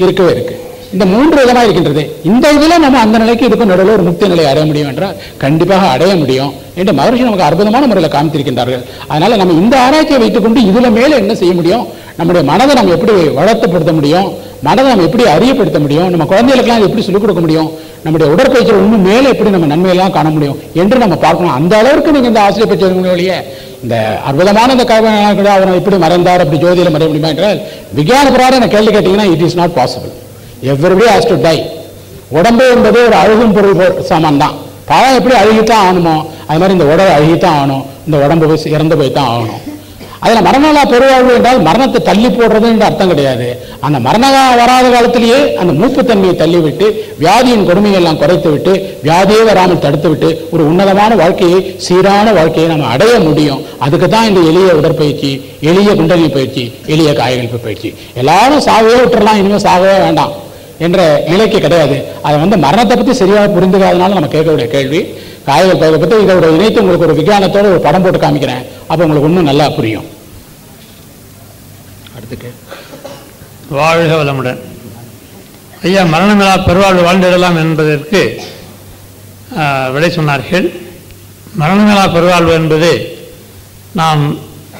இருக்கவே இருக்குது. இந்த 3 விதமாக இருக்கின்றது. இந்த இதில் நம்ம அந்த நிலைக்கு இதுக்கும் நடுவில் ஒரு முக்தி நிலையை அடைய முடியும் என்றால் கண்டிப்பாக அடைய முடியும் என்று மகர்ஷி நமக்கு அற்புதமான முறையில் காமித்திருக்கின்றார்கள். அதனால் நம்ம இந்த ஆராய்ச்சியை வைத்துக்கொண்டு இதில் மேலே என்ன செய்ய முடியும், நம்முடைய மனதை நம்ம எப்படி வளர்த்தப்படுத்த முடியும், மனதை நம்ம எப்படி அறியப்படுத்த முடியும், நம்ம குழந்தைகளுக்கெல்லாம் எப்படி சொல்லிக் கொடுக்க முடியும், நம்முடைய உடற்பயிற்சியில் இன்னும் மேலே எப்படி நம்ம நன்மையெல்லாம் காண முடியும் என்று நம்ம பார்க்கணும். அந்த அளவுக்கு நீங்கள் இந்த ஆசிரியர் பயிற்சி வழியே இந்த அற்புதமான இந்த கவிஞர் அவர் இப்படி மறைந்தார், அப்படி ஜோதியில் மறைய முடியுமா என்றால் விஞ்ஞான பிரகாரம் என்ன கேள்வி கேட்டீங்கன்னா it is not possible. Everybody has to tie. உடம்பு என்பது ஒரு அழுகும் பொருள் சாமான் தான். பழம் எப்படி அழுகித்தான் ஆகணுமோ அது மாதிரி இந்த உடல் அழுகித்தான் ஆகணும், இந்த உடம்பு இறந்து போய் தான் ஆகணும். அதில் மரணலா பெருவாழ்வு என்றால் மரணத்தை தள்ளி போடுறது என்ற அர்த்தம் கிடையாது. அந்த மரணம் வராத காலத்திலேயே அந்த மூப்புத்தன்மையை தள்ளிவிட்டு வியாதியின் கொடுமையை எல்லாம் குறைத்து விட்டு வியாதியே வராமல் தடுத்து விட்டு ஒரு உன்னதமான வாழ்க்கையை, சீரான வாழ்க்கையை நம்ம அடைய முடியும். அதுக்கு தான் இந்த எளிய உடற்பயிற்சி, எளிய குண்டலினி பயிற்சி, எளிய காயகல்ப பயிற்சி. எல்லாரும் சாகவே விட்டுறலாம், இனிமேல் சாகவே வேண்டாம் என்ற நிலைக்கு கிடையாது. அதை மரணத்தை பற்றி சரியாக புரிந்துக்காதனால நம்ம கேட்கக்கூடிய கேள்வி. காயகல்பத்தை பற்றி இதோட இணைத்து உங்களுக்கு ஒரு விஞ்ஞானத்தோடு ஒரு படம் போட்டு காமிக்கிறேன், அப்போ உங்களுக்கு இன்னும் நல்லா புரியும். அடுத்து வாழ்க வளமுடன். ஐயா, மரணமில்லா பெருவாழ்வு வாழ்ந்திடலாம் என்பதற்கு விடை சொன்னார்கள். மரணமில்லா பெருவாழ்வு என்பது நாம்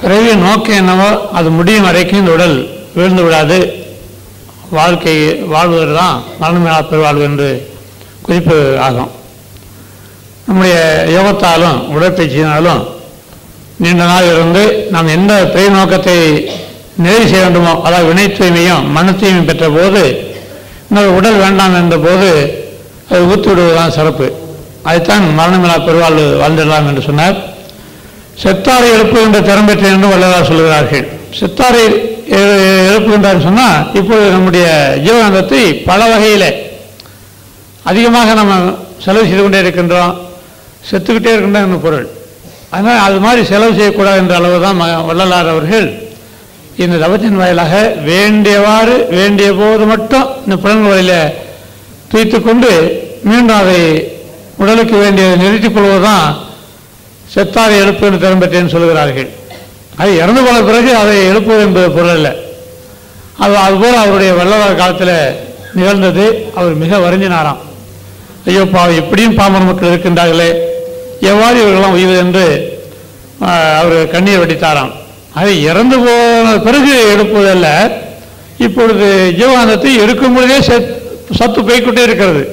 பிறவி நோக்கம் என்னவோ அது முடியும் வரைக்கும் இந்த உடல் வீழ்ந்து விடாது, வாழ்க்கை வாழ்வது தான் மரணமில்லா பெருவாழ்வு என்று குறிப்பு ஆகும். நம்முடைய யோகத்தாலும் உடற்பயிற்சியினாலும் நீண்ட நாள் இருந்து நாம் எந்த பிறவி நோக்கத்தை நிறைவு செய்ய வேண்டுமோ, அதாவது வினை தூய்மையும் மன தூய்மையும் பெற்ற போது இன்னொரு உடல் வேண்டாம் என்ற போது அதை ஊற்றி விடுவதுதான் சிறப்பு. அதைத்தான் மரணமில்லா பெருவாழ்வு வாழ்ந்திடலாம் என்று சொன்னார். செத்தாரை எழுப்புகின்ற திறம் பெற்ற என்று வல்லவர் சொல்கிறார்கள். செத்தாரை எழுப்புகின்றார் சொன்னால் இப்போது நம்முடைய ஜீவகாந்தத்தை பல வகையில் அதிகமாக நம்ம செலவு செய்து கொண்டே இருக்கின்றோம், செத்துக்கிட்டே இருக்கின்ற பொருள். அதனால் அது மாதிரி செலவு செய்யக்கூடாது என்ற அளவு தான் வள்ளலார் அவர்கள் இந்த தவத்தின் வாயிலாக வேண்டியவாறு வேண்டிய போது மட்டும் இந்த புலன்கள் வழியில் தூய்த்து கொண்டு மீண்டும் அதை உடலுக்கு வேண்டியதை நிறுத்திக் கொள்வதுதான் செத்தாரை எழுப்பு என்று திறம் பெற்றேன்னு சொல்கிறார்கள். அது இறந்து போன பிறகு அதை எழுப்புவது என்பது பொருள் அல்ல. அதுபோல் அவருடைய வள்ளலார் காலத்தில் நிகழ்ந்தது. அவர் மிக வருந்தினாராம். ஐயோ பாவம், இப்படியும் பாமர மக்கள் இருக்கின்றார்களே, எவ்வாறு இவர்களெல்லாம் உய்வது என்று அவர் கண்ணீர் வடித்தாராம். அதை இறந்து போன பிறகு எடுப்பதல்ல, இப்பொழுது ஜீவானந்தத்தை எடுக்கும் பொழுதே சத்து போய்கிட்டே இருக்கிறது.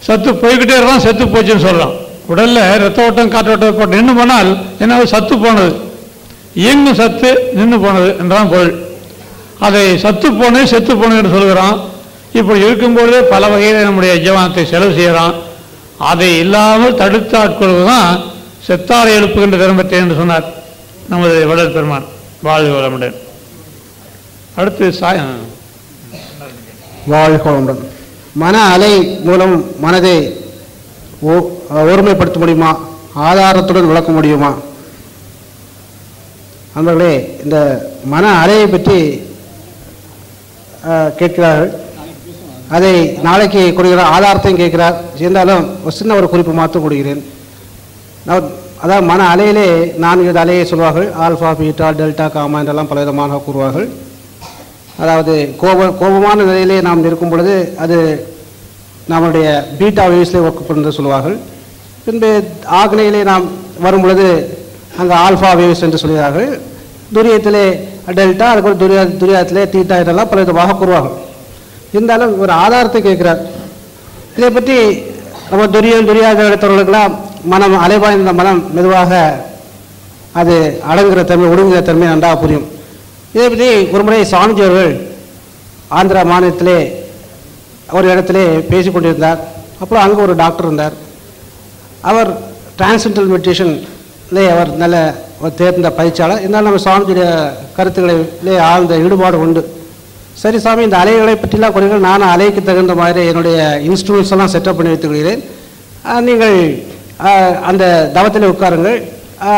சத்து போய்கிட்டே இருக்கலாம், செத்து போச்சுன்னு சொல்கிறோம். உடலில் ரத்த ஓட்டம் காற்றோட்டம் போட்டு நின்று போனால் என்ன சத்து போனது, இயங்கும் சத்து நின்று போனது என்றான் பொருள். அதை சத்து போனது செத்து போனது என்று சொல்கிறோம். இப்படி இருக்கும்பொழுதே பல வகையில் நம்முடைய ஜீவானத்தை செலவு செய்கிறோம். அதை இல்லாமல் தடுத்து ஆட்கொள்வதுதான் செத்தாரை எழுப்புகின்ற திறம் பெற்றேன் என்று சொன்னார் நமது வள்ளல் பெருமான். வாழ்க வளமுடன். அடுத்து வாழ்க வளமுடன். மன அலை மூலம் மனதை ஒருமைப்படுத்த முடியுமா, ஆதாரத்துடன் விளக்க முடியுமா? நண்பர்களே, இந்த மன அலையை பற்றி கேட்கிறார்கள். அதை நாளைக்கு கொடுக்கிறார், ஆதாரத்தையும் கேட்கிறார். இருந்தாலும் ஒரு சின்ன ஒரு குறிப்பு மாற்றம் கொடுக்கிறேன். அதாவது மன அலையிலே 4 அலையை சொல்வார்கள். ஆல்ஃபா, பீட்டா, டெல்டா, காமா என்றெல்லாம் பலவிதமாக கூறுவார்கள். அதாவது கோபமான நிலையிலே நாம் இருக்கும் பொழுது அது நம்முடைய பீட்டா வேவ்ஸிலே ஒர்க் சொல்வார்கள். பின்பு ஆக்னையிலே நாம் வரும் பொழுது அங்கே ஆல்ஃபா வேவ்ஸ் என்று சொல்கிறார்கள். துரியத்திலே டெல்டா, அதுக்கு துரியாத்திலே தீட்டா இதெல்லாம் பலவிதமாக கூறுவார்கள். இருந்தாலும் ஒரு ஆதாரத்தை கேட்கிறார். இதை பற்றி நம்ம துரியாத இடத்தவர்களுக்கெல்லாம் மனம் அலைபாய்ந்த மனம் மெதுவாக அது அடங்குகிற தன்மை, ஒடுங்குகிற தன்மை நன்றாக புரியும். இதை பற்றி ஒரு முறை சுவாமிஜி அவர்கள் ஆந்திரா மாநிலத்திலே ஒரு இடத்திலே பேசிக்கொண்டிருந்தார். அப்புறம் அங்கே ஒரு டாக்டர் இருந்தார். அவர் டிரான்சென்டல் மெடிடேஷன்லே அவர் நல்ல ஒரு தேர்ந்த பயிற்சியாளர். இருந்தாலும் நம்ம சுவாமிஜியுடைய கருத்துக்களிலே ஆழ்ந்த ஈடுபாடு உண்டு. சரி சாமி, இந்த அலைகளை பற்றிலாம் குறைகள், நானும் அலைக்கு தகுந்த மாதிரி என்னுடைய இன்ஸ்ட்ருமெண்ட்ஸ் எல்லாம் செட்டப் பண்ணி வைத்துக் கொள்கிறேன். நீங்கள் அந்த தவத்தில் உட்காருங்கள்,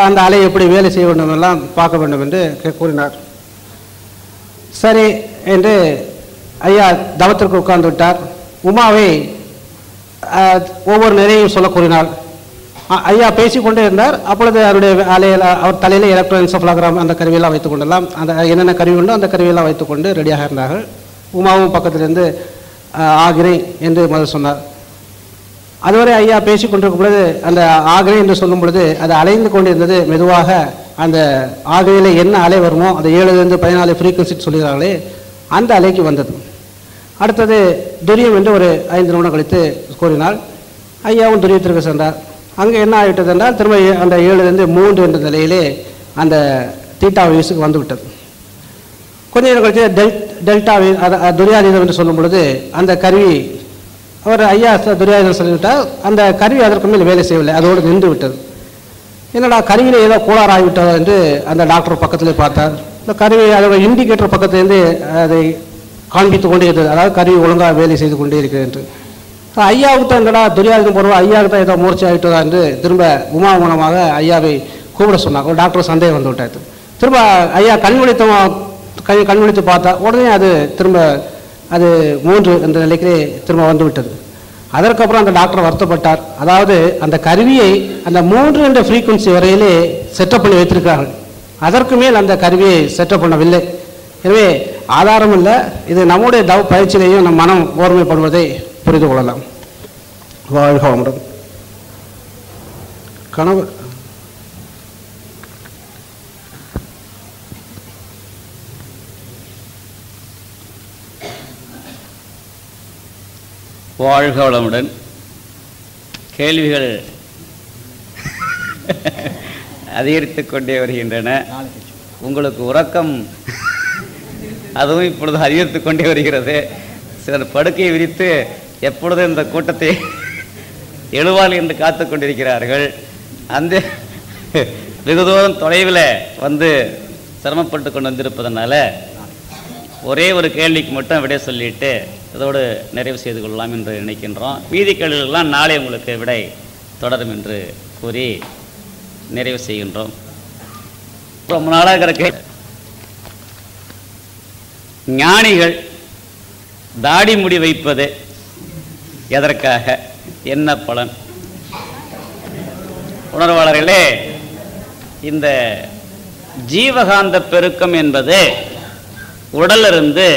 அந்த அலை எப்படி வேலை செய்ய வேண்டும் எல்லாம் பார்க்க வேண்டும் என்று கூறினார். சரி என்று ஐயா தவத்திற்கு உட்கார்ந்து விட்டார். உமாவை ஒவ்வொரு நிறையும் சொல்ல கூறினார். ஐயா பேசிக்கொண்டே இருந்தார். அப்பொழுது அவருடைய அலையில் அவர் தலையில் எலக்ட்ரோஎன்செஃபலோகிராம் அந்த கருவியெல்லாம் வைத்துக்கொண்டெல்லாம் அந்த என்னென்ன கருவி உண்டோ அந்த கருவியெல்லாம் வைத்துக்கொண்டு ரெடியாக இருந்தார்கள். உமாவும் பக்கத்திலிருந்து ஆகிறேன் என்று முதல் சொன்னார். அதுவரை ஐயா பேசி கொண்டிருக்கும் பொழுது அந்த ஆகிறேன் என்று சொல்லும் பொழுது அது அலைந்து கொண்டிருந்தது. மெதுவாக அந்த ஆகையில் என்ன அலை வருமோ அந்த 7லேருந்து 14 ஃப்ரீக்வன்சி சொல்லுகிறார்களே அந்த அலைக்கு வந்தது. அடுத்தது துரியம் என்று ஒரு 5 நிமிடம் கழித்து கூறினாள். ஐயாவும் துரியத்திற்கு சென்றார். அங்கே என்ன ஆகிவிட்டது என்றால் திரும்ப அந்த 7லேருந்து 3 என்ற நிலையிலே அந்த தீட்டா வயசுக்கு வந்துவிட்டது. கொஞ்ச நேரம் கழித்து டெல்டா துரியாதீதம் என்று சொல்லும் பொழுது அந்த கருவி அவர் ஐயா துரியாதீதம் சொல்லிவிட்டால் அந்த கருவி அதற்கு மேல் வேலை செய்யவில்லை, அதோடு நின்று விட்டது. என்னடா கருவியில் ஏதோ கோளாறு ஆகிவிட்டதோ என்று அந்த டாக்டர் பக்கத்திலே பார்த்தார். இந்த கருவி அதோட இண்டிகேட்டர் பக்கத்திலேருந்து அதை காண்பித்து கொண்டே இருந்தது, அதாவது கருவி ஒழுங்காக வேலை செய்து கொண்டே இருக்கிறது என்று. ஐயாவுக்கு தான் என்னடா துரியாதீதம் போடுவோம், ஐயாவுக்கு தான் ஏதோ மூர்ச்சி ஆகிட்டதா என்று திரும்ப உமா மூலமாக ஐயாவை கூப்பிட சொன்னாங்க. ஒரு டாக்டர் சந்தேகம் வந்து விட்டார். திரும்ப ஐயா கண் விழித்து பார்த்தா உடனே அது திரும்ப அது 3 என்ற நிலைக்கு திரும்ப வந்து விட்டது. அதற்கப்புறம் அந்த டாக்டர் வருத்தப்பட்டார். அதாவது அந்த கருவியை அந்த 3 என்ற ஃப்ரீக்குவன்சி வரையிலே செட்டப் பண்ணி வைத்திருக்கிறார்கள், அதற்கு மேல் அந்த கருவியை செட்டப் பண்ணவில்லை. எனவே ஆதாரம் இல்லை, இது நம்முடைய பயிற்சியிலேயும் நம் மனம் ஓர்மைப்படுவதை புரிந்து கொள்ளலாம். வாழ்க வளமுடன். கனவு வாழ்க வளமுடன். கேள்விகள் அதிகரித்து கொண்டே வருகின்றன. உங்களுக்கு உறக்கம் அதுவும் இப்பொழுது அதிகரித்து கொண்டே வருகிறது. சிலர் படுக்கையை விரித்து எப்பொழுது இந்த கூட்டத்தை எழுவாள் என்று காத்து கொண்டிருக்கிறார்கள். அந்த வெகு தூரம் தொலைவில் வந்து சிரமப்பட்டு கொண்டு வந்திருப்பதனால ஒரே ஒரு கேள்விக்கு மட்டும் விடை சொல்லிட்டு இதோடு நிறைவு செய்து கொள்ளலாம் என்று நினைக்கின்றோம். மீதி கேள்விகளெல்லாம் நாளை உங்களுக்கு விடை தொடரும் என்று கூறி நிறைவு செய்கின்றோம். ரொம்ப நாளாக இருக்க ஞானிகள் தாடி முடி வைப்பது எதற்காக, என்ன பலன்? உணர்வாளர்களே, இந்த ஜீவகாந்த பெருக்கம் என்பது உடலிருந்து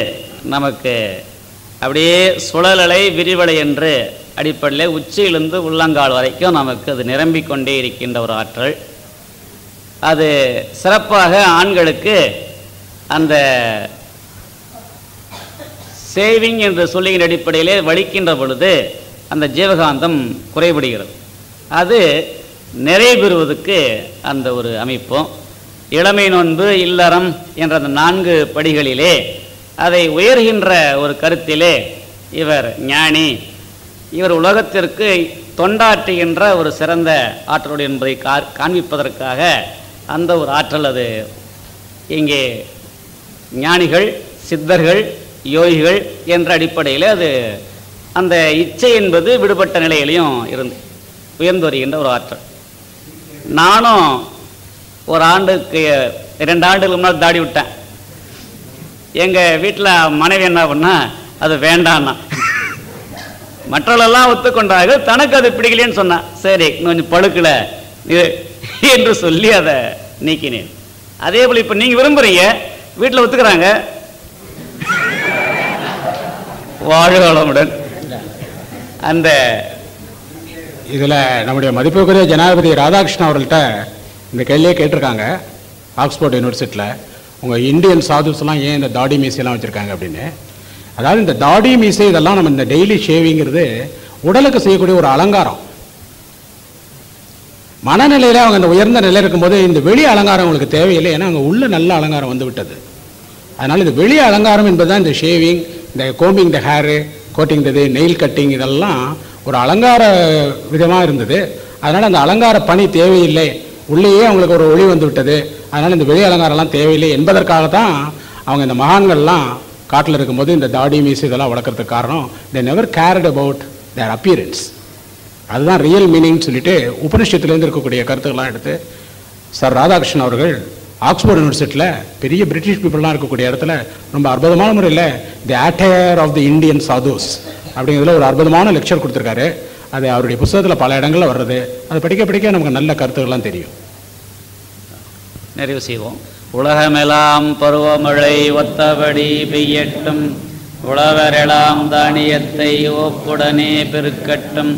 நமக்கு அப்படியே சுழலலை விரிவலை என்று அடிப்படையில் உச்சியிலிருந்து உள்ளங்கால் வரைக்கும் நமக்கு அது நிரம்பிக் கொண்டே இருக்கின்ற ஒரு ஆற்றல். அது சிறப்பாக ஆண்களுக்கு அந்த சேவிங் என்று சொல்லுகின்ற அடிப்படையிலே வலிக்கின்ற பொழுது அந்த ஜீவகாந்தம் குறைபடுகிறது. அது நிறைவேறுவதற்கு அந்த ஒரு அமைப்பும் இளமை நோன்பு இல்லறம் என்ற அந்த 4 படிகளிலே அதை உயர்கின்ற ஒரு கருத்திலே இவர் ஞானி, இவர் உலகத்திற்கு தொண்டாற்றுகின்ற ஒரு சிறந்த ஆற்றலோடு என்பதை காண்பிப்பதற்காக அந்த ஒரு ஆற்றல் அது இங்கே ஞானிகள் சித்தர்கள் யோகிகள் என்ற அடிப்படையில் அது அந்த இச்சை என்பது விடுபட்ட நிலையிலையும் இருந்து உயர்ந்து வருகின்ற ஒரு ஆற்றல். நானும் ஒரு ஆண்டுக்கு 2 ஆண்டுகளுக்கு முன்னாடி தாடி விட்டேன். எங்கள் வீட்டில் மனைவி என்ன பண்ணா அது வேண்டான்னா, மற்றவர்களெல்லாம் ஒத்துக்கொண்டார்கள், தனக்கு அது பிடிக்கலன்னு சொன்னான். சரி கொஞ்சம் பழுக்கலை என்று சொல்லி அதை நீக்கினேன். அதே போல் இப்போ நீங்கள் விரும்புகிறீங்க, வீட்டில் ஒத்துக்கிறாங்க. வாழ்க வளமுடன். அந்த இதில் நம்முடைய மதிப்புக்குரிய ஜனாதிபதி ராதாகிருஷ்ணன் அவர்கள்ட்ட இந்த கேள்வியே கேட்டிருக்காங்க ஆக்ஸ்போர்ட் யூனிவர்சிட்டியில், உங்கள் இந்தியன் சாதுஸ்லாம் ஏன் இந்த தாடி மீசையெல்லாம் வச்சுருக்காங்க அப்படின்னு. அதாவது இந்த தாடி மீசை இதெல்லாம் நம்ம இந்த டெய்லி ஷேவிங்கிறது உடலுக்கு செய்யக்கூடிய ஒரு அலங்காரம். மனநிலையில் அவங்க இந்த உயர்ந்த நிலை இருக்கும்போது இந்த வெளி அலங்காரம் உங்களுக்கு தேவையில்லை, ஏன்னா அவங்க உள்ள நல்ல அலங்காரம் வந்து விட்டது. அதனால் இந்த வெளி அலங்காரம் என்பது தான் இந்த ஷேவிங், இந்த கோம்பிங் த ஹேரு, கோட்டிங் த நெயில் கட்டிங், இதெல்லாம் ஒரு அலங்கார விதமாக இருந்தது. அதனால் அந்த அலங்கார பணி தேவையில்லை, உள்ளேயே அவங்களுக்கு ஒரு ஒளி வந்து விட்டது. அதனால் இந்த வெளி அலங்காரம்லாம் தேவையில்லை என்பதற்காகத்தான் அவங்க இந்த மகான்கள்லாம் காட்டில் இருக்கும்போது இந்த தாடி மீசு இதெல்லாம் வளர்க்குறதுக்கு காரணம். They never curd about their appearance. அதுதான் ரியல் மீனிங் சொல்லிட்டு உபனிஷத்துலேருந்து இருக்கக்கூடிய கருத்துக்கள்லாம் எடுத்து சார் ராதாகிருஷ்ணன் அவர்கள் ஆக்ஸ்போர்ட் யூனிவர்சிட்டியில் பெரிய பிரிட்டிஷ் பீப்புளெலாம் இருக்கக்கூடிய இடத்துல ரொம்ப அற்புதமான முறையில் தி ஆட்டையர் ஆஃப் தி இந்தியன் சாதுஸ் அப்படிங்கிறதுல ஒரு அற்புதமான லெக்சர் கொடுத்துருக்காரு. அது அவருடைய புத்தகத்தில் பல இடங்களில் வர்றது. அதை படிக்க படிக்க நமக்கு நல்ல கருத்துக்கள்லாம் தெரியும். நிறைவு செய்வோம். உலகமெல்லாம் பருவமழை ஒத்தபடி பெய்யட்டும், உழவரெல்லாம் தானியத்தை ஓப்புடனே பெருக்கட்டும்,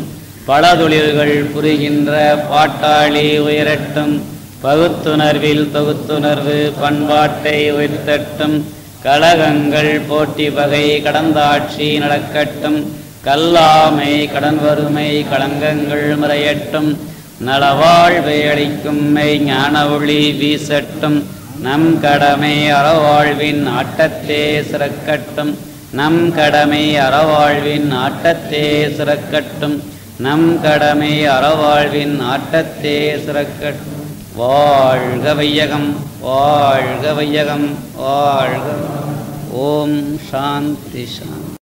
பல தொழில்கள் புரிகின்ற பாட்டாளி உயரட்டும், பகுத்துணர்வில் தொகுத்துணர்வு பண்பாட்டை உயர்த்தட்டும். கழகங்கள் போட்டி வகை கடந்தாட்சி நடக்கட்டும். கல்லாமை கடன் வறுமை களங்கங்கள் முறையட்டும். நலவாழ்வை அளிக்கும் மெய் ஞான ஒளி வீசட்டும். நம் கடமை அறவாழ்வின் ஆட்டத்தே சிறக்கட்டும். நம் கடமை அறவாழ்வின் ஆட்டத்தே சிறக்கட்டும். நம் கடமை அறவாழ்வின் ஆட்டத்தே சிறக்கட்டும். வாழ்க வையகம், வாழ்க வையகம், வாழ்க. ஓம் சாந்தி சாந்தி.